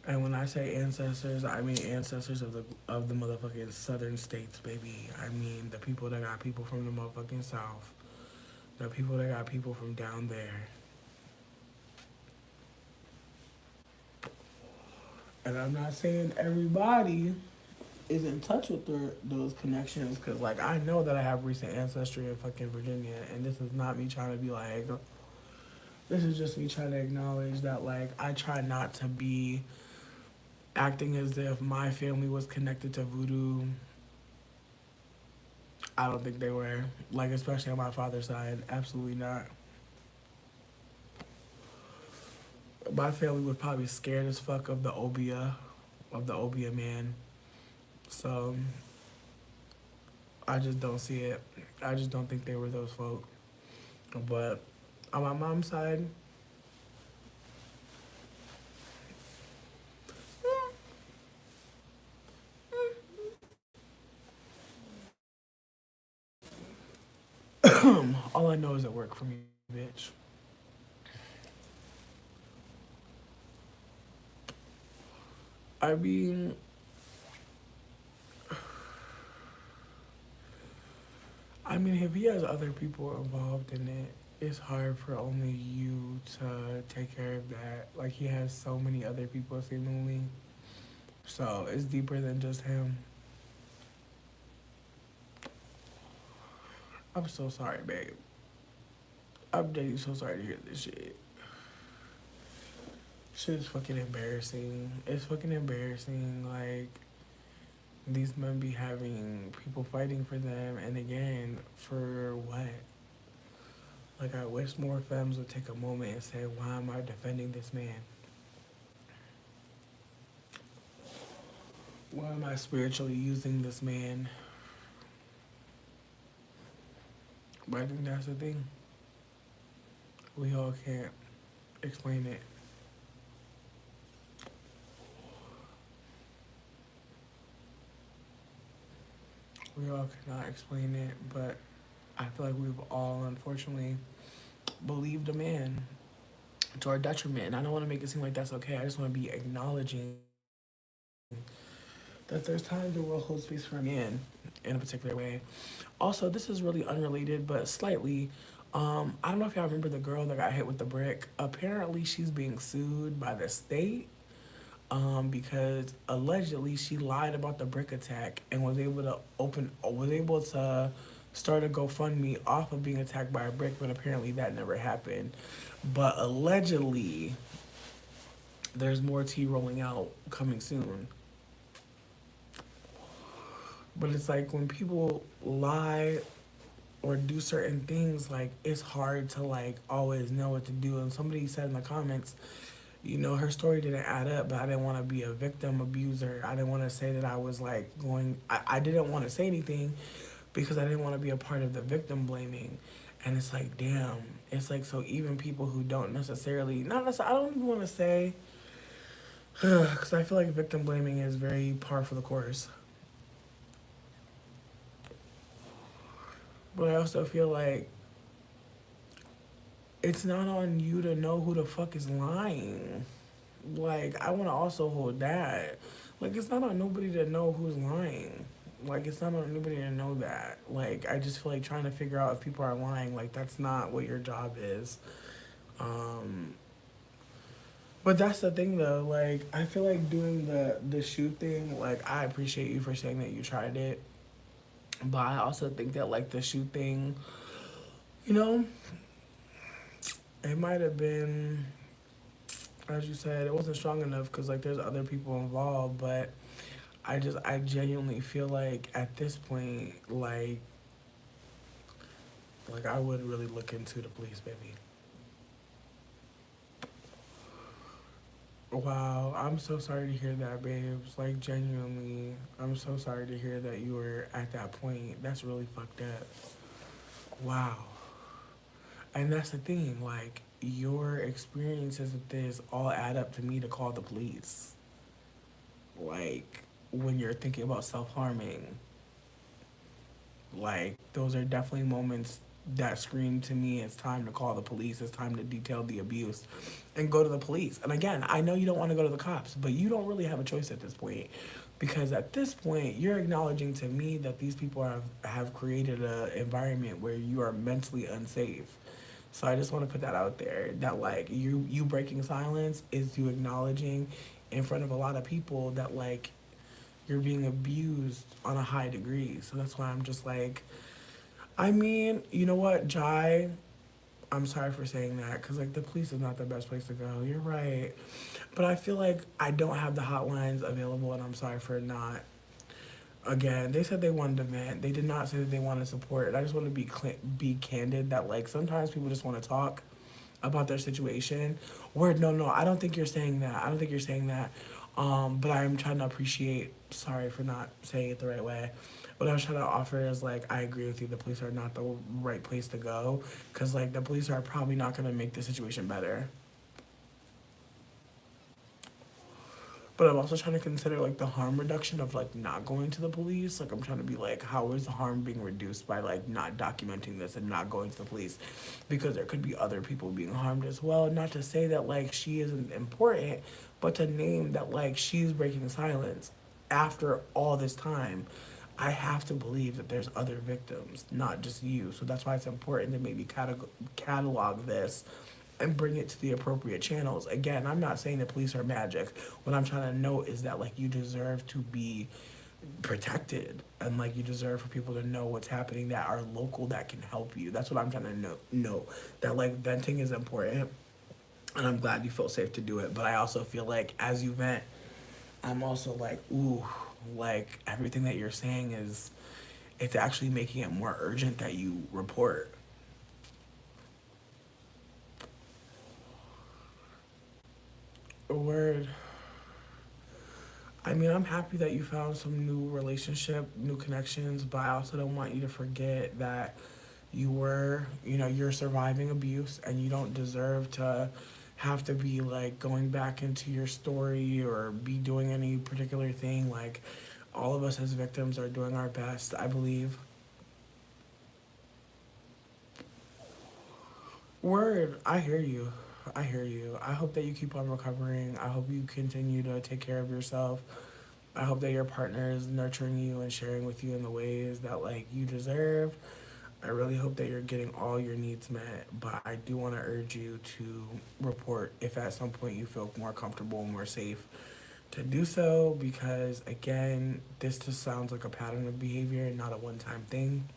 And when I say ancestors, I mean ancestors of the motherfucking southern states, baby. I mean the people that got people from the motherfucking south, the people that got people from down there. And I'm not saying everybody is in touch with those connections, because like I know that I have recent ancestry in fucking Virginia, and this is not me trying to be like, this is just me trying to acknowledge that like I try not to be acting as if my family was connected to voodoo. I don't think they were, like especially on my father's side, absolutely not. My family was probably scared as fuck of the obia man. So I just don't see it. I just don't think they were those folk. But on my mom's side, all I know is it worked for me, bitch. I mean, I mean, if he has other people involved in it, it's hard for only you to take care of that. Like, he has so many other people seemingly. So it's deeper than just him. I'm so sorry, babe. I'm really so sorry to hear this shit. Shit is fucking embarrassing. It's fucking embarrassing. Like, these men be having people fighting for them, and again, for what? Like, I wish more femmes would take a moment and say, why am I defending this man? Why am I spiritually using this man? But I think that's the thing. We all can't explain it. We all cannot explain it, but I feel like we've all unfortunately believed a man to our detriment. And I don't want to make it seem like that's okay. I just want to be acknowledging that there's times where we'll hold space for a man in a particular way. Also, this is really unrelated, but slightly. I don't know if y'all remember the girl that got hit with the brick. Apparently, she's being sued by the state because allegedly she lied about the brick attack and was able to start a GoFundMe off of being attacked by a brick, but apparently that never happened. But allegedly, there's more tea rolling out coming soon. But it's like when people lie or do certain things, like it's hard to like always know what to do. And somebody said in the comments, you know, her story didn't add up, but I didn't want to be a victim abuser. I didn't want to say that I was like I didn't want to say anything because I didn't want to be a part of the victim blaming. And it's like, damn, it's like, so even people who don't necessarily, not necessarily, I don't even want to say, because I feel like victim blaming is very par for the course. But I also feel like it's not on you to know who the fuck is lying. Like, I want to also hold that. Like, it's not on nobody to know who's lying. Like, it's not on anybody to know that. Like, I just feel like trying to figure out if people are lying, like, that's not what your job is. Um, but that's the thing, though. Like, I feel like doing the shoe thing, like, I appreciate you for saying that you tried it. But I also think that, like, the shoe thing, you know, it might have been, as you said, it wasn't strong enough because, like, there's other people involved, but I genuinely feel like at this point, like I would really look into the police, baby. Wow, I'm so sorry to hear that, babes. Like genuinely, I'm so sorry to hear that you were at that point. That's really fucked up. Wow. And that's the thing, like your experiences with this all add up to me to call the police. Like when you're thinking about self-harming, like those are definitely moments that scream to me it's time to call the police, it's time to detail the abuse and go to the police. And again, I know you don't want to go to the cops, but you don't really have a choice at this point because at this point you're acknowledging to me that these people have created an environment where you are mentally unsafe. So I just want to put that out there that like you breaking silence is you acknowledging in front of a lot of people that like you're being abused on a high degree. So that's why I'm just like, I mean, you know what, Jai? I'm sorry for saying that because like the police is not the best place to go. You're right, but I feel like I don't have the hotlines available, and I'm sorry for not. Again, they said they wanted to vent. They did not say that they wanted support. And I just want to be candid that like sometimes people just want to talk about their situation. Word, no, no, I don't think you're saying that. I don't think you're saying that. But I'm trying to appreciate. Sorry for not saying it the right way. What I was trying to offer is like I agree with you. The police are not the right place to go because like the police are probably not gonna make the situation better. But I'm also trying to consider like the harm reduction of like not going to the police. Like I'm trying to be like, how is the harm being reduced by like not documenting this and not going to the police? Because there could be other people being harmed as well. Not to say that like she isn't important, but to name that like she's breaking silence after all this time. I have to believe that there's other victims, not just you. So that's why it's important to maybe catalog this and bring it to the appropriate channels. Again, I'm not saying the police are magic. What I'm trying to note is that like you deserve to be protected, and like you deserve for people to know what's happening that are local that can help you. That's what I'm trying to know that like venting is important, and I'm glad you feel safe to do it. But I also feel like as you vent, I'm also like, ooh, like everything that you're saying is, it's actually making it more urgent that you report. Word. I mean, I'm happy that you found some new relationship, new connections, but I also don't want you to forget that you're surviving abuse, and you don't deserve to have to be like going back into your story or be doing any particular thing. Like, all of us as victims are doing our best, I believe. Word, I hear you. I hear you. I hope that you keep on recovering. I hope you continue to take care of yourself. I hope that your partner is nurturing you and sharing with you in the ways that like you deserve. I really hope that you're getting all your needs met, but I do want to urge you to report if at some point you feel more comfortable and more safe to do so, because again, this just sounds like a pattern of behavior and not a one-time thing.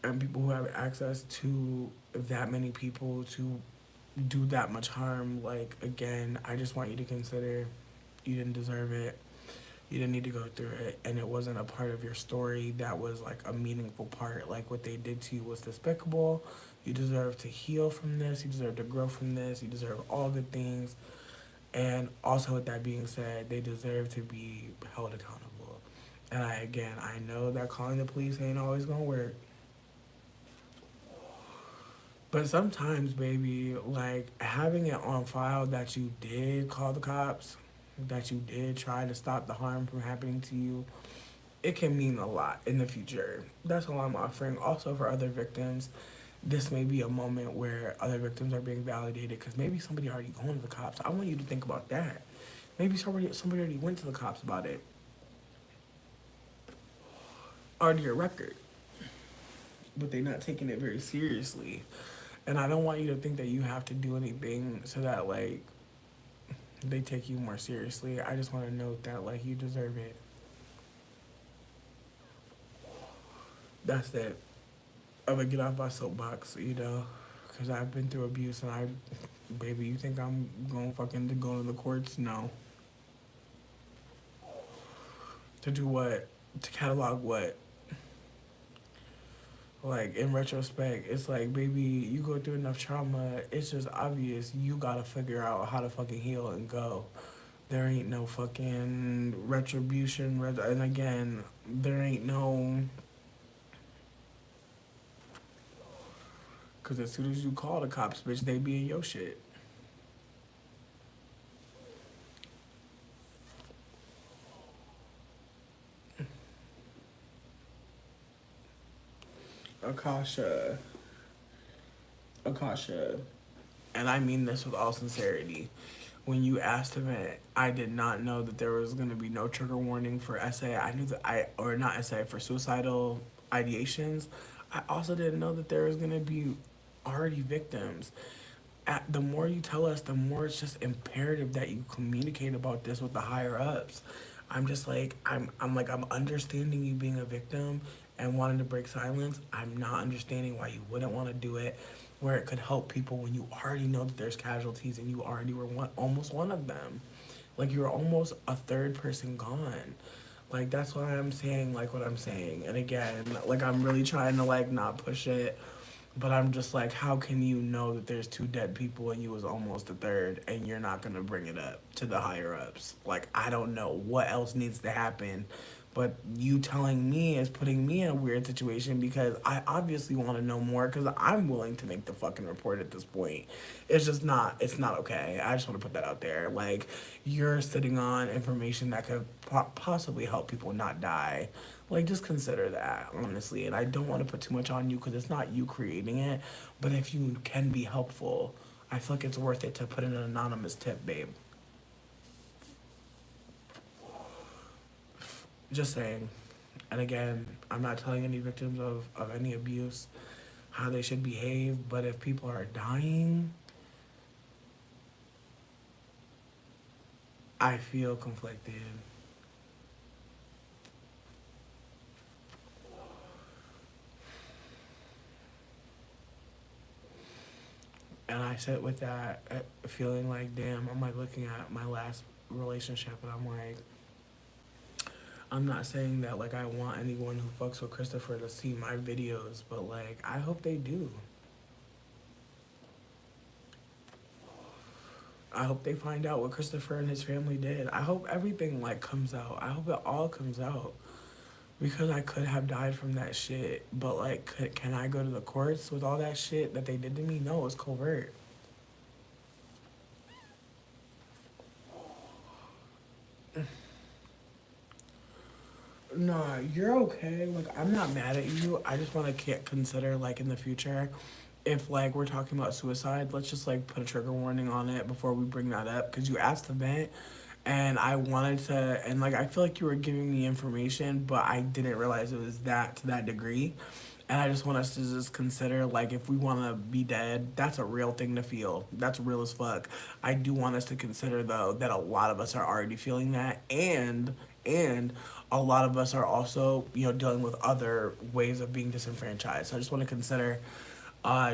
And people who have access to that many people to do that much harm, like again, I just want you to consider you didn't deserve it. You didn't need to go through it, and it wasn't a part of your story that was like a meaningful part. Like what they did to you was despicable. You deserve to heal from this. You deserve to grow from this. You deserve all good things. And also, with that being said, they deserve to be held accountable. And I know that calling the police ain't always gonna work. But sometimes, baby, like having it on file that you did call the cops, that you did try to stop the harm from happening to you, it can mean a lot in the future. That's all I'm offering. Also, for other victims, this may be a moment where other victims are being validated because maybe somebody already going to the cops. I want you to think about that. Maybe somebody already went to the cops about it, already your record, but they're not taking it very seriously. And I don't want you to think that you have to do anything so that like they take you more seriously. I just want to note that like you deserve it. That's it. I'm gonna get off my soapbox, because I've been through abuse, and baby, you think I'm going fucking to go to the courts? No. To do what? To catalog what? Like in retrospect, it's like, baby, you go through enough trauma. It's just obvious you gotta figure out how to fucking heal and go. There ain't no fucking retribution. And again, there ain't no. Because as soon as you call the cops, bitch, they be in your shit. Akasha. Akasha. And I mean this with all sincerity. When you asked him it, I did not know that there was going to be no trigger warning for SA. I knew that or not SA, for suicidal ideations. I also didn't know that there was going to be already victims. The more you tell us, the more it's just imperative that you communicate about this with the higher ups. I'm just like, I'm understanding you being a victim and wanting to break silence. I'm not understanding why you wouldn't want to do it where it could help people when you already know that there's casualties and you already were almost one of them. Like you were almost a third person gone. Like that's why I'm saying like what I'm saying. And again, like I'm really trying to like not push it, but I'm just like, how can you know that there's two dead people and you was almost a third and you're not gonna bring it up to the higher ups? Like I don't know what else needs to happen, but you telling me is putting me in a weird situation because I obviously want to know more because I'm willing to make the fucking report at this point. It's not okay. I just want to put that out there. Like you're sitting on information that could possibly help people not die. Like just consider that honestly, and I don't want to put too much on you because it's not you creating it, but if you can be helpful, I feel like it's worth it to put in an anonymous tip, babe. Just saying. And again, I'm not telling any victims of any abuse how they should behave, but if people are dying, I feel conflicted. And I sit with that feeling like, damn, I'm like looking at my last relationship and I'm like, I'm not saying that like I want anyone who fucks with Christopher to see my videos, but like I hope they do. I hope they find out what Christopher and his family did. I hope everything like comes out. I hope it all comes out because I could have died from that shit. But like, can I go to the courts with all that shit that they did to me? No, it's covert. Nah, you're okay. Like, I'm not mad at you. I just want to consider, like, in the future, if, like, we're talking about suicide, let's just, like, put a trigger warning on it before we bring that up. Because you asked the vent, and I wanted to, and, like, I feel like you were giving me information, but I didn't realize it was that to that degree. And I just want us to just consider, like, if we want to be dead, that's a real thing to feel. That's real as fuck. I do want us to consider, though, that a lot of us are already feeling that, and a lot of us are also, you know, dealing with other ways of being disenfranchised. So I just want to consider,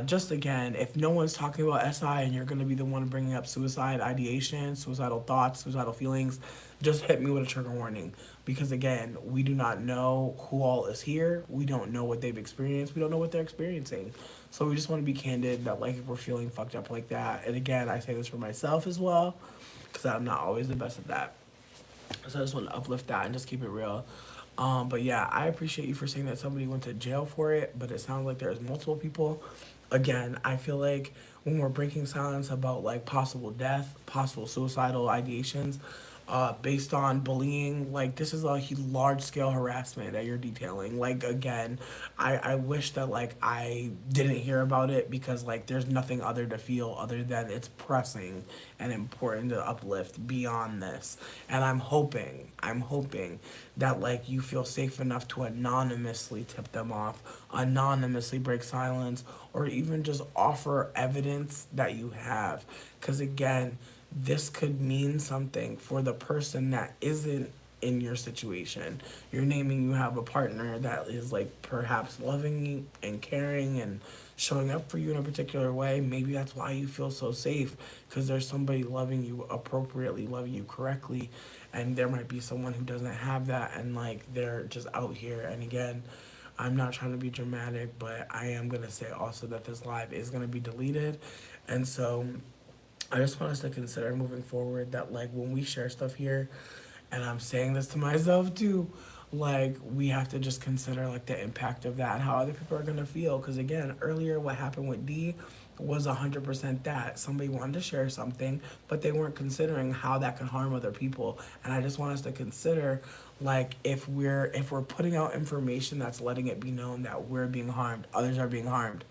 just again, if no one's talking about SI and you're going to be the one bringing up suicide ideation, suicidal thoughts, suicidal feelings, just hit me with a trigger warning. Because again, we do not know who all is here. We don't know what they've experienced. We don't know what they're experiencing. So we just want to be candid that, like, if we're feeling fucked up like that, and again, I say this for myself as well, because I'm not always the best at that. So I just want to uplift that and just keep it real. But yeah, I appreciate you for saying that somebody went to jail for it, but it sounds like there's multiple people. Again, I feel like when we're breaking silence about like possible death, possible suicidal ideations, based on bullying, like this is a large scale harassment that you're detailing. Like again, I wish that like I didn't hear about it because like there's nothing other to feel other than it's pressing and important to uplift beyond this. And I'm hoping that like you feel safe enough to anonymously tip them off, anonymously break silence, or even just offer evidence that you have. Because again, this could mean something for the person that isn't in your situation. You're naming you have a partner that is like perhaps loving you and caring and showing up for you in a particular way. Maybe that's why you feel so safe because there's somebody loving you appropriately, loving you correctly, and there might be someone who doesn't have that and like they're just out here. And again, I'm not trying to be dramatic, but I am going to say also that this live is going to be deleted. And so I just want us to consider moving forward that like when we share stuff here, and I'm saying this to myself too, like we have to just consider like the impact of that and how other people are gonna feel. Because again, earlier what happened with D was 100% that somebody wanted to share something, but they weren't considering how that could harm other people. And I just want us to consider like if we're putting out information that's letting it be known that we're being harmed, others are being harmed,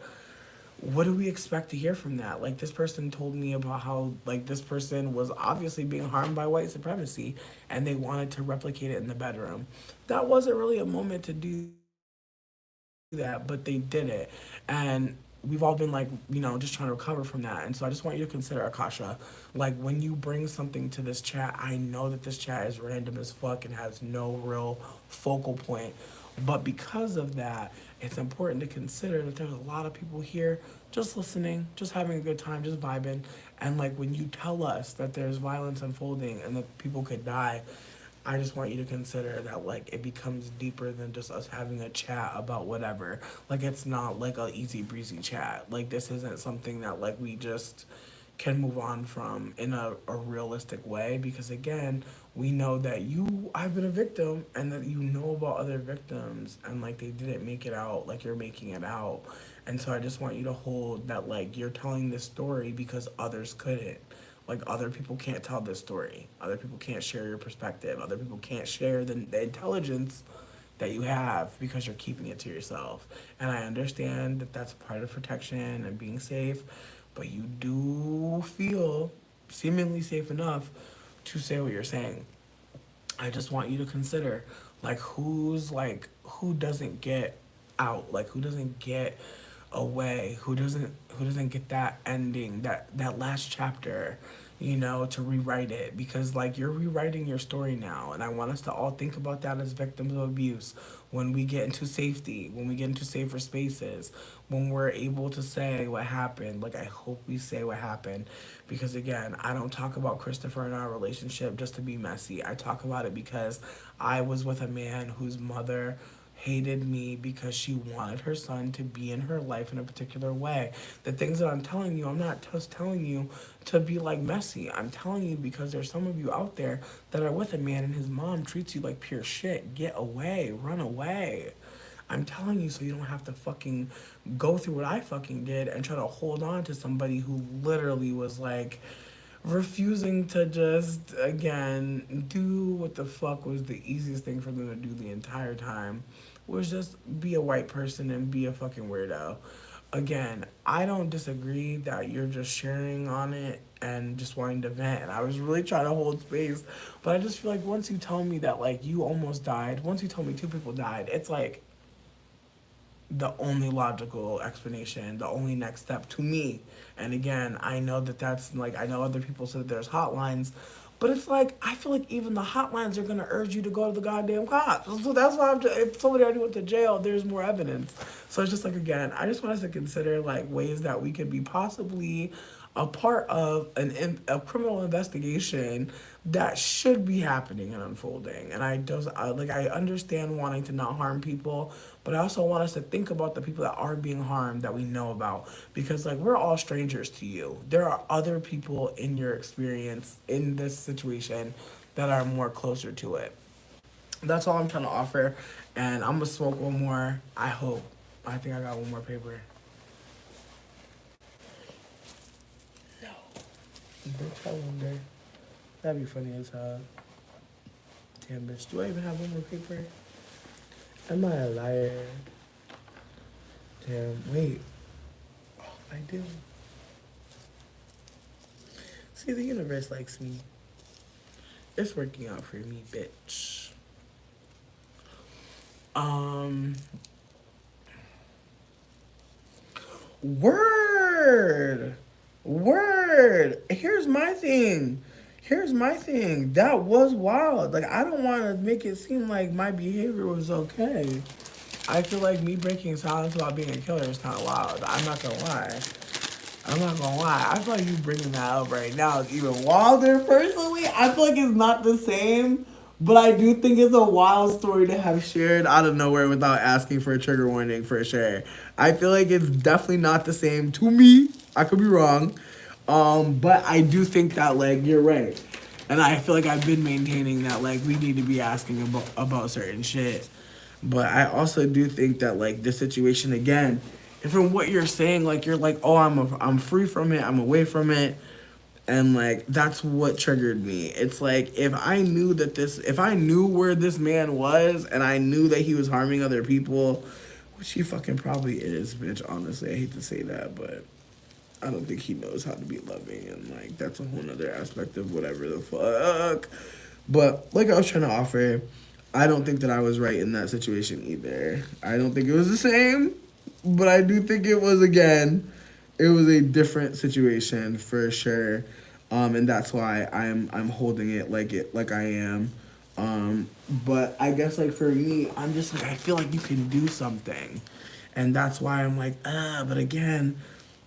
what do we expect to hear from that? Like this person told me about how like this person was obviously being harmed by white supremacy and they wanted to replicate it in the bedroom. That wasn't really a moment to do that, but they did it. And we've all been like, just trying to recover from that. And so I just want you to consider Akasha, like when you bring something to this chat, I know that this chat is random as fuck and has no real focal point. But because of that, it's important to consider that there's a lot of people here just listening, just having a good time, just vibing. And like when you tell us that there's violence unfolding and that people could die, I just want you to consider that like it becomes deeper than just us having a chat about whatever. Like it's not like a easy breezy chat. Like this isn't something that like we just can move on from in a realistic way because again we know that you have been a victim and that you know about other victims and like they didn't make it out like you're making it out. And so I just want you to hold that like you're telling this story because others couldn't. Like other people can't tell this story, other people can't share your perspective, other people can't share the intelligence that you have because you're keeping it to yourself. And I understand that that's part of protection and being safe, but you do feel seemingly safe enough to say what you're saying. I just want you to consider Who doesn't get out, like who doesn't get away, who doesn't get that ending, that last chapter, to rewrite it, because like you're rewriting your story now, and I want us to all think about that as victims of abuse. When we get into safety, when we get into safer spaces, when we're able to say what happened, like I hope we say what happened, because again, I don't talk about Christopher and our relationship just to be messy. I talk about it because I was with a man whose mother hated me because she wanted her son to be in her life in a particular way. The things that I'm telling you, I'm not just telling you to be like messy. I'm telling you because there's some of you out there that are with a man and his mom treats you like pure shit. Get away, run away. I'm telling you so you don't have to fucking go through what I fucking did and try to hold on to somebody who literally was like refusing to just, again, do what the fuck was the easiest thing for them to do the entire time, was just be a white person and be a fucking weirdo. Again, I don't disagree that you're just sharing on it and just wanting to vent. And I was really trying to hold space. But I just feel like once you tell me that, like, you almost died, once you told me two people died, it's like the only logical explanation, the only next step to me. And again, I know that that's like, I know other people said there's hotlines, but it's like, I feel like even the hotlines are gonna urge you to go to the goddamn cops. So that's why if somebody already went to jail, there's more evidence. So it's just like, again, I just want us to consider like ways that we could be possibly a part of a criminal investigation that should be happening and unfolding. And I understand wanting to not harm people, but I also want us to think about the people that are being harmed that we know about, because like we're all strangers to you. There are other people in your experience in this situation that are more closer to it. That's all I'm trying to offer, and I'm gonna smoke one more. I hope. I think I got one more paper. No. Bitch, I wonder. That'd be funny as hell. Damn, bitch. Do I even have one more paper? Am I a liar? Damn, wait. Oh, I do. See, the universe likes me. It's working out for me, bitch. Um. Word! Word! Here's my thing. That was wild. Like, I don't want to make it seem like my behavior was okay. I feel like me breaking silence about being a killer is kind of wild. I'm not gonna lie. I'm not gonna lie. I feel like you bringing that up right now is even wilder. Personally, I feel like it's not the same, but I do think it's a wild story to have shared out of nowhere without asking for a trigger warning for sure. I feel like it's definitely not the same to me. I could be wrong, but I do think that like you're right, and I feel like I've been maintaining that like we need to be asking about certain shit. But I also do think that like this situation again, and from what you're saying, like you're like, oh, I'm free from it, I'm away from it, and like that's what triggered me. It's like if I knew where this man was, and I knew that he was harming other people, which he fucking probably is, bitch. Honestly, I hate to say that, but I don't think he knows how to be loving, and like that's a whole nother aspect of whatever the fuck. But like I was trying to offer, I don't think that I was right in that situation either. I don't think it was the same, but I do think it was again, it was a different situation for sure, and that's why I'm holding it like I am. But I guess like for me, I'm just like I feel like you can do something, and that's why I'm like But again,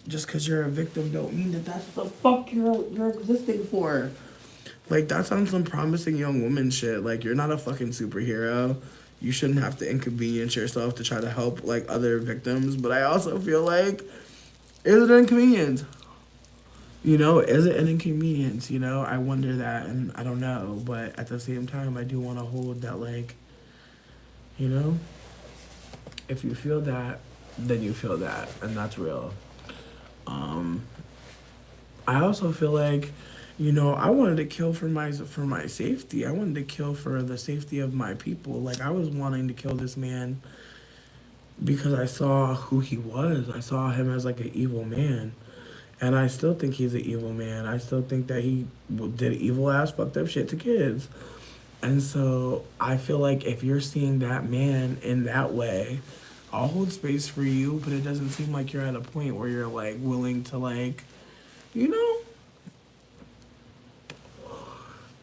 just because you're a victim don't mean that that's the fuck you're existing for. Like that's on some promising young woman shit. Like you're not a fucking superhero. You shouldn't have to inconvenience yourself to try to help like other victims. But I also feel like, is it an inconvenience? Is it an inconvenience? I wonder that, and I don't know. But at the same time, I do want to hold that like, you know, if you feel that, then you feel that, and that's real. Um, I also feel like, I wanted to kill for my safety. I wanted to kill for the safety of my people. Like I was wanting to kill this man because I saw who he was. I saw him as like an evil man, and I still think he's an evil man. I still think that he did evil ass fucked up shit to kids. And so I feel like if you're seeing that man in that way, I'll hold space for you, but it doesn't seem like you're at a point where you're like willing to like, you know,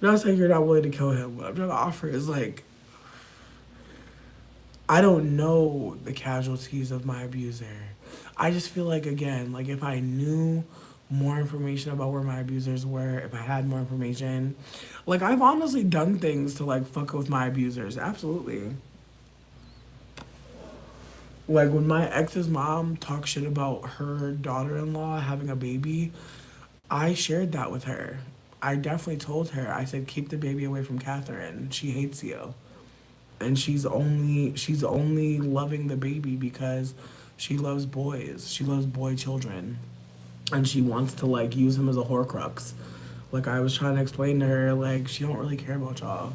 not saying you're not willing to kill him. What I'm trying to offer is like, I don't know the casualties of my abuser. I just feel like again, like if I knew more information about where my abusers were, if I had more information, like I've honestly done things to like fuck with my abusers. Absolutely. Like when my ex's mom talked shit about her daughter-in-law having a baby, I shared that with her. I definitely told her. I said, "Keep the baby away from Catherine. She hates you, and she's only loving the baby because she loves boys. She loves boy children, and she wants to like use him as a horcrux." Like I was trying to explain to her, like she don't really care about y'all.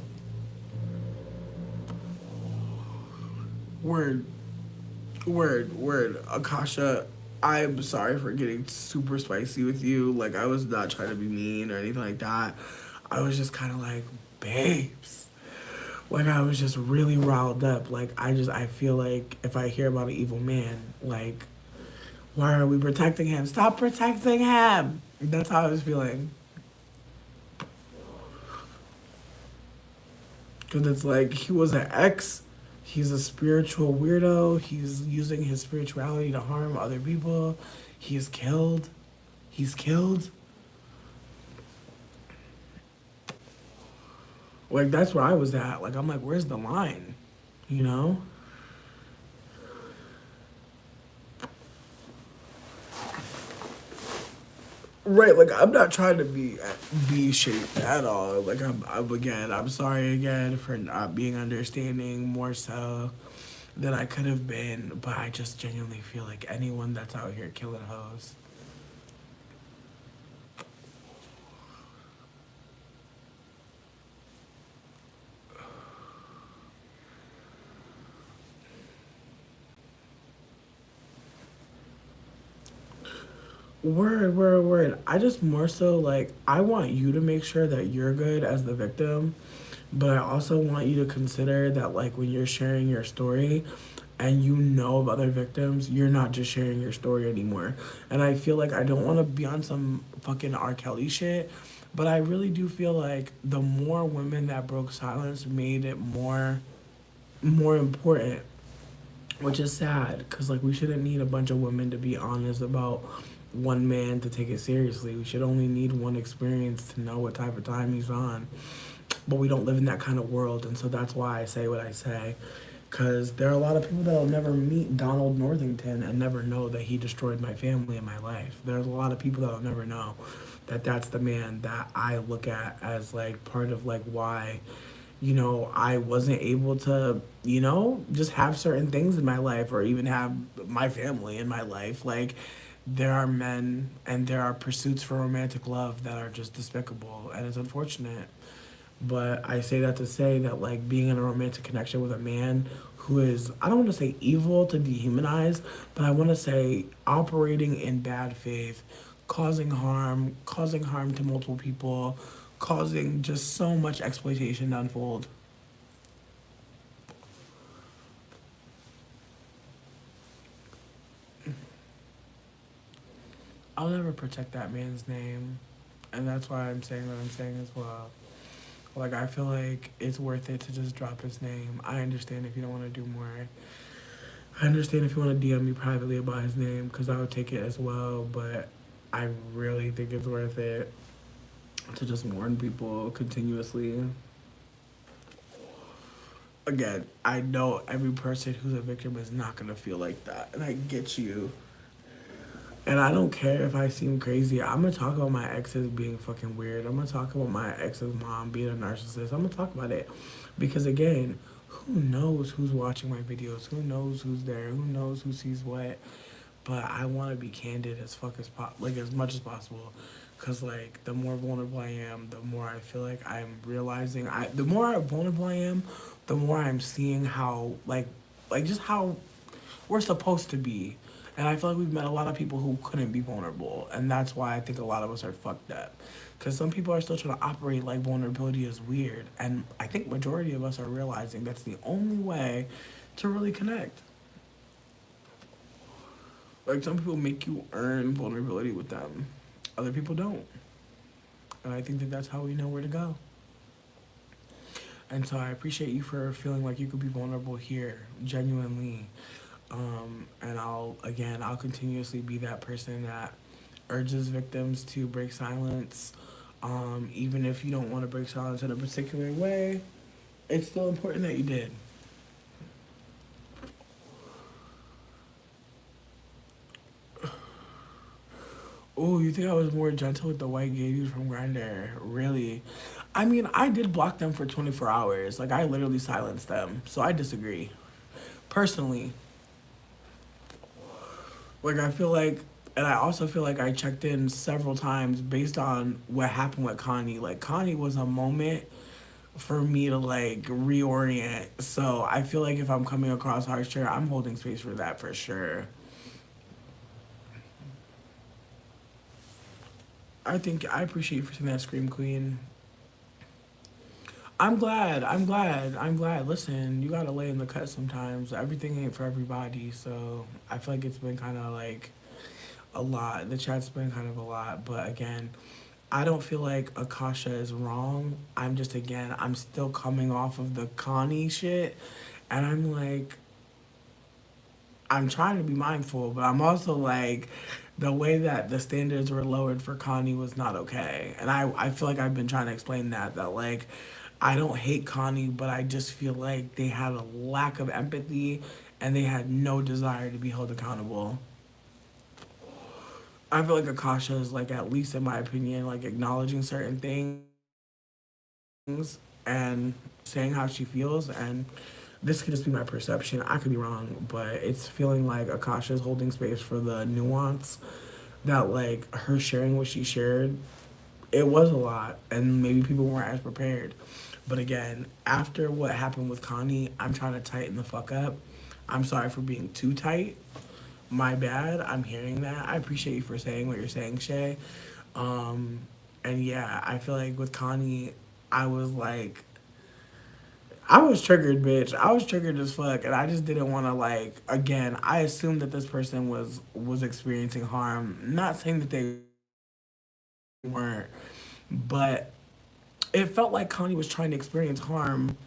Word, word, Akasha. I'm sorry for getting super spicy with you. Like I was not trying to be mean or anything like that. I was just kind of like, babes. Like I was just really riled up. Like I feel like if I hear about an evil man, like why are we protecting him? Stop protecting him. That's how I was feeling. Because it's like he was an ex. He's a spiritual weirdo. He's using his spirituality to harm other people. He's killed. He's killed. Like that's where I was at. Like I'm like, where's the line? You know? Right, like I'm not trying to be shaped at all. Like I'm again, I'm sorry again for not being understanding more so than I could have been. But I just genuinely feel like anyone that's out here killing hoes. Word, word, word. I just more so like I want you to make sure that you're good as the victim, but I also want you to consider that like when you're sharing your story and you know of other victims, you're not just sharing your story anymore. And I feel like I don't want to be on some fucking R. Kelly shit, but I really do feel like the more women that broke silence made it more important, which is sad because like we shouldn't need a bunch of women to be honest about one man to take it seriously. We should only need one experience to know what type of time he's on, but we don't live in that kind of world, and so that's why I say what I say, because there are a lot of people that'll never meet Donald Northington and never know that he destroyed my family and my life. There's a lot of people that'll never know that that's the man that I look at as like part of like why I wasn't able to, just have certain things in my life or even have my family in my life. Like, there are men and there are pursuits for romantic love that are just despicable, and it's unfortunate. But I say that to say that, like, being in a romantic connection with a man who is, I don't want to say evil to dehumanize, but I want to say operating in bad faith, causing harm to multiple people, causing just so much exploitation to unfold. I'll never protect that man's name, and that's why I'm saying what I'm saying as well. Like, I feel like it's worth it to just drop his name. I understand if you don't want to do more. I understand if you want to DM me privately about his name, because I would take it as well, but I really think it's worth it to just warn people continuously. Again, I know every person who's a victim is not going to feel like that, and I get you. And I don't care if I seem crazy. I'm gonna talk about my exes being fucking weird. I'm gonna talk about my ex's mom being a narcissist. I'm gonna talk about it. Because again, who knows who's watching my videos? Who knows who's there? Who knows who sees what? But I wanna be candid as fuck like as much as possible. Cause like the more vulnerable I am, the more I feel like I'm realizing the more vulnerable I am, the more I'm seeing how like just how we're supposed to be. And I feel like we've met a lot of people who couldn't be vulnerable. And that's why I think a lot of us are fucked up. Because some people are still trying to operate like vulnerability is weird. And I think majority of us are realizing that's the only way to really connect. Like some people make you earn vulnerability with them. Other people don't. And I think that that's how we know where to go. And so I appreciate you for feeling like you could be vulnerable here, genuinely. And I'll continuously be that person that urges victims to break silence. Even if you don't want to break silence in a particular way, it's still important that you did. Oh, you think I was more gentle with the white gay dudes from Grindr? Really? I mean, I did block them for 24 hours. Like, I literally silenced them. So I disagree. Personally, like, I feel like, and I also feel like I checked in several times based on what happened with Connie. Like, Connie was a moment for me to, like, reorient. So I feel like if I'm coming across harsher, I'm holding space for that for sure. I think I appreciate you for saying that, Scream Queen. I'm glad. I'm glad. I'm glad. Listen, you gotta lay in the cut sometimes. Everything ain't for everybody. So I feel like it's been kind of like a lot. The chat's been kind of a lot. But again, I don't feel like Akasha is wrong. I'm still coming off of the Connie shit. And I'm like, I'm trying to be mindful, but I'm also like, the way that the standards were lowered for Connie was not okay. And I feel like I've been trying to explain that like, I don't hate Connie, but I just feel like they had a lack of empathy and they had no desire to be held accountable. I feel like Akasha is like, at least in my opinion, like acknowledging certain things and saying how she feels, and this could just be my perception. I could be wrong, but it's feeling like Akasha's holding space for the nuance that like her sharing what she shared, it was a lot and maybe people weren't as prepared. But again, after what happened with Connie, I'm trying to tighten the fuck up. I'm sorry for being too tight. My bad. I'm hearing that. I appreciate you for saying what you're saying, Shay. Um, and yeah, I feel like with Connie, I was like, I was triggered, bitch. I was triggered as fuck, and I just didn't want to like. Again, I assumed that this person was experiencing harm. Not saying that they weren't, but it felt like Connie was trying to experience harm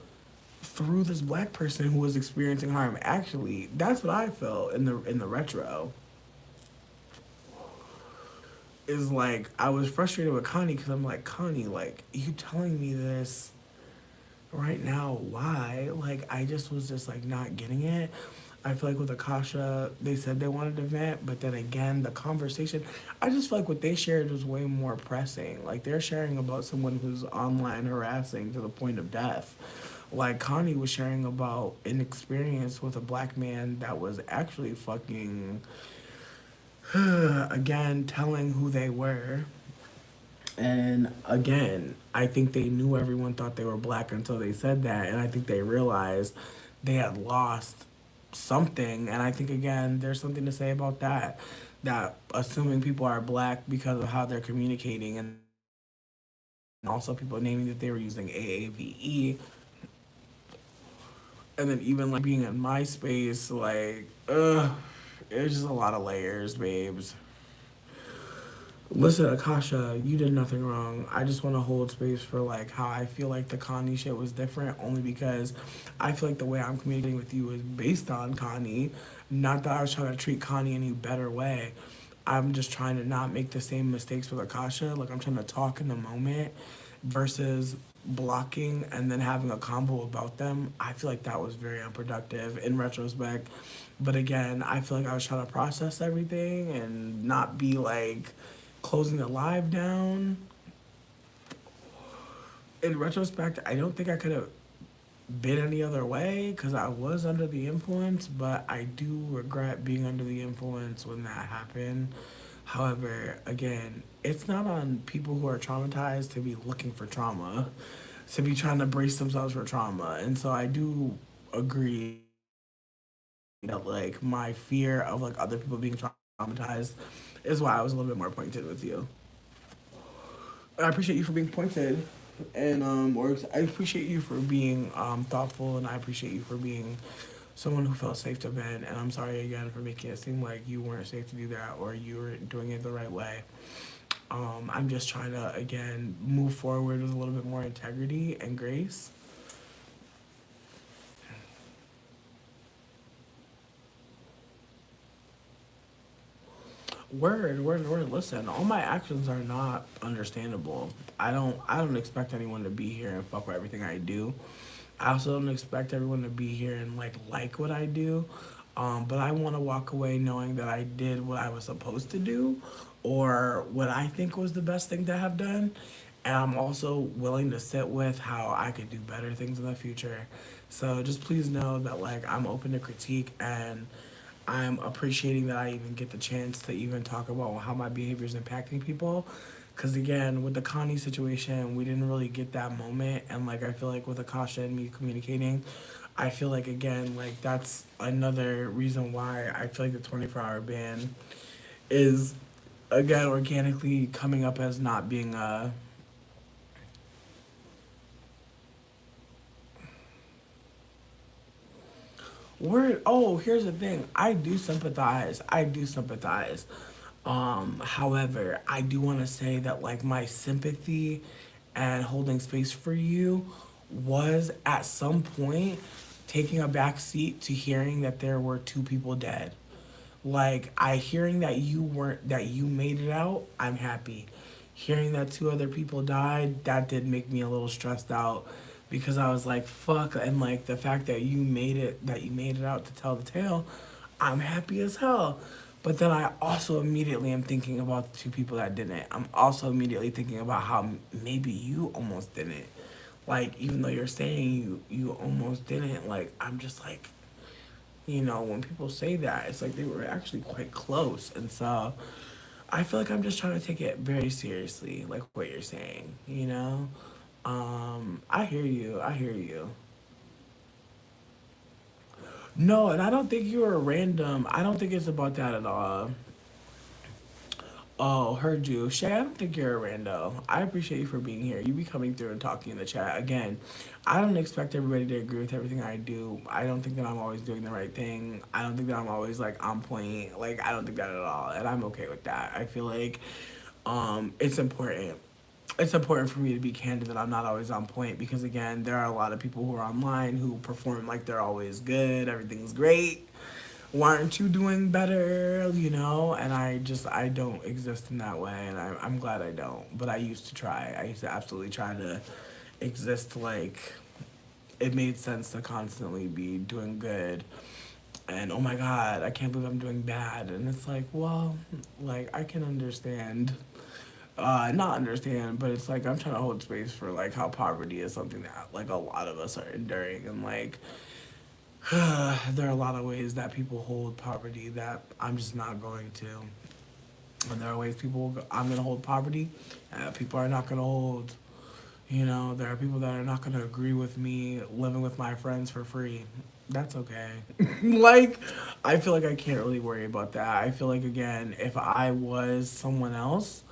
through this black person who was experiencing harm. Actually, that's what I felt in the retro. Is like I was frustrated with Connie because I'm like, Connie, like you telling me this right now, why? Like I just was just like not getting it. I feel like with Akasha, they said they wanted to vent, but then again, the conversation, I just feel like what they shared was way more pressing. Like they're sharing about someone who's online harassing to the point of death. Like Connie was sharing about an experience with a black man that was actually fucking, again, telling who they were. And again, I think they knew everyone thought they were black until they said that. And I think they realized they had lost something. And I think, again, there's something to say about that. That assuming people are black because of how they're communicating, and also people naming that they were using AAVE. And then even like being in MySpace, like, it's just a lot of layers, babes. Listen, Akasha, you did nothing wrong. I just want to hold space for like how I feel like the Connie shit was different, only because I feel like the way I'm communicating with you is based on Connie. Not that I was trying to treat Connie any better way. I'm just trying to not make the same mistakes with Akasha. Like I'm trying to talk in the moment versus blocking and then having a combo about them. I feel like that was very unproductive in retrospect. But again, I feel like I was trying to process everything and not be like closing the live down. In retrospect, I don't think I could have been any other way because I was under the influence, but I do regret being under the influence when that happened. However, again, it's not on people who are traumatized to be looking for trauma, to be trying to brace themselves for trauma. And so I do agree that like my fear of like other people being traumatized is why I was a little bit more pointed with you. I appreciate you for being pointed, and or I appreciate you for being thoughtful, and I appreciate you for being someone who felt safe to vent. And I'm sorry again for making it seem like you weren't safe to do that or you were doing it the right way. I'm just trying to again move forward with a little bit more integrity and grace. Word. Listen, all my actions are not understandable. I don't expect anyone to be here and fuck with everything I do. I also don't expect everyone to be here and like what I do. But I want to walk away knowing that I did what I was supposed to do, or what I think was the best thing to have done. And I'm also willing to sit with how I could do better things in the future. So just please know that I'm open to critique, and I'm appreciating that I even get the chance to even talk about how my behavior is impacting people. Because again, with the Connie situation, we didn't really get that moment. And I feel like with Akasha and me communicating, I feel like, again, that's another reason why I feel like the 24-hour ban is, again, organically coming up as not being a. Word. Oh, here's the thing. I do sympathize. I do sympathize. However, I do want to say that my sympathy and holding space for you was at some point taking a back seat to hearing that there were two people dead. I hearing that you weren't that you made it out, I'm happy. Hearing that two other people died, that did make me a little stressed out because I was like, fuck, and the fact that you made it out to tell the tale, I'm happy as hell. But then I also immediately am thinking about the two people that didn't. I'm also immediately thinking about how maybe you almost didn't. Even though you're saying you almost didn't, I'm just when people say that, it's like they were actually quite close. And so I feel like I'm just trying to take it very seriously, like what you're saying, you know? I hear you. I hear you. No, and I don't think you're a random. I don't think it's about that at all. Oh, heard you. Shay, I don't think you're a rando. I appreciate you for being here. You be coming through and talking in the chat. Again, I don't expect everybody to agree with everything I do. I don't think that I'm always doing the right thing. I don't think that I'm always on point. I don't think that at all. And I'm okay with that. I feel like it's important. It's important for me to be candid that I'm not always on point because again, there are a lot of people who are online who perform like they're always good, everything's great, why aren't you doing better, and I don't exist in that way, and I'm glad I don't, but I used to absolutely try to exist it made sense to constantly be doing good, and oh my god, I can't believe I'm doing bad, and it's well, I can understand, not understand, but it's I'm trying to hold space for how poverty is something that a lot of us are enduring, and there are a lot of ways that people hold poverty that I'm just not going to. And there are ways I'm going to hold poverty, people are not going to hold. There are people that are not going to agree with me living with my friends for free. That's okay. I feel like I can't really worry about that. I feel like, again, if I was someone else,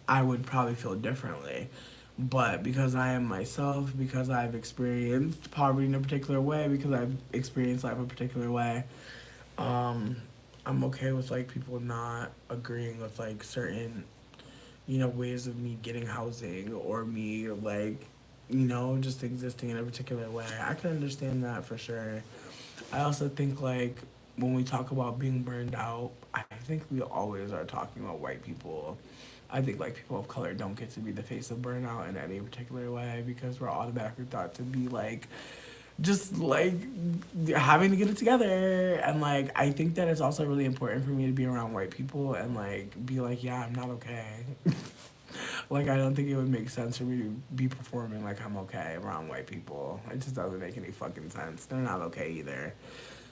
I would probably feel differently. But because I am myself, because I've experienced poverty in a particular way, because I've experienced life a particular way, um, I'm okay with people not agreeing with certain, ways of me getting housing or me just existing in a particular way. I can understand that for sure. I also think when we talk about being burned out, I think we always are talking about white people. I think people of color don't get to be the face of burnout in any particular way because we're automatically thought to be just having to get it together, and I think that it's also really important for me to be around white people and be yeah, I'm not okay. I don't think it would make sense for me to be performing like I'm okay around white people. It just doesn't make any fucking sense. They're not okay either.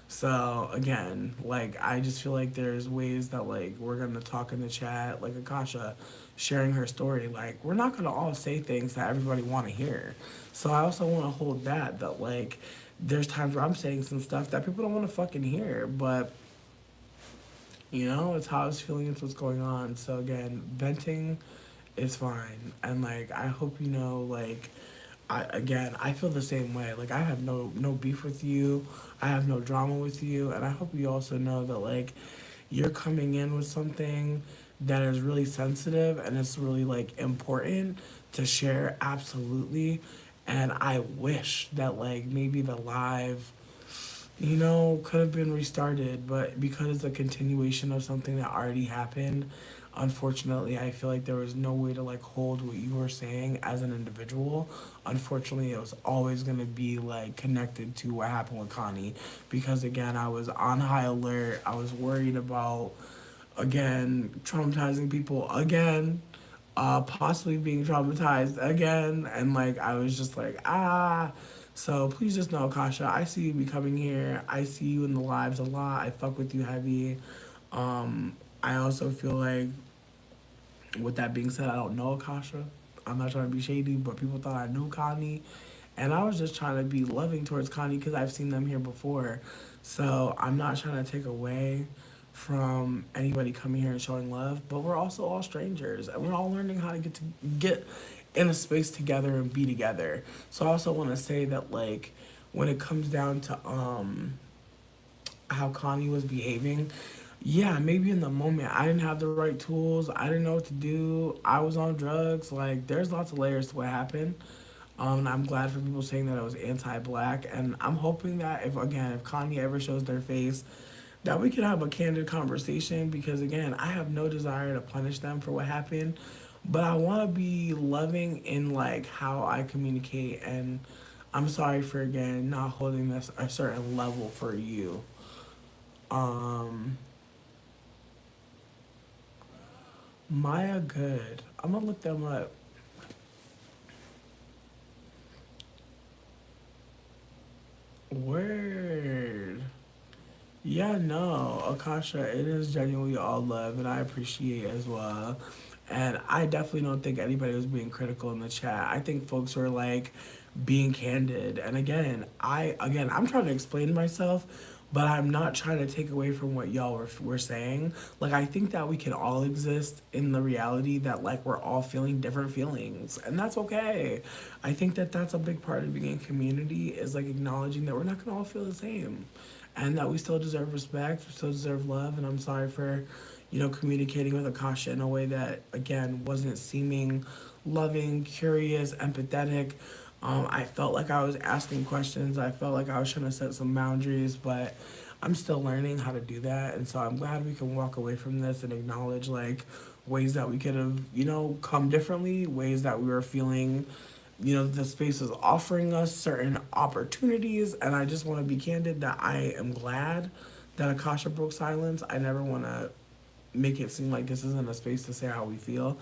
So again, I just feel like there's ways that we're gonna talk in the chat, Akasha sharing her story. We're not gonna all say things that everybody want to hear. So I also want to hold that there's times where I'm saying some stuff that people don't want to fucking hear, but it's how I was feeling, it's what's going on. So again, venting It's fine. And like I hope you know like I feel the same way. Like I have no beef with you. I have no drama with you, and I hope you also know that like you're coming in with something that is really sensitive and it's really like important to share absolutely. And I wish that like maybe the live could have been restarted, but because it's a continuation of something that already happened, unfortunately, I feel like there was no way to like hold what you were saying as an individual. Unfortunately, it was always gonna be like connected to what happened with Connie, because again, I was on high alert. I was worried about again traumatizing people again, possibly being traumatized again, and like I was just like so please just know, Kasha, I see you be coming here. I see you in the lives a lot. I fuck with you heavy. I also feel like, with that being said, I don't know Akasha. I'm not trying to be shady, but people thought I knew Connie. And I was just trying to be loving towards Connie because I've seen them here before. So I'm not trying to take away from anybody coming here and showing love, but we're also all strangers and we're all learning how to get in a space together and be together. So I also want to say that like when it comes down to how Connie was behaving, yeah, maybe in the moment I didn't have the right tools. I didn't know what to do. I was on drugs. Like, there's lots of layers to what happened. And I'm glad for people saying that I was anti-black, and I'm hoping that if Kanye ever shows their face, that we can have a candid conversation. Because again, I have no desire to punish them for what happened, but I want to be loving in like how I communicate, and I'm sorry for again not holding this a certain level for you. Um, Maya Good. I'm gonna look them up. Word. Yeah, no, Akasha, it is genuinely all love, and I appreciate it as well. And I definitely don't think anybody was being critical in the chat. I think folks were like being candid. And again, I'm trying to explain myself, but I'm not trying to take away from what y'all were saying. Like, I think that we can all exist in the reality that like we're all feeling different feelings, and that's okay. I think that that's a big part of being a community, is like acknowledging that we're not gonna all feel the same, and that we still deserve respect, we still deserve love. And I'm sorry for, communicating with Akasha in a way that again wasn't seeming loving, curious, empathetic. I felt like I was asking questions. I felt like I was trying to set some boundaries, but I'm still learning how to do that. And so I'm glad we can walk away from this and acknowledge like ways that we could have, come differently, ways that we were feeling, the space is offering us certain opportunities. And I just want to be candid that I am glad that Akasha broke silence. I never want to make it seem like this isn't a space to say how we feel.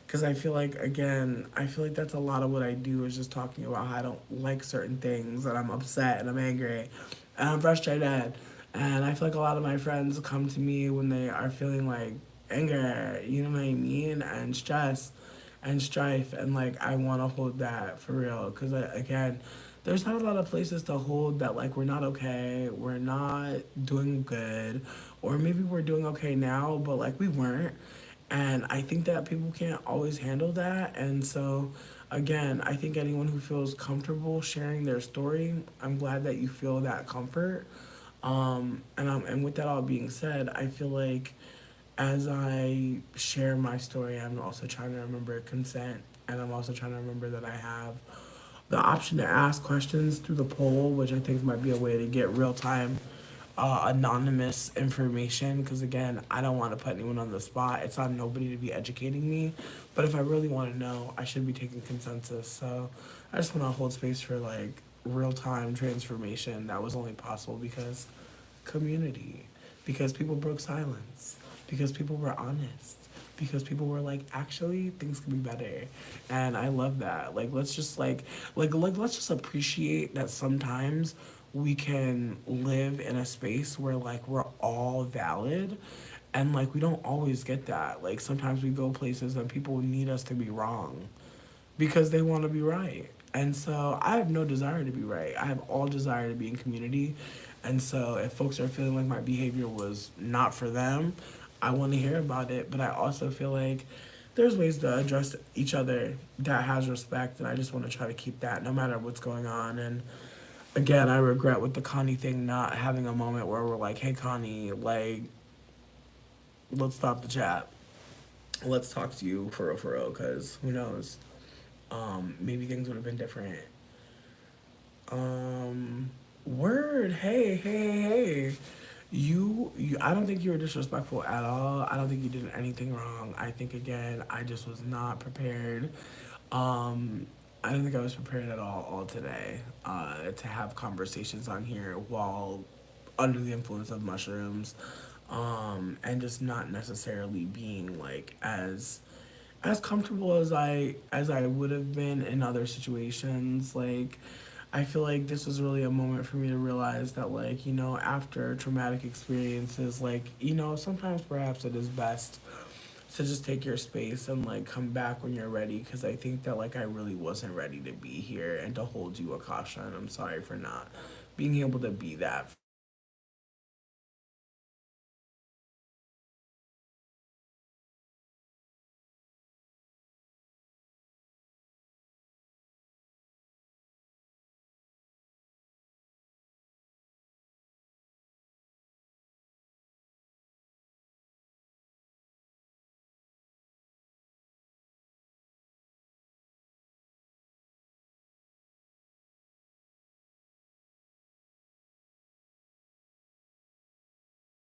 Because I feel like, again, I feel like that's a lot of what I do, is just talking about how I don't like certain things, and I'm upset and I'm angry and I'm frustrated. And I feel like a lot of my friends come to me when they are feeling like anger, you know what I mean? And stress and strife. And like, I want to hold that for real. Because again, there's not a lot of places to hold that, like, we're not okay, we're not doing good, or maybe we're doing okay now, but like we weren't. And I think that people can't always handle that. And so, again, I think anyone who feels comfortable sharing their story, I'm glad that you feel that comfort. And with that all being said, I feel like as I share my story, I'm also trying to remember consent, and I'm also trying to remember that I have the option to ask questions through the poll, which I think might be a way to get real time anonymous information. Because again, I don't want to put anyone on the spot. It's on nobody to be educating me. But if I really want to know, I should be taking consensus. So I just want to hold space for like real time transformation that was only possible because community, because people broke silence, because people were honest, because people were like, actually things can be better. And I love that. Like, let's just let's just appreciate that sometimes we can live in a space where like we're all valid, and like we don't always get that. Like, sometimes we go places and people need us to be wrong because they want to be right. And so I have no desire to be right. I have all desire to be in community. And so if folks are feeling like my behavior was not for them, I want to hear about it. But I also feel like there's ways to address each other that has respect, and I just want to try to keep that no matter what's going on. And again, I regret with the Connie thing not having a moment where we're like, hey Connie, like, let's stop the chat. Let's talk to you for real, because who knows? Maybe things would have been different. Word, hey. You, I don't think you were disrespectful at all. I don't think you did anything wrong. I think, again, I just was not prepared. Um, I don't think I was prepared at all today to have conversations on here while under the influence of mushrooms, and just not necessarily being like as comfortable as I would have been in other situations. Like, I feel like this was really a moment for me to realize that, like, after traumatic experiences, like, sometimes perhaps it is best to just take your space and like come back when you're ready, because I think that like I really wasn't ready to be here and to hold you, Akasha, and I'm sorry for not being able to be that